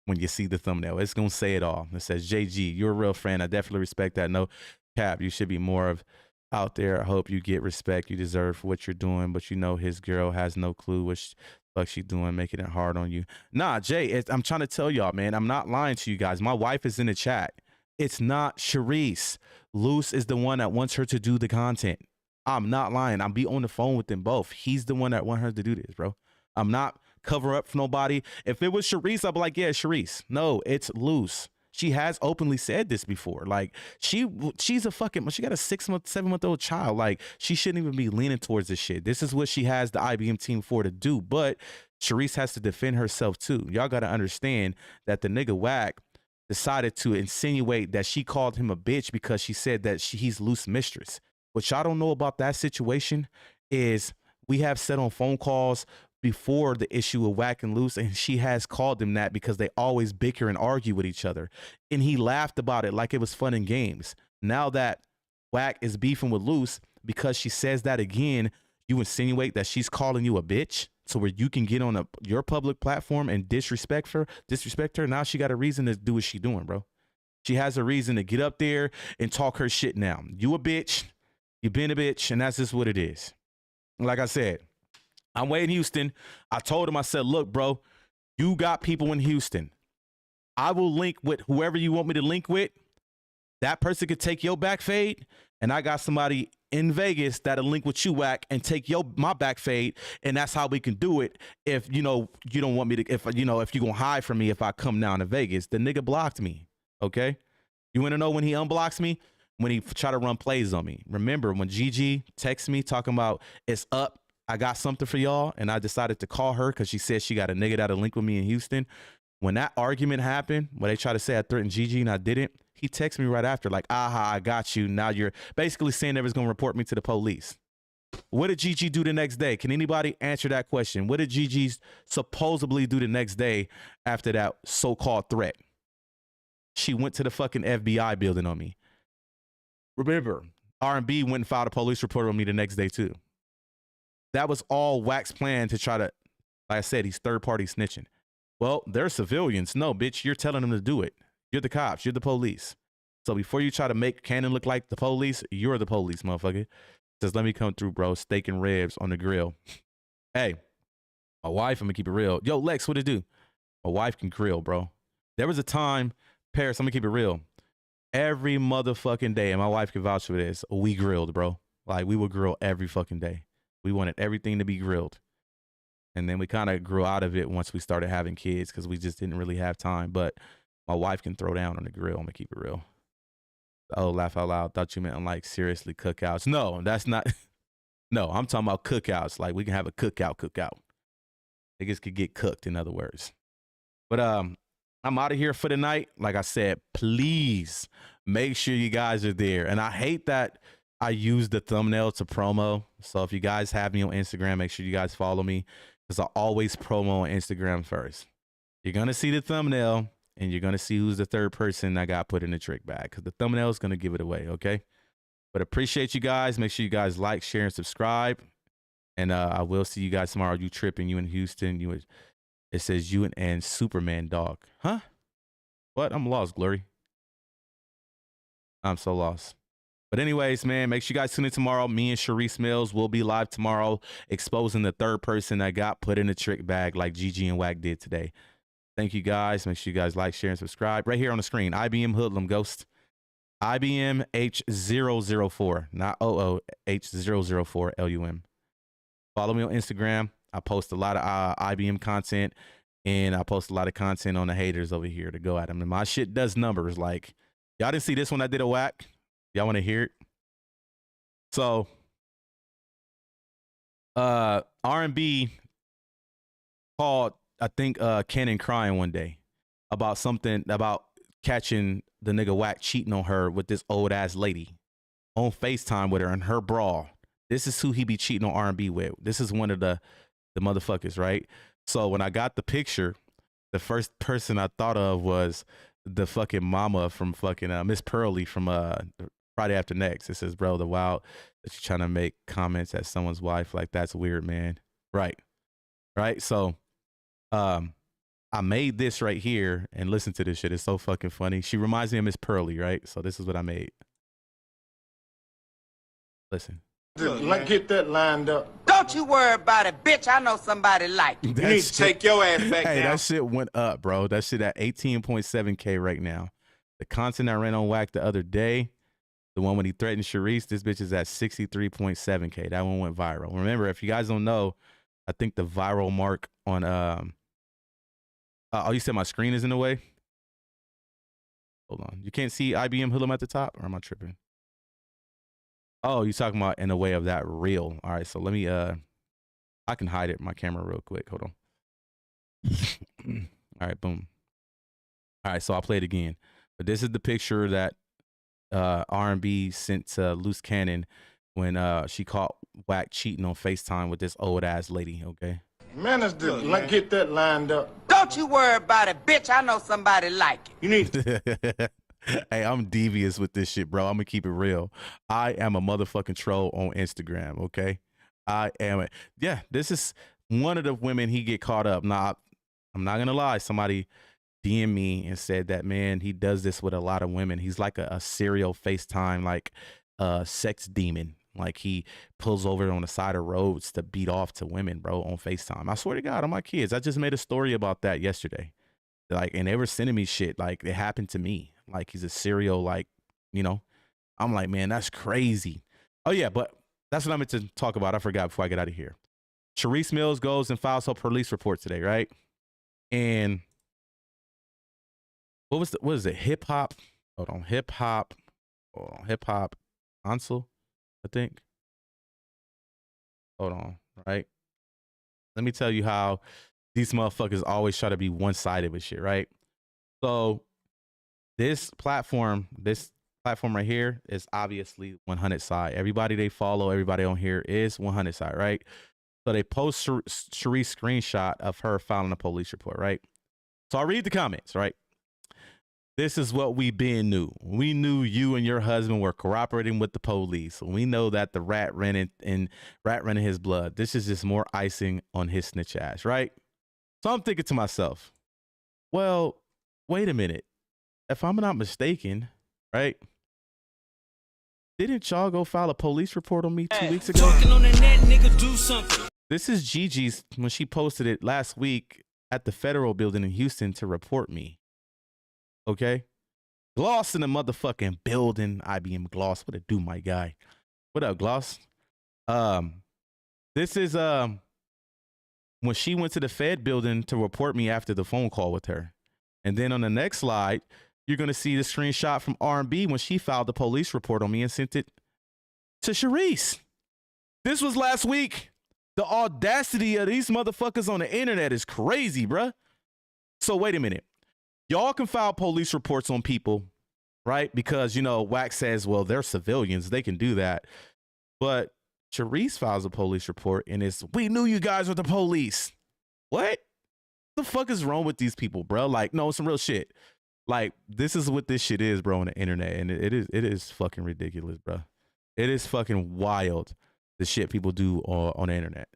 When you see the thumbnail, it's gonna say it all. It says, JG, you're a real friend. I definitely respect that. No cap, you should be more of out there. I hope you get respect you deserve for what you're doing, but you know his girl has no clue what fuck she doing, making it hard on you. Nah, Jay, I'm trying to tell y'all, man, I'm not lying to you guys. My wife is in the chat. It's not Sharice. Luce is the one that wants her to do the content. I'm not lying. I'll be on the phone with them both. He's the one that want her to do this, bro. I'm not cover up for nobody. If it was Sharice, I'd be like, yeah, Sharice. No, it's Luce. She has openly said this before. Like, she's a fucking, she got a 7-month-old child. Like, she shouldn't even be leaning towards this shit. This is what she has the IBM team for to do. But Sharice has to defend herself too. Y'all got to understand that the nigga Wack decided to insinuate that she called him a bitch because she said that he's Luce's mistress. What y'all don't know about that situation is we have said on phone calls before the issue of Wack and Luce, and she has called him that because they always bicker and argue with each other. And he laughed about it like it was fun and games. Now that Wack is beefing with Luce because she says that again, you insinuate that she's calling you a bitch, so where you can get on your public platform and disrespect her. Now she got a reason to do what she doing, bro. She has a reason to get up there and talk her shit now. You a bitch, you been a bitch, and that's just what it is. Like I said, I'm way in Houston. I told him, I said, look, bro, you got people in Houston. I will link with whoever you want me to link with. That person could take your back fade, and I got somebody in Vegas that'll link with you, Wack, and take my back fade, and that's how we can do it. If you know you don't want me to, if you gonna hide from me if I come down to Vegas, the nigga blocked me. Okay, you want to know when he unblocks me? When he try to run plays on me. Remember when Gigi texted me talking about it's up, I got something for y'all, and I decided to call her because she said she got a nigga that'll link with me in Houston. When that argument happened, when they tried to say I threatened Gigi and I didn't, he texted me right after like, aha, I got you. Now you're basically saying they was going to report me to the police. What did Gigi do the next day? Can anybody answer that question? What did Gigi supposedly do the next day after that so-called threat? She went to the fucking FBI building on me. Remember, R&B went and filed a police report on me the next day too. That was all Wack's plan to try to, like I said, he's third-party snitching. Well, they're civilians. No, bitch, you're telling them to do it. You're the cops. You're the police. So before you try to make Cannon look like the police, you're the police, motherfucker. Says, let me come through, bro. Steak and ribs on the grill. Hey, my wife, I'm going to keep it real. Yo, Lex, what it do? My wife can grill, bro. There was a time, Paris, I'm going to keep it real. Every motherfucking day, and my wife can vouch for this, we grilled, bro. Like, we would grill every fucking day. We wanted everything to be grilled. And then we kind of grew out of it once we started having kids because we just didn't really have time. But my wife can throw down on the grill. I'm going to keep it real. Oh, laugh out loud. Thought you meant like seriously cookouts. No, that's not. No, I'm talking about cookouts. Like we can have a cookout. Niggas could get cooked, in other words. But I'm out of here for the night. Like I said, please make sure you guys are there. And I hate that I use the thumbnail to promo. So if you guys have me on Instagram, make sure you guys follow me because I always promo on Instagram first. You're going to see the thumbnail and you're going to see who's the third person that got put in the trick bag because the thumbnail is going to give it away. Okay. But appreciate you guys. Make sure you guys like, share, and subscribe. And I will see you guys tomorrow. You tripping, you in Houston. It says you and Superman dog. Huh? What? I'm lost, Glory. I'm so lost. But anyways, man, make sure you guys tune in tomorrow. Me and Sharice Mills will be live tomorrow, exposing the third person that got put in the trick bag like Gigi and Wack did today. Thank you, guys. Make sure you guys like, share, and subscribe. Right here on the screen, IBM Hoodlum Ghost. IBM H004, not OO, H004 LUM. Follow me on Instagram. I post a lot of IBM content, and I post a lot of content on the haters over here to go at them. And my shit does numbers. Like, y'all didn't see this one I did a Wack? Y'all want to hear it? So, R&B called, I think, Cannon crying one day about something, about catching the nigga Wack cheating on her with this old ass lady on FaceTime with her in her bra. This is who he be cheating on R&B with. This is one of the motherfuckers, right? So when I got the picture, the first person I thought of was the fucking mama from fucking Miss Pearly from Friday After Next. It says, bro, the wild that you're trying to make comments at someone's wife, like that's weird, man. Right. So I made this right here, and listen to this shit. It's so fucking funny. She reminds me of Miss Pearly, right? So this is what I made. Listen. Get that lined up. Don't you worry about it, bitch. I know somebody like you. You need to take your ass back Hey, down. that shit went up, bro. That shit at 18.7K right now. The content I ran on Wack the other day, the one when he threatened Sharice, this bitch is at 63.7K. That one went viral. Remember, if you guys don't know, I think the viral mark on oh, you said my screen is in the way? Hold on. You can't see IBM Hoodlum at the top, or am I tripping? Oh, you talking about in the way of that reel. All right, so let me I can hide it my camera real quick. Hold on. All right, boom. All right, so I'll play it again. But this is the picture that R&B sent to Luce Cannon when she caught Wack cheating on FaceTime with this old ass lady, okay? Man, get that lined up. Don't you worry about it, bitch. I know somebody like you. You need to. Hey, I'm devious with this shit, bro. I'm gonna keep it real. I am a motherfucking troll on Instagram, okay? I am. Yeah, this is one of the women he get caught up. Now, I'm not gonna lie. Somebody DM me and said that, man, he does this with a lot of women. He's like a serial FaceTime, like sex demon. Like he pulls over on the side of roads to beat off to women, bro, on FaceTime. I swear to God, on my kids. I just made a story about that yesterday. Like, and they were sending me shit like it happened to me. Like he's a serial, like, you know. I'm like, man, that's crazy. Oh yeah, but that's what I meant to talk about. I forgot before I get out of here. Sharice Mills goes and files her police report today, right? And what is it? Hip hop. Hold on, hip hop console, I think. Hold on, right? Let me tell you how these motherfuckers always try to be one-sided with shit, right? So this platform right here is obviously 100 side. Everybody they follow, everybody on here is 100 side, right? So they post Sharice screenshot of her filing a police report, right? So I read the comments, right? This is what we been knew. We knew you and your husband were cooperating with the police. We know that the rat ran in his blood. This is just more icing on his snitch ass, right? So I'm thinking to myself, well, wait a minute. If I'm not mistaken, right? Didn't y'all go file a police report on me 2 weeks ago? Talking on the net, nigga, do something. This is Gigi's when she posted it last week at the federal building in Houston to report me. Okay? Gloss in the motherfucking building. IBM Gloss. What it do, my guy? What up, Gloss? This is when she went to the Fed building to report me after the phone call with her. And then on the next slide, you're going to see the screenshot from R&B when she filed the police report on me and sent it to Sharice. This was last week. The audacity of these motherfuckers on the internet is crazy, bruh. So wait a minute. Y'all can file police reports on people, right? Because, you know, Wack says, well, they're civilians. They can do that. But Sharice files a police report and it's, we knew you guys were the police. What? The fuck is wrong with these people, bro? Like, no, some real shit. Like, this is what this shit is, bro, on the internet. And it is fucking ridiculous, bro. It is fucking wild, the shit people do on the internet.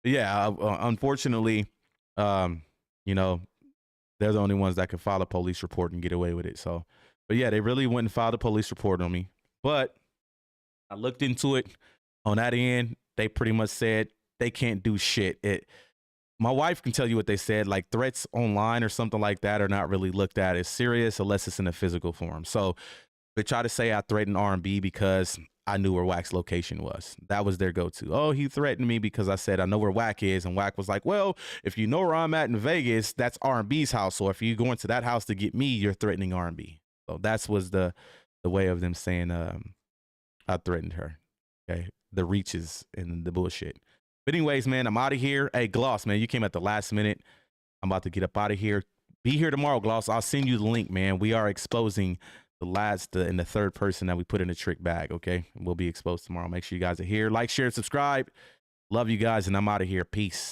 But yeah, unfortunately, you know, they're the only ones that can file a police report and get away with it. So, but yeah, they really went and filed a police report on me. But I looked into it. On that end, they pretty much said they can't do shit. My wife can tell you what they said, like threats online or something like that are not really looked at as serious unless it's in a physical form. So they try to say I threatened R&B because I knew where Wack's location was. That was their go-to. Oh, he threatened me because I said I know where Wack is. And Wack was like, well, if you know where I'm at in Vegas, that's R&B's house. So if you go into that house to get me, you're threatening R&B. So that was the way of them saying I threatened her. Okay, the reaches and the bullshit. But anyways, man, I'm out of here. Hey, Gloss, man, you came at the last minute. I'm about to get up out of here. Be here tomorrow, Gloss. I'll send you the link, man. We are exposing the last and the third person that we put in the trick bag, okay? We'll be exposed tomorrow. Make sure you guys are here. Like, share, subscribe. Love you guys, and I'm out of here. Peace.